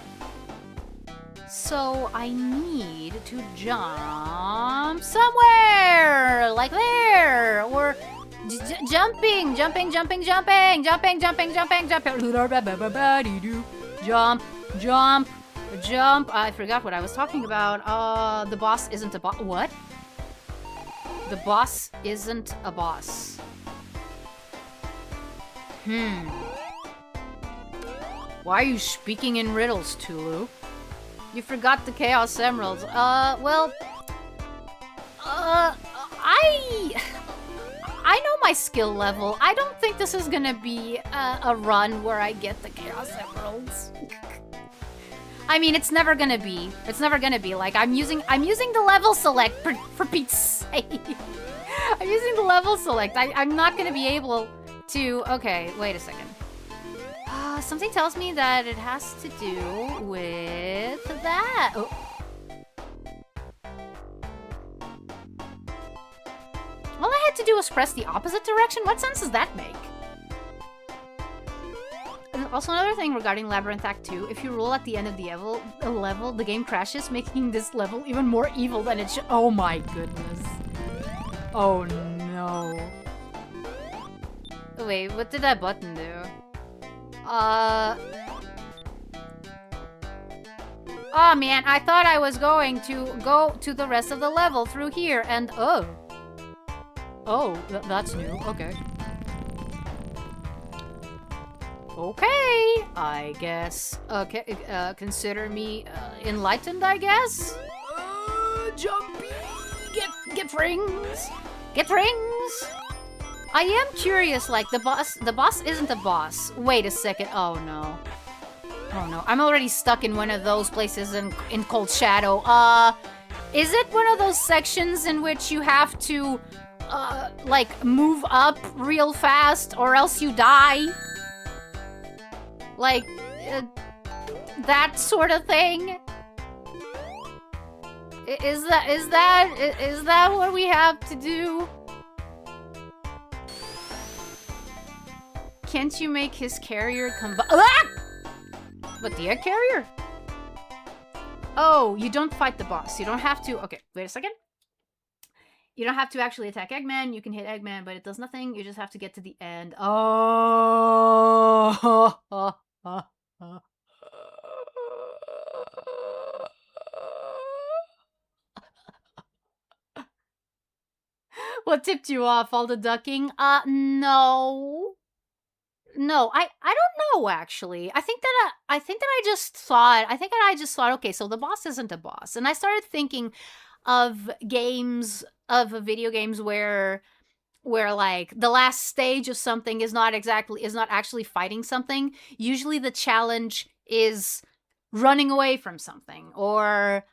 So I need to jump somewhere! Like there! Or jumping! Jump! I forgot what I was talking about. The boss isn't a boss. What? The boss isn't a boss. Why are you speaking in riddles, Tulu? You forgot the Chaos Emeralds. Well... I know my skill level. I don't think this is gonna be a run where I get the Chaos Emeralds. I mean, it's never gonna be. It's never gonna be. Like, I'm using the level select for Pete's sake. I'm using the level select. I'm not gonna be able to... Okay, wait a second. Something tells me that it has to do with that. Oh. All I had to do was press the opposite direction? What sense does that make? And also another thing regarding Labyrinth Act 2, if you roll at the end of the level, the game crashes, making this level even more evil than it should. Oh my goodness. Oh no. Wait, what did that button do? Oh man, I thought I was going to go to the rest of the level through here, and oh, that's new. Okay. Okay, I guess. Okay, consider me enlightened, I guess. Jumpy, get rings, get rings. I am curious, like, the boss isn't a boss. Wait a second. Oh no. Oh no. I'm already stuck in one of those places in Cold Shadow. Is it one of those sections in which you have to, like, move up real fast or else you die? Like, that sort of thing? Is that what we have to do? Can't you make his carrier combine? Ah! What, the egg carrier? Oh, you don't fight the boss. You don't have to... Okay, wait a second. You don't have to actually attack Eggman. You can hit Eggman, but it does nothing. You just have to get to the end. Oh! What tipped you off? All the ducking? No. No, I don't know actually. I think that I just thought, okay, so the boss isn't a boss. And I started thinking of video games where like the last stage of something is not actually fighting something. Usually the challenge is running away from something or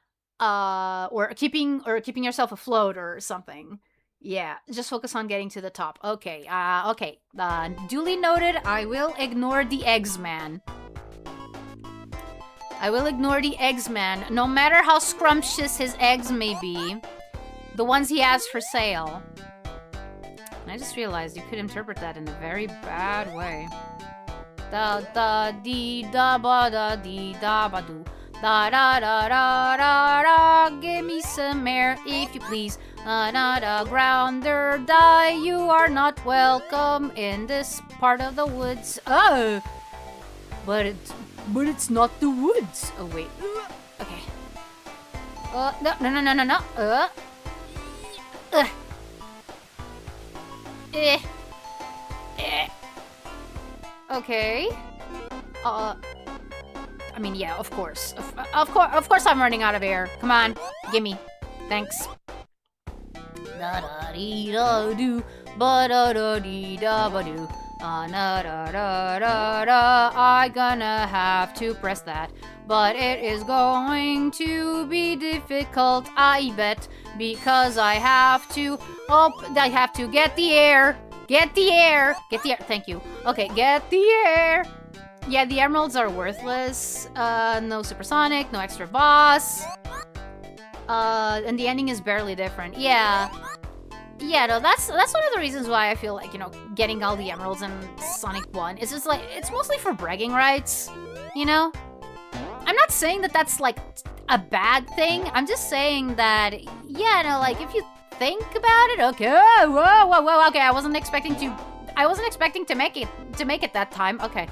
keeping yourself afloat or something. Yeah, just focus on getting to the top. Okay, okay. Duly noted, I will ignore the eggs man. I will ignore the eggs man, no matter how scrumptious his eggs may be. The ones he has for sale. And I just realized you could interpret that in a very bad way. Da da dee da ba da dee da ba do. Da da da da da da. Give me some air if you please. Not a grounder, die, you are not welcome in this part of the woods. Oh! But it's not the woods. Oh, wait. Okay. No. Okay. I mean, yeah, of course. Of course I'm running out of air. Come on, gimme. Thanks. Da da dee da do, ba da da dee da ba do. Na da da da da. I'm gonna have to press that, but it is going to be difficult, I bet, because I have to. Oh, I have to get the air. Get the air. Get the air. Thank you. Okay, get the air. Yeah, the emeralds are worthless. No supersonic, no extra boss. And the ending is barely different. Yeah. Yeah, no, that's one of the reasons why I feel like, you know, getting all the emeralds in Sonic 1 is just like, it's mostly for bragging rights, you know? I'm not saying that that's like a bad thing. I'm just saying that, yeah, no, like if you think about it, okay, whoa, okay, I wasn't expecting to make it that time. Okay.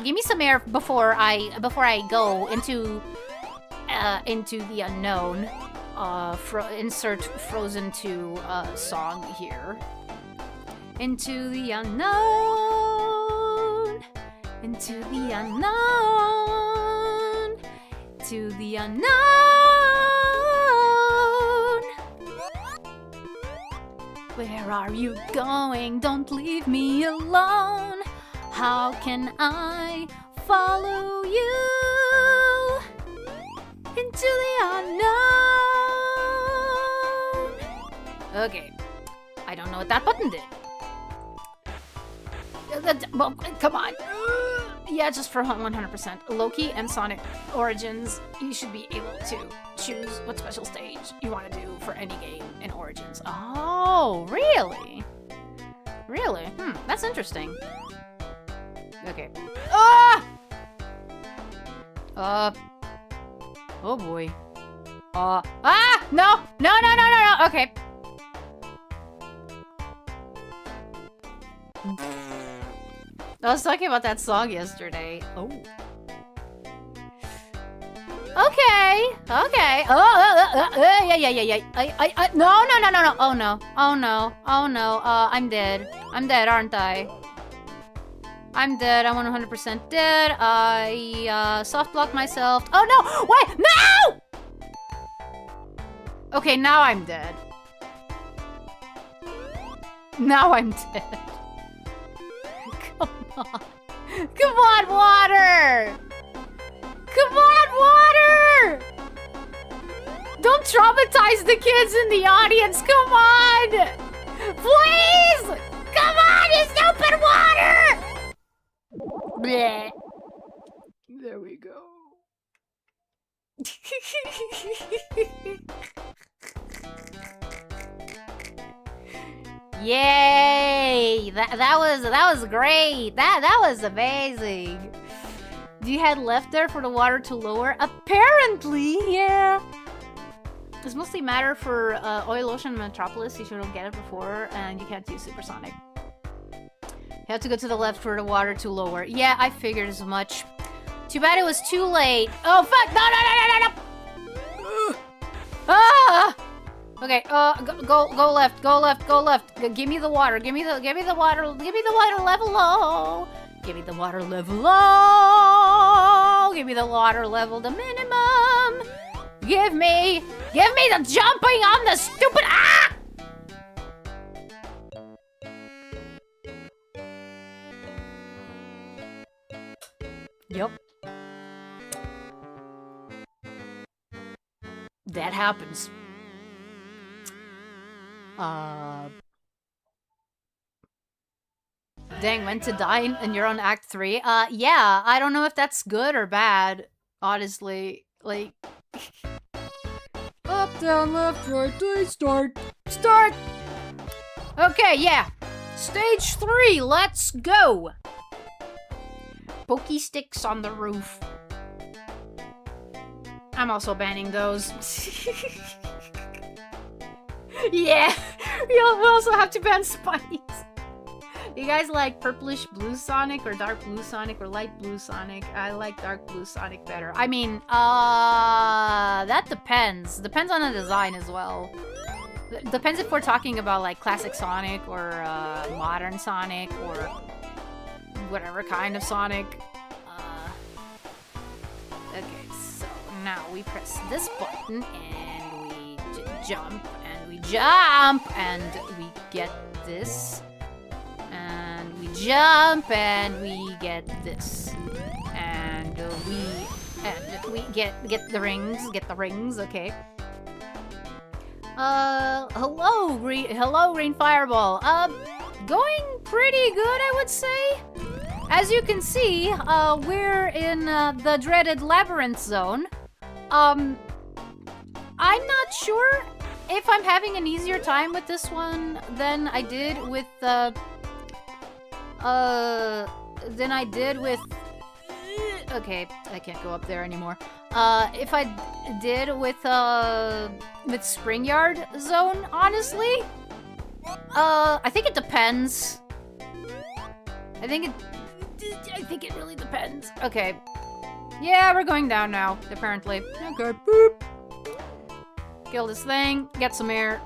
Give me some air before I go into the unknown. Insert Frozen 2 song here. Into the unknown. Into the unknown. To the unknown. Where are you going? Don't leave me alone. How can I follow you into the unknown? Okay, I don't know what that button did. Well, come on. Yeah, just for 100%. Loki and Sonic Origins, you should be able to choose what special stage you want to do for any game in Origins. Oh, really? Really? That's interesting. Okay. Ah! Oh boy. No! No! Okay. I was talking about that song yesterday. Oh. Okay. Yeah. No. Oh no. I'm dead. I'm dead, aren't I? I'm dead. I'm 100% dead. I soft blocked myself. Oh no! Wait! No! Okay, now I'm dead. Now I'm dead. Come on. Come on, water! Come on, water! Don't traumatize the kids in the audience. Come on! Please! Come on, you stupid water! Bleh. There we go. Yay! That was great. That was amazing. You had left there for the water to lower? Apparently, yeah. It's mostly matter for Oil Ocean Metropolis. You shouldn't get it before, and you can't use Supersonic. You have to go to the left for the water to lower. Yeah, I figured as much. Too bad it was too late. Oh, fuck! No! Ah! Okay, go left. Give me the water. Give me the water level low. Give me the water level low. Give me the water level the minimum. Give me the jumping on the stupid Yep. That happens. Dang, went to die and you're on Act 3? Yeah, I don't know if that's good or bad, honestly. Like... Up, down, left, right, start! Okay, yeah. Stage 3, let's go! Pokey sticks on the roof. I'm also banning those. Yeah, we also have to ban Spidey's. You guys like purplish blue Sonic or dark blue Sonic or light blue Sonic? I like dark blue Sonic better. I mean, that depends. Depends on the design as well. Depends if we're talking about like classic Sonic or modern Sonic or whatever kind of Sonic. Okay, so now we press this button and we jump and we jump and we get this. And we jump and we get this. And we get the rings, okay. Hello Green Fireball. Going pretty good, I would say. as you can see, we're in the dreaded labyrinth zone. I'm not sure if I'm having an easier time with this one than I did with okay, I can't go up there anymore. If I did with Spring Yard Zone, honestly. I think it depends. I think it really depends. Okay. Yeah, we're going down now, apparently. Okay, boop. Kill this thing, get some air.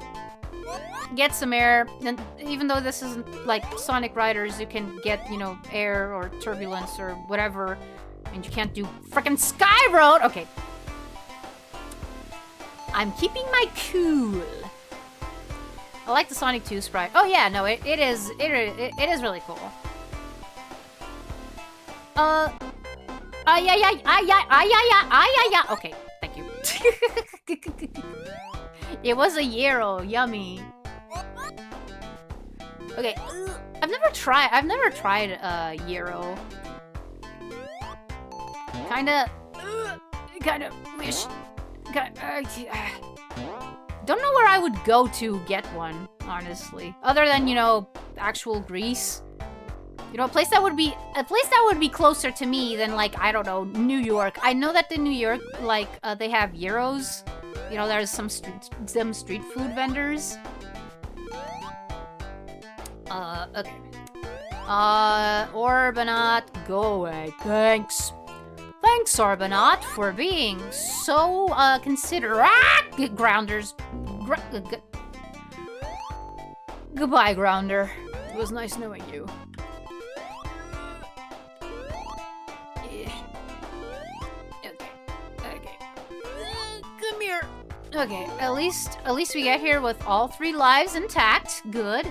Get some air, and even though this isn't like Sonic Riders, you can get, you know, air or turbulence or whatever, and you can't do frickin' Sky Road! Okay. I'm keeping my cool. I like the Sonic 2 sprite. Oh yeah, no, it is really cool. Yeah. Okay, thank you. It was a Euro, yummy. Okay, I've never tried Euro. Kinda wish. Don't know where I would go to get one, honestly. Other than, you know, actual Greece. You know, a place that would be closer to me than, like, I don't know, New York. I know that in New York, like, they have gyros. You know, there's some street food vendors. Okay. Orbanaut, go away. Thanks. Thanks, Orbanaut, for being so, considerate. Grounders. Goodbye, Grounder. It was nice knowing you. Okay. Come here. Okay, at least we get here with all 3 lives intact. Good.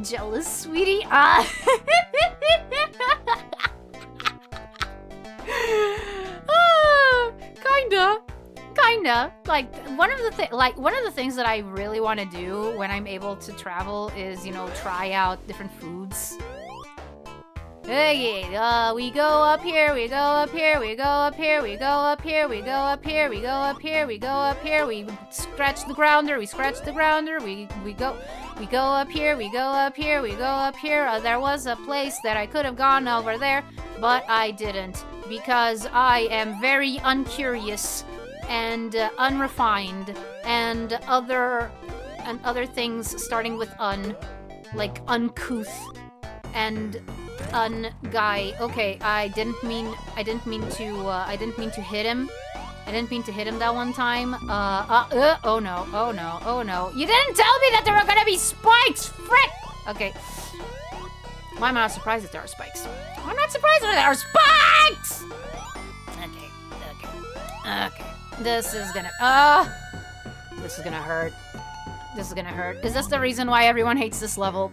Jealous, sweetie? Kinda. Like one of the things that I really want to do when I'm able to travel is, you know, try out different foods. Okay, we go up here, we go up here, we go up here, we go up here, we go up here, we go up here, we go up here, we scratch the grounder, we scratch the grounder, we go up here, we go up here, we go up here. There was a place that I could have gone over there, but I didn't, because I am very uncurious and unrefined and other things starting with like uncouth and guy. Okay, I didn't mean to hit him. I didn't mean to hit him that one time. Oh no. You didn't tell me that there were gonna be spikes! Frick! Okay. Why am I not surprised that there are spikes? I'm not surprised that there are spikes! Okay. This is gonna hurt. This is gonna hurt. Is this the reason why everyone hates this level?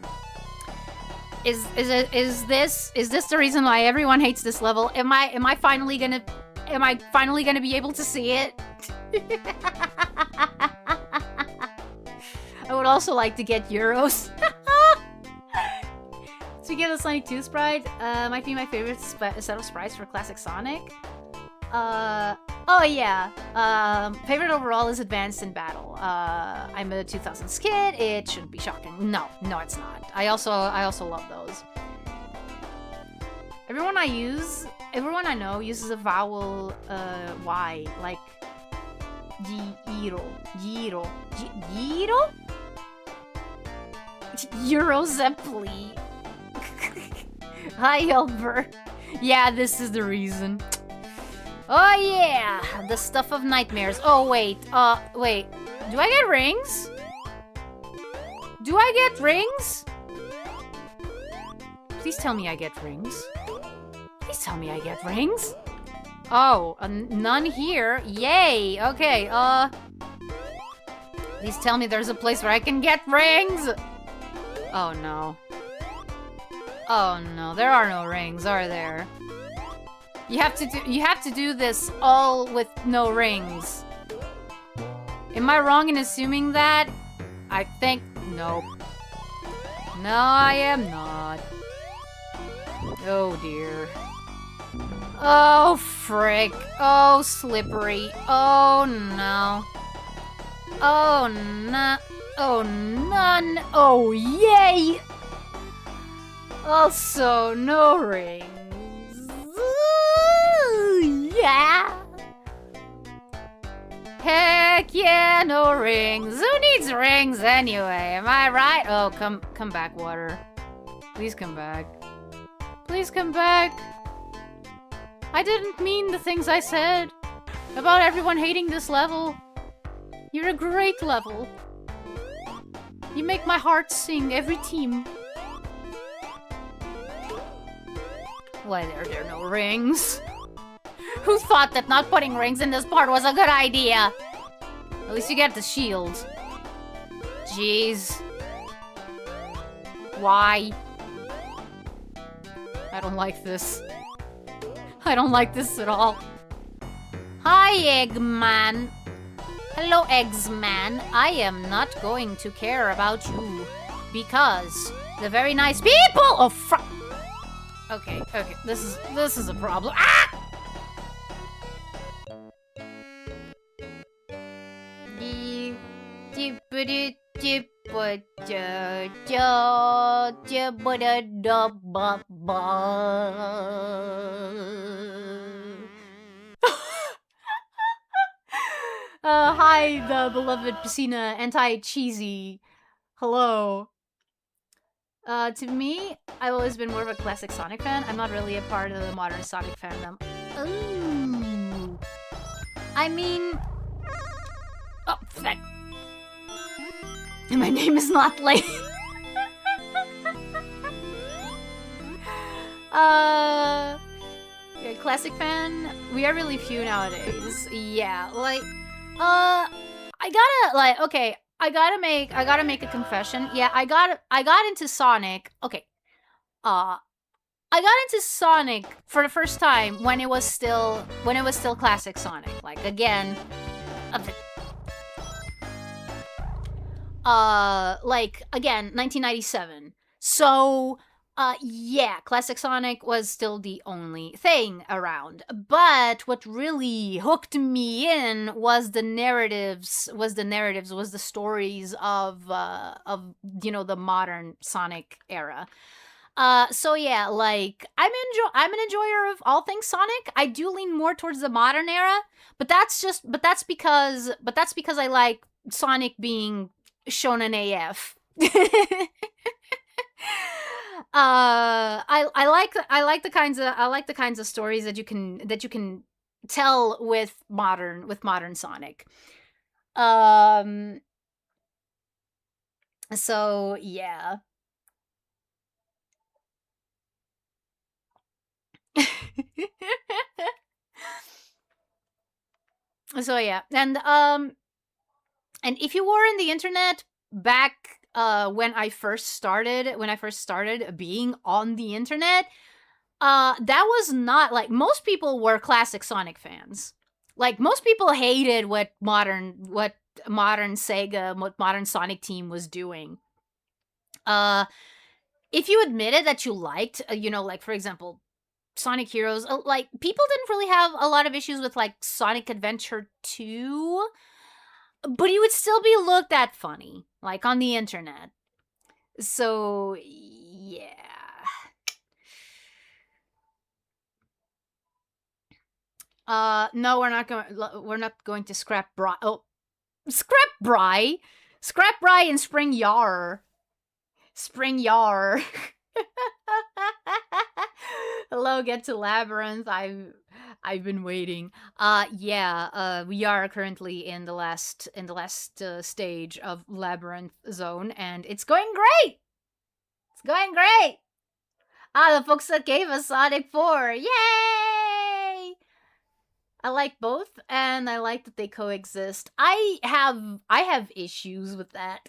Is this the reason why everyone hates this level? Am I finally gonna be able to see it? I would also like to get euros. So we get a Sonic 2 sprite. Might be my favorite set of sprites for classic Sonic. Oh yeah. Favorite overall is Advanced in Battle. I'm a 2000s kid. It shouldn't be shocking. No, it's not. I also love those. Everyone I know uses a vowel Y, like Giro. Eurozepli. Hi, Elber. Yeah, this is the reason. Oh yeah, the stuff of nightmares. Oh wait, wait. Do I get rings? Please tell me I get rings. Oh, none here. Yay. Okay. Please tell me there's a place where I can get rings. Oh no. There are no rings, are there? You have to do this all with no rings. Am I wrong in assuming that? I think nope. No, I am not. Oh dear. Oh frick. Oh slippery. Oh no. Oh no. Oh none. Oh yay. Also no rings. Ooh, yeah. Heck yeah, no rings. Who needs rings anyway? Am I right? Oh, come back, water. Please come back. Please come back. I didn't mean the things I said about everyone hating this level. You're a great level. You make my heart sing every team. Why are there no rings? Who thought that not putting rings in this part was a good idea? At least you get the shield. Jeez. Why? I don't like this. I don't like this at all. Hi, Eggman. Hello, Eggsman. I am not going to care about you because the very nice people. Oh, okay. This is a problem. Ah! Hi, the beloved Piscina anti-cheesy. Hello. To me, I've always been more of a classic Sonic fan. I'm not really a part of the modern Sonic fandom. Ooh. I mean... Oh, fuck. My name is not Lane. Yeah, classic fan? We are really few nowadays. Yeah, like... I gotta make a confession. Yeah, I got into Sonic. Okay. I got into Sonic for the first time when it was still classic Sonic. Like again, like again, 1997. So yeah, classic Sonic was still the only thing around. But what really hooked me in was the narratives, was the stories of the modern Sonic era. So yeah, like I'm an enjoyer of all things Sonic. I do lean more towards the modern era, but that's because I like Sonic being shonen AF. I like the kinds of stories that you can tell with modern Sonic. So yeah. So yeah, and if you were in the internet back when I first started being on the internet, that was not like most people were classic Sonic fans. Like most people hated what modern Sega, what modern Sonic team was doing. If you admitted that you liked, like for example, Sonic Heroes, like people didn't really have a lot of issues with like Sonic Adventure 2, but you would still be looked at funny, like on the internet. So yeah. No, we're not going to scrap Bry. Oh, scrap Bry, and Spring Yar. Hello, get to Labyrinth. I've been waiting. Yeah. We are currently in the last stage of Labyrinth Zone, and it's going great. It's going great. The folks that gave us Sonic 4, yay! I like both, and I like that they coexist. I have issues with that.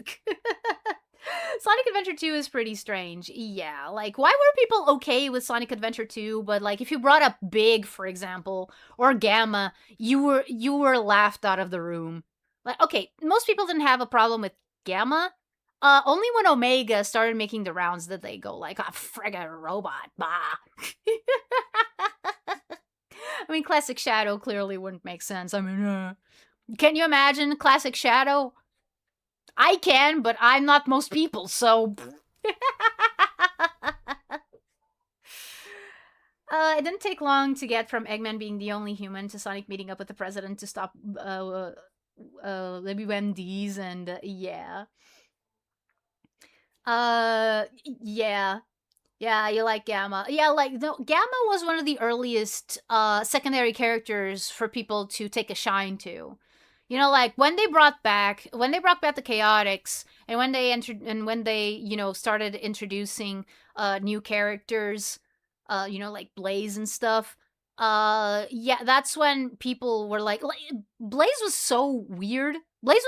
Sonic Adventure 2 is pretty strange. Yeah, like, why were people okay with Sonic Adventure 2, but, like, if you brought up Big, for example, or Gamma, you were laughed out of the room. Like, okay, most people didn't have a problem with Gamma. Only when Omega started making the rounds did they go like, ah, friggin' robot, bah. I mean, Classic Shadow clearly wouldn't make sense. I mean, can you imagine Classic Shadow? I can, but I'm not most people, so. It didn't take long to get from Eggman being the only human to Sonic meeting up with the president to stop Libby Wendy's, and yeah. Yeah. Yeah, you like Gamma. Yeah, like no, Gamma was one of the earliest secondary characters for people to take a shine to. You know, like when they brought back the Chaotix, and when they entered and when they, started introducing new characters, like Blaze and stuff. Yeah, that's when people were like Blaze was so weird. Blaze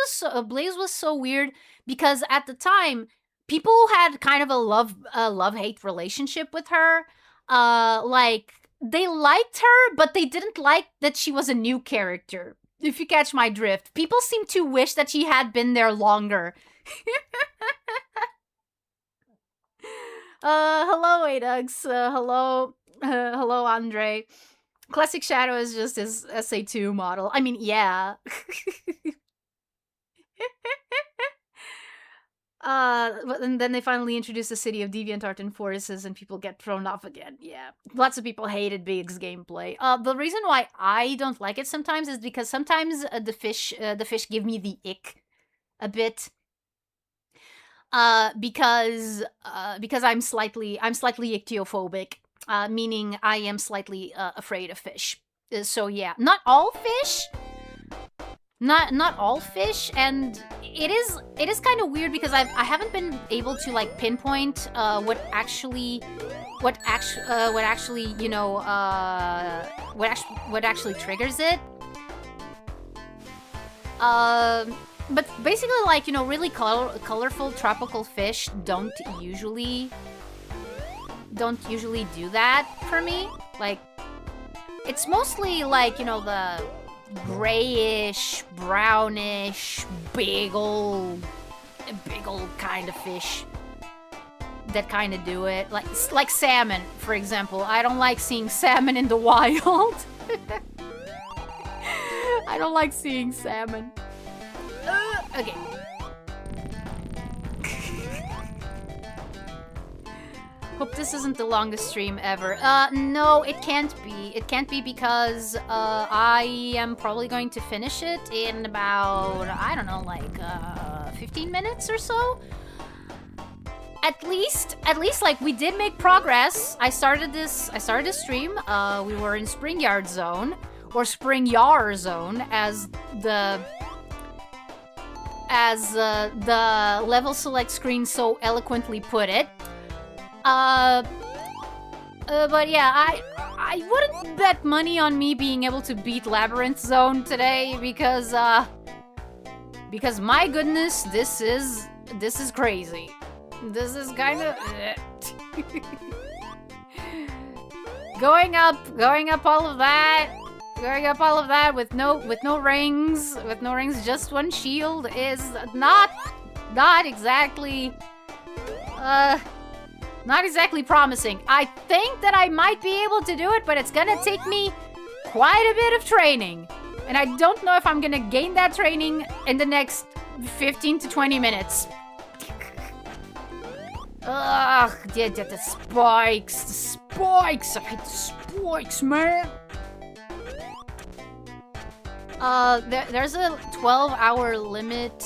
was so weird because at the time people had kind of a love hate relationship with her. Like they liked her, but they didn't like that she was a new character. If you catch my drift, people seem to wish that she had been there longer. Hello, Adugs. Hello, Andre. Classic Shadow is just his SA2 model. I mean, yeah. And then they finally introduce the city of DeviantArt and Forces, and people get thrown off again. Yeah, lots of people hated Big's gameplay. The reason why I don't like it sometimes is because sometimes the fish give me the ick a bit. Because I'm slightly ichthyophobic, meaning I am slightly afraid of fish. So yeah, not all fish, not all fish, and it is kind of weird because I haven't been able to like pinpoint what actually triggers it. But basically, like, really colorful tropical fish don't usually do that for me. Like, it's mostly like, the grayish, brownish, big old kind of fish that kind of do it. Like salmon, for example. I don't like seeing salmon in the wild. I don't like seeing salmon. Okay. Hope this isn't the longest stream ever. No, it can't be. It can't be because, I am probably going to finish it in about, I don't know, like, 15 minutes or so? At least, like, we did make progress. I started this stream, we were in Spring Yard Zone, or Spring Yar Zone, as the level select screen so eloquently put it. But yeah, I wouldn't bet money on me being able to beat Labyrinth Zone today because my goodness, this is crazy. This is kind of going up all of that. Going up all of that with no rings, just one shield is not exactly promising. I think that I might be able to do it, but it's gonna take me quite a bit of training. And I don't know if I'm gonna gain that training in the next 15 to 20 minutes. Ugh, the spikes. I hate the spikes, man. There's a 12-hour limit,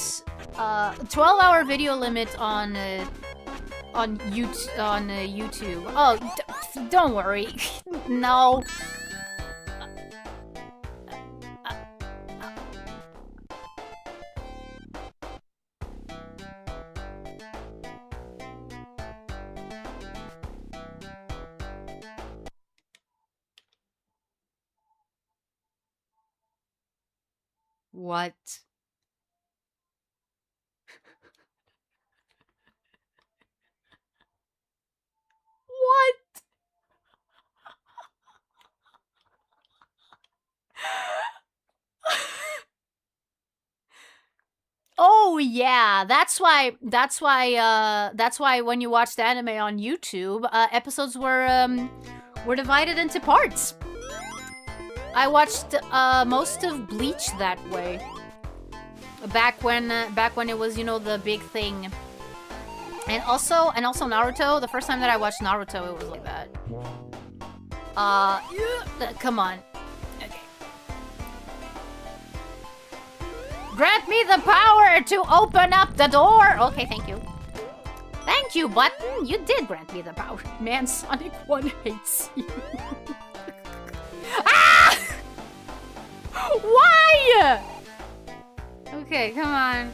12-hour video limit on YouTube. Oh, don't worry. No. What? What? Oh yeah, that's why when you watched anime on YouTube, episodes were divided into parts. I watched most of Bleach that way. Back when it was, you know, the big thing. And also Naruto. The first time that I watched Naruto, it was like that. Come on. Okay. Grant me the power to open up the door. Okay, thank you. Thank you, button. You did grant me the power. Man, Sonic 1 hates you. Ah! Why? Okay, come on.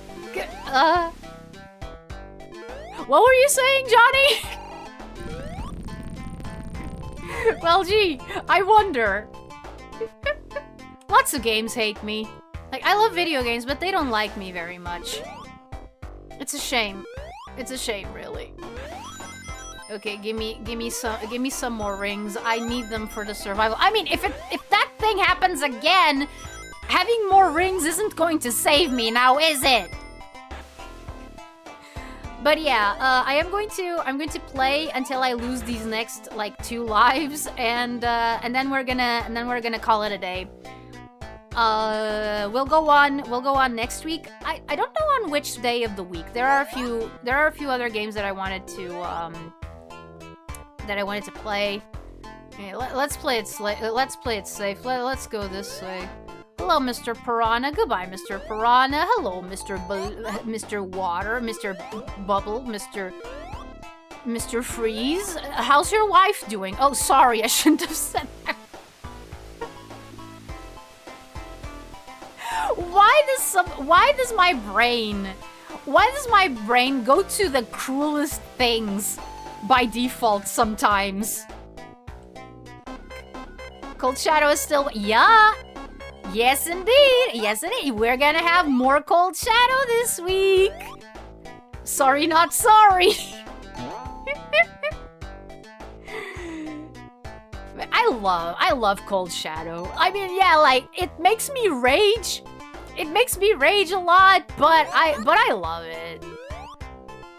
What were you saying, Johnny? Well, gee, I wonder. Lots of games hate me. Like, I love video games, but they don't like me very much. It's a shame. It's a shame, really. Okay, give me some more rings. I need them for the survival. I mean, if that thing happens again, having more rings isn't going to save me now, is it? But yeah, I'm going to play until I lose these next like 2 lives, and then we're gonna call it a day. We'll go on next week. I don't know on which day of the week. There are a few other games that I wanted to play. Okay, let's play it safe. Let's go this way. Hello, Mr. Piranha. Goodbye, Mr. Piranha. Hello, Mr. Water, Mr. Bubble, Mr. Freeze. How's your wife doing? Oh, sorry, I shouldn't have said that. Why does my brain go to the cruelest things by default sometimes? Cold Shadow is still, yeah. Yes, indeed. Yes, indeed. We're gonna have more Cold Shadow this week. Sorry, not sorry. I love Cold Shadow. I mean, yeah, like, it makes me rage. It makes me rage a lot, but I love it.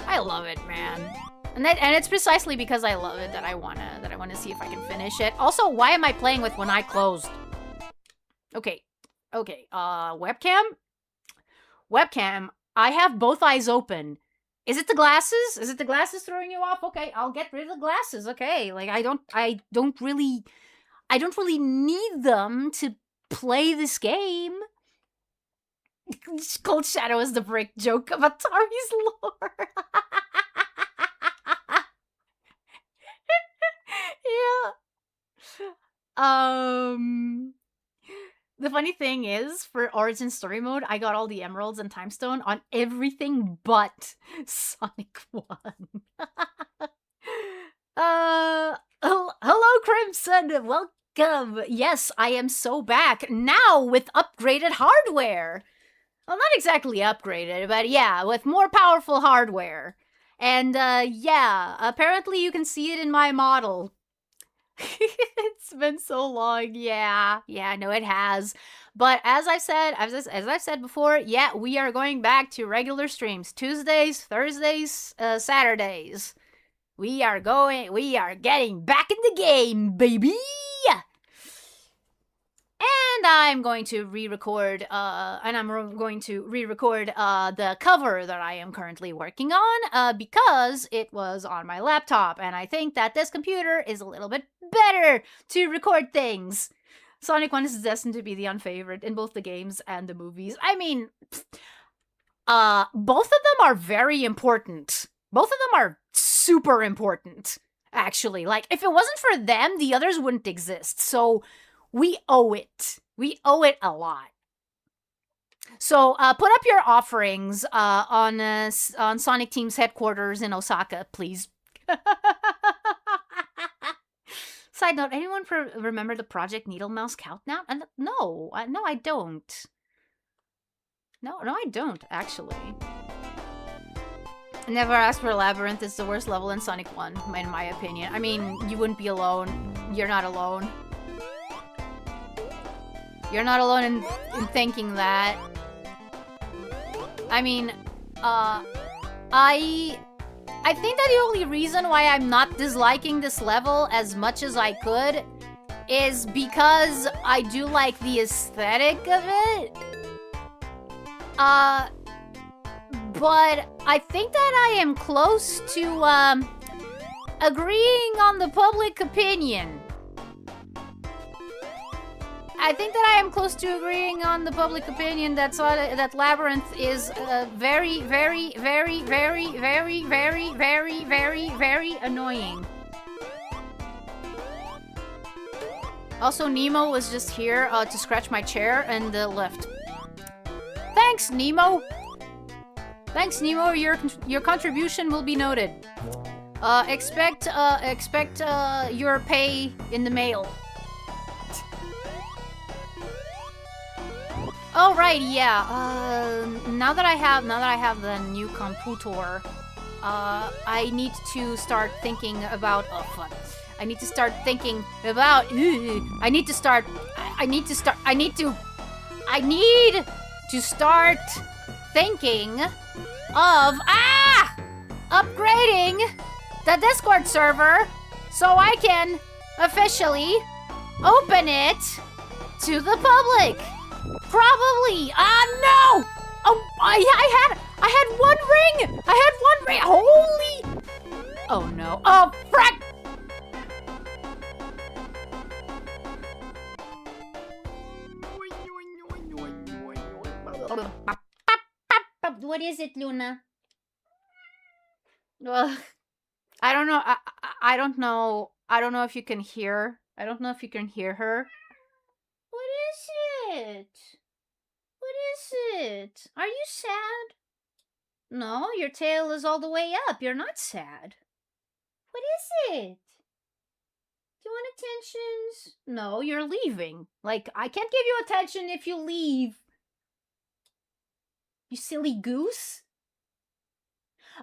I love it, man. And it's precisely because I love it that I wanna see if I can finish it. Also, why am I playing with one eye closed? Okay, webcam? Webcam, I have both eyes open. Is it the glasses? Is it the glasses throwing you off? Okay, I'll get rid of the glasses, okay. Like, I don't really need them to play this game. Cold Shadow is the brick joke of Atari's lore. Yeah. The funny thing is, for Origin Story Mode, I got all the emeralds and time stone on everything but Sonic 1. Hello, Crimson! Welcome! Yes, I am so back, now with upgraded hardware! Well, not exactly upgraded, but yeah, with more powerful hardware. And, yeah, apparently you can see it in my model. It's been so long. Yeah, no, it has. But as I've said before, yeah, we are going back to regular streams. Tuesdays, Thursdays, Saturdays. We are getting back in the game, baby! And I'm going to re-record, the cover that I am currently working on, because it was on my laptop, and I think that this computer is a little bit better to record things. Sonic 1 is destined to be the unfavorite in both the games and the movies. I mean, both of them are very important. Both of them are super important, actually. Like, if it wasn't for them, the others wouldn't exist, so we owe it. We owe it a lot. So, put up your offerings on Sonic Team's headquarters in Osaka, please. Side note, anyone remember the Project Needle Mouse countdown? No, I don't. No, I don't, actually. Never Ask for Labyrinth is the worst level in Sonic 1, in my opinion. I mean, you wouldn't be alone. You're not alone. You're not alone in thinking that. I mean, I think that the only reason why I'm not disliking this level as much as I could is because I do like the aesthetic of it. But I think that I am close to, agreeing on the public opinion. I think that I am close to agreeing on the public opinion that Labyrinth is very, very, very, very, very, very, very, very, very annoying. Also, Nemo was just here to scratch my chair and left. Thanks, Nemo. Thanks, Nemo. Your contribution will be noted. Expect your pay in the mail. Oh right, yeah. Now that I have the new computer, I need to start thinking about. Oh fuck! I need to start thinking about. I need to start thinking of upgrading the Discord server so I can officially open it to the public. Probably. No! Oh, I had one ring. Holy. Oh no. Oh frack. What is it, Luna? I don't know. I don't know. I don't know if you can hear. I don't know if you can hear her. What is it? What is it? Are you sad? No, your tail is all the way up. You're not sad. What is it? Do you want attentions? No, you're leaving. Like, I can't give you attention if you leave. You silly goose.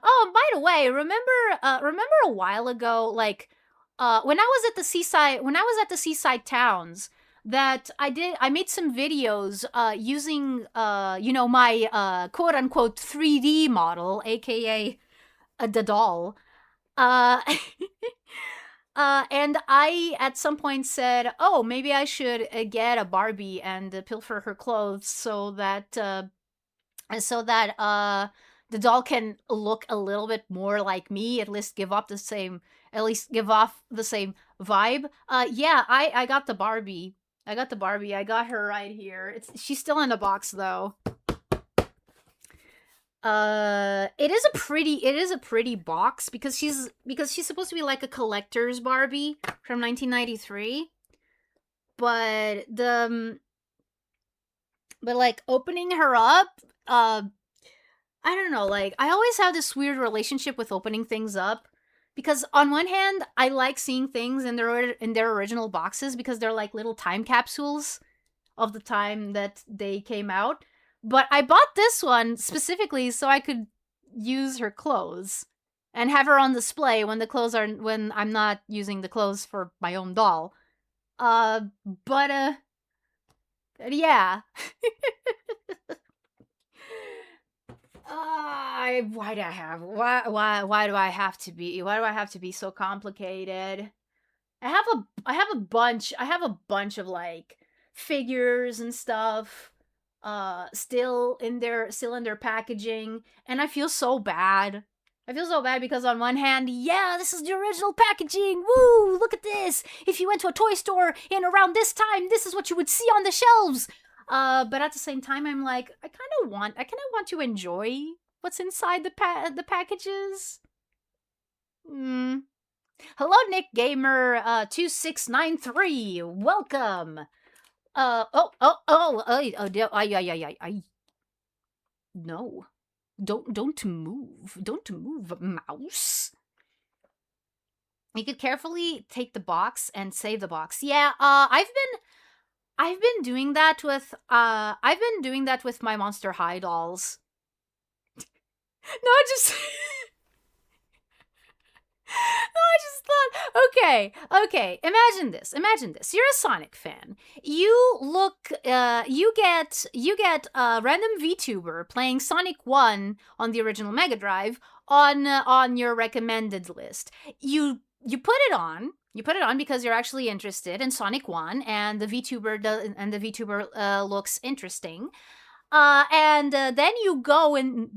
Oh, and by the way, remember a while ago, like, when I was at the seaside towns, that I made some videos using my quote unquote 3D model, aka the doll. And I at some point said, oh, maybe I should get a Barbie and pilfer her clothes so that the doll can look a little bit more like me, at least give off the same vibe. Yeah, I got the Barbie. I got her right here. She's still in the box though. It is a pretty box because she's supposed to be like a collector's Barbie from 1993. But like opening her up, I don't know, like I always have this weird relationship with opening things up. Because on one hand, I like seeing things in their original boxes because they're like little time capsules of the time that they came out. But I bought this one specifically so I could use her clothes and have her on display when I'm not using the clothes for my own doll. Yeah. Why do I have to be so complicated? I have a bunch of like figures and stuff still in their packaging, and I feel so bad. Because on one hand, yeah, this is the original packaging. Woo, look at this. If you went to a toy store in around this time, this is what you would see on the shelves. But at the same time, I'm like, I kind of want to enjoy what's inside the packages. Hello, Nick Gamer 2693. Welcome. No. Don't move, mouse. You could carefully take the box and save the box. Yeah, I've been doing that with my Monster High dolls. No, I just thought, Okay. Imagine this. You're a Sonic fan. You get a random VTuber playing Sonic 1 on the original Mega Drive on your recommended list. You put it on. You put it on because you're actually interested in Sonic 1 and the VTuber looks interesting. And then you go in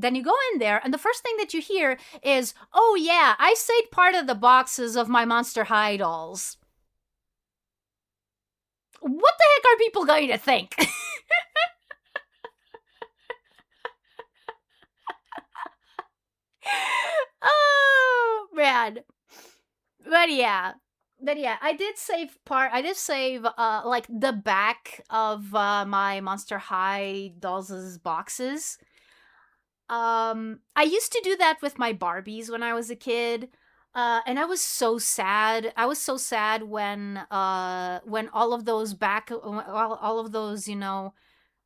there, and the first thing that you hear is, "Oh yeah, I saved part of the boxes of my Monster High dolls." What the heck are people going to think? Oh man, but yeah, I did save like the back of my Monster High dolls' boxes. I used to do that with my Barbies when I was a kid. And I was so sad. I was so sad when all of those,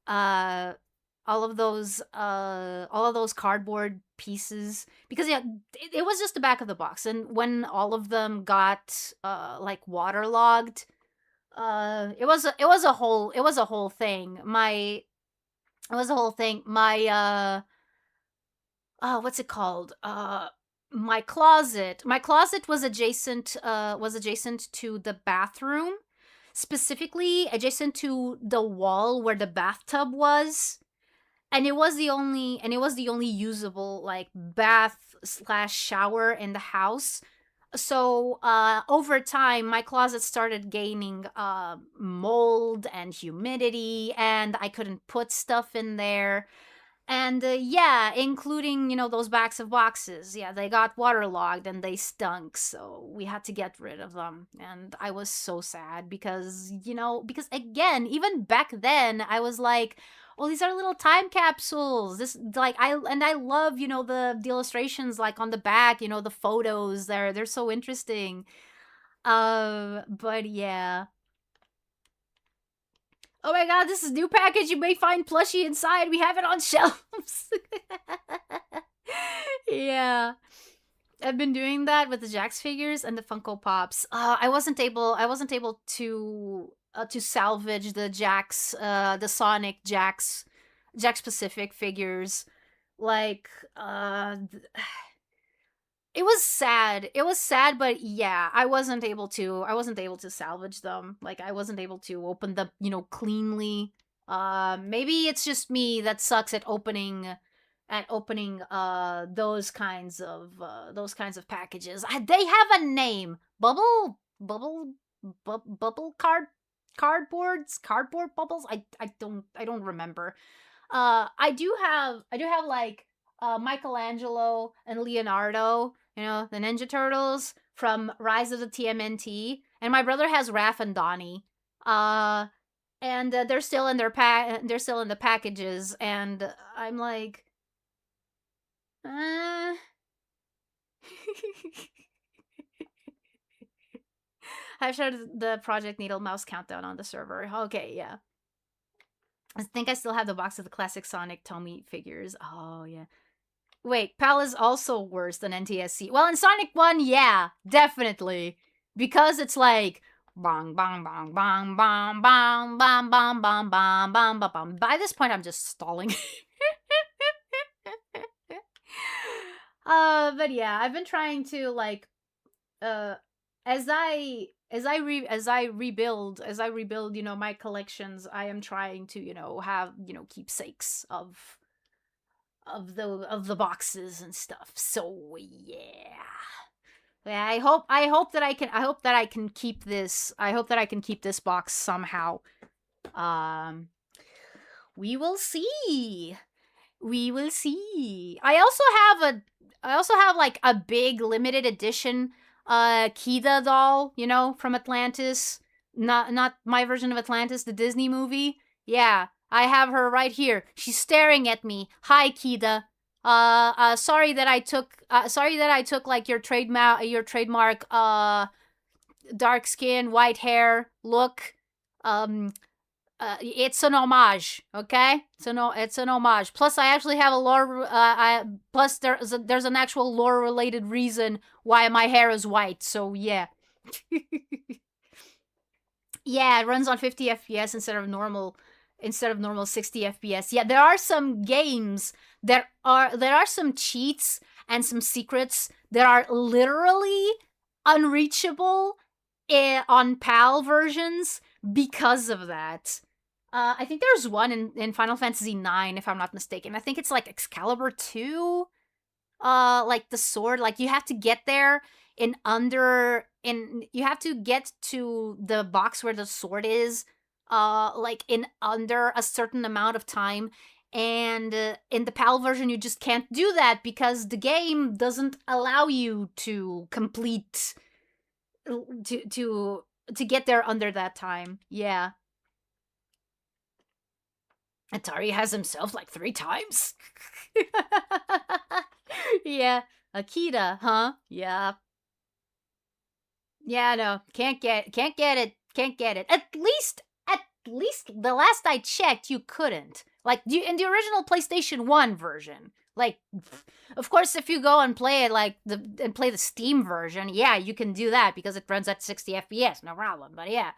uh all of those cardboard pieces, because yeah, it was just the back of the box, and when all of them got like waterlogged, it was a whole thing. My what's it called? My closet was adjacent to the bathroom, specifically adjacent to the wall where the bathtub was. And it was the only usable like bath slash shower in the house. So over time my closet started gaining mold and humidity, and I couldn't put stuff in there. And yeah, including, those backs of boxes. Yeah, they got waterlogged and they stunk, so we had to get rid of them. And I was so sad because again, even back then, I was like, oh, these are little time capsules. This, like, I love, the illustrations, like, on the back, the photos, they're so interesting. But yeah. Oh my god, this is new package. You may find plushie inside. We have it on shelves. Yeah. I've been doing that with the Jax figures and the Funko Pops. I wasn't able to salvage the Sonic Jax Pacific figures. Like it was sad. It was sad, but yeah, I wasn't able to salvage them. Like, I wasn't able to open them, cleanly. Maybe it's just me that sucks at opening those kinds of packages. They have a name. Bubble cardboard bubbles. I don't remember. I do have like Michelangelo and Leonardo, the Ninja Turtles from Rise of the TMNT, and my brother has Raph and Donnie. And they're still in they're still in the packages, and I'm like, uh... I've shared the Project Needle Mouse countdown on the server. Okay, yeah. I think I still have the box of the classic Sonic Tommy figures. Oh, yeah. Wait, PAL is also worse than NTSC. Well, in Sonic 1, yeah, definitely. Because it's like bong bong bong bong bong bong bong bong bong bong bong bong bong. By this point, I'm just stalling. But yeah, I've been trying to like as I rebuild, my collections, I am trying to, have, keepsakes of the boxes and stuff. So yeah. Yeah, I hope that I can keep this. I hope that I can keep this box somehow. Um we will see. We will see. I also have like a big limited edition Kida doll, from Atlantis. Not my version of Atlantis, the Disney movie. Yeah, I have her right here. She's staring at me. Hi, Kida. Sorry that I took like your trademark dark skin, white hair look. It's an homage, okay? It's an homage. Plus, I actually have a lore. Plus, there's an actual lore related reason why my hair is white. So yeah. Yeah, it runs on 50 FPS instead of normal 60 FPS. Yeah, there are some games there are some cheats and some secrets that are literally unreachable on PAL versions because of that. I think there's one in Final Fantasy IX, if I'm not mistaken. I think it's like Excalibur 2. Like the sword, like you have to get there you have to get to the box where the sword is, like in under a certain amount of time. And in the PAL version, you just can't do that because the game doesn't allow you to complete to get there under that time. Yeah. Atari has himself like 3 times. Yeah. Akita, huh? Yeah. Yeah, no. Can't get it. Can't get it. At least the last I checked, you couldn't. Like in the original PlayStation 1 version. Like of course if you go and play it and play the Steam version, yeah, you can do that because it runs at 60 FPS, no problem. But yeah.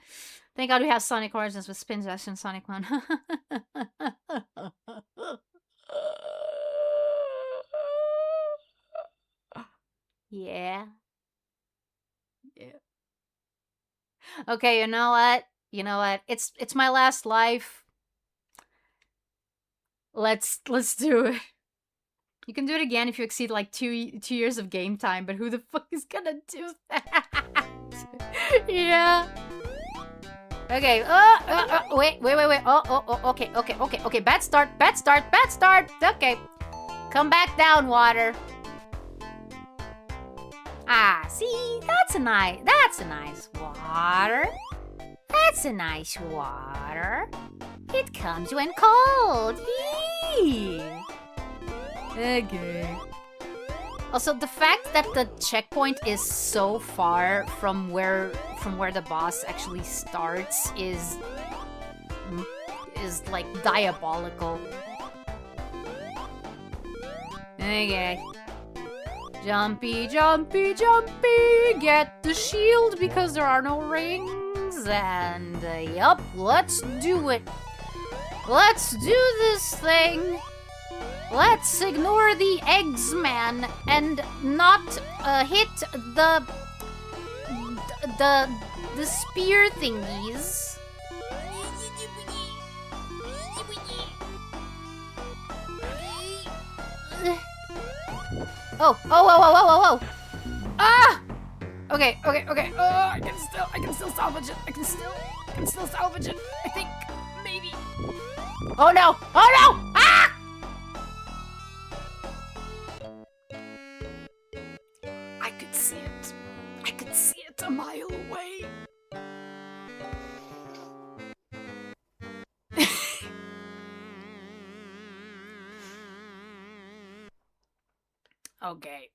Thank God we have Sonic Origins with Spin Dash and Sonic 1. Yeah. Yeah. Okay, you know what? You know what? It's my last life. Let's do it. You can do it again if you exceed like 2 years of game time, but who the fuck is gonna do that? Yeah. Okay. Wait. Okay. Bad start. Okay. Come back down, water. Ah, see, that's a nice water. That's a nice water. It comes when cold. Eee. Okay. Also, the fact that the checkpoint is so far from where the boss actually starts is like diabolical. Okay. Jumpy, get the shield because there are no rings, and yup, let's do it. Let's do this thing. Let's ignore the eggs, man, and not hit the spear thingies. Oh! Ah! Okay. Oh, I can still salvage it. I can still salvage it. I think, maybe. Oh no! Ah! I could see it a mile away. Okay.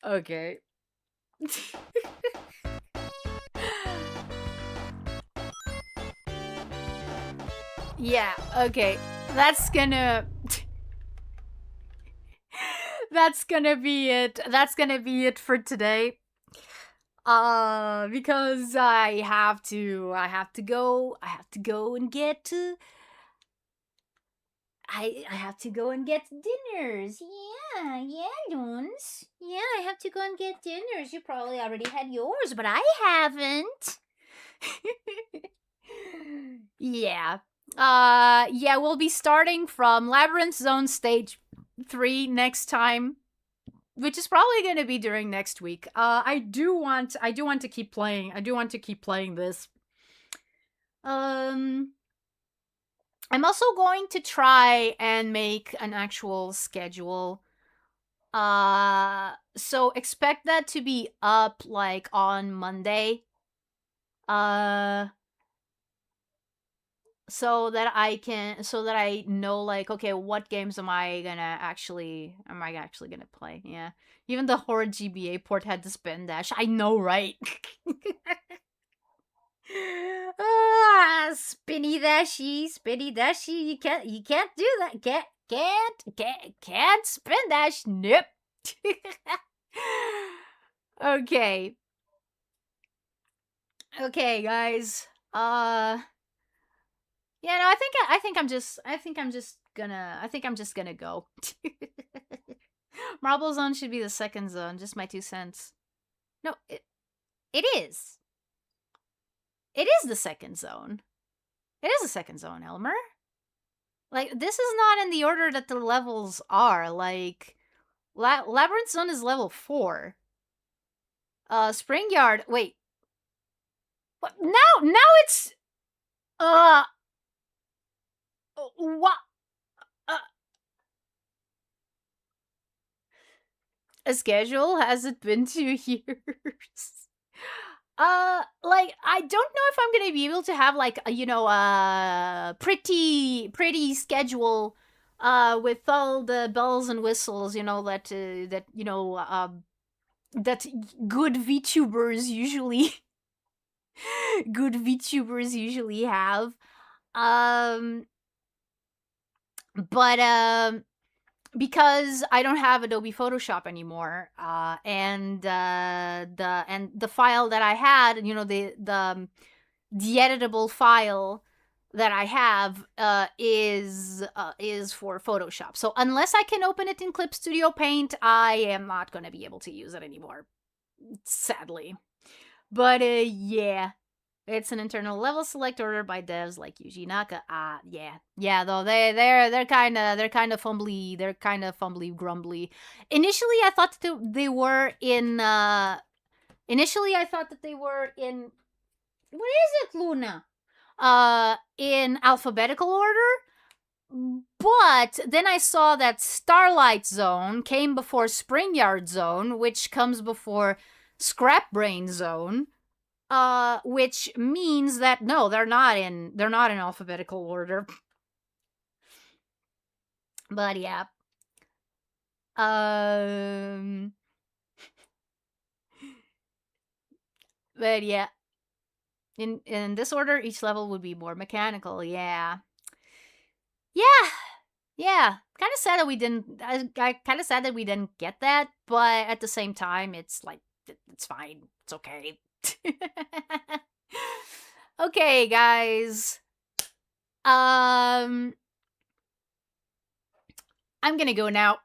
Okay. Yeah, okay. That's gonna be it. That's gonna be it for today. Because I have to go and get I have to go and get dinners. Yeah, Loons. Yeah, I have to go and get dinners. You probably already had yours, but I haven't. Yeah. Yeah, we'll be starting from Labyrinth Zone Stage 3 next time, which is probably going to be during next week. I do want to keep playing. I do want to keep playing this. I'm also going to try and make an actual schedule. So expect that to be up like on Monday. So that I know like, okay, what games am I actually gonna play? Yeah. Even the horror GBA port had the spin dash. I know, right? Spinny dashy. You can't do that. Can't spin dash. Nope. Okay. Okay, guys. Yeah, no, I think I'm just gonna go. Marble Zone should be the second zone. Just my 2 cents. No, it is. It is the second zone. It is the second zone, Elmer. Like, this is not in the order that the levels are. Like, Labyrinth Zone is level 4. Spring Yard. Wait. What? Now it's. What? A schedule? Has it been 2 years? Like, I don't know if I'm gonna be able to have, like, a pretty schedule, with all the bells and whistles, that good VTubers usually, good VTubers usually have. But, because I don't have Adobe Photoshop anymore, and the file that I had, the editable file that I have, is for Photoshop. So unless I can open it in Clip Studio Paint, I am not gonna be able to use it anymore, sadly. But yeah. It's an internal level select order by devs like Yuji Naka. Yeah. Though they're kind of fumbly grumbly. Initially, I thought that they were in. Initially, I thought that they were in. What is it, Luna? In alphabetical order. But then I saw that Starlight Zone came before Spring Yard Zone, which comes before Scrap Brain Zone. Which means that no, they're not in alphabetical order. But yeah. But yeah. In this order, each level would be more mechanical. Yeah. Kind of sad that we didn't. I kind of sad that we didn't get that, but at the same time, it's like it's fine. It's okay. Okay, guys. I'm gonna go now.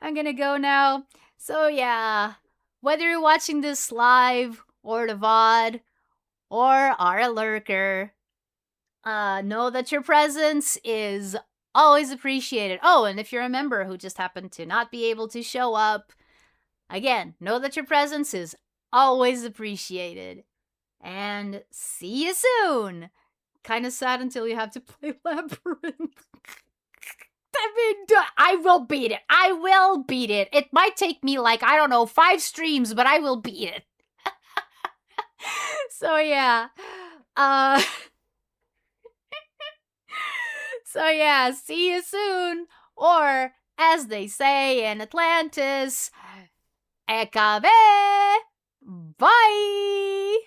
I'm gonna go now. So yeah, whether you're watching this live or the VOD or are a lurker, know that your presence is always appreciated. Oh, and if you're a member who just happened to not be able to show up, again, know that your presence is always appreciated. And see you soon! Kind of sad until you have to play Labyrinth. I mean, I will beat it. I will beat it. It might take me, like, I don't know, 5 streams, but I will beat it. So, yeah. So, yeah, see you soon. Or, as they say in Atlantis, Ekabe! Bye!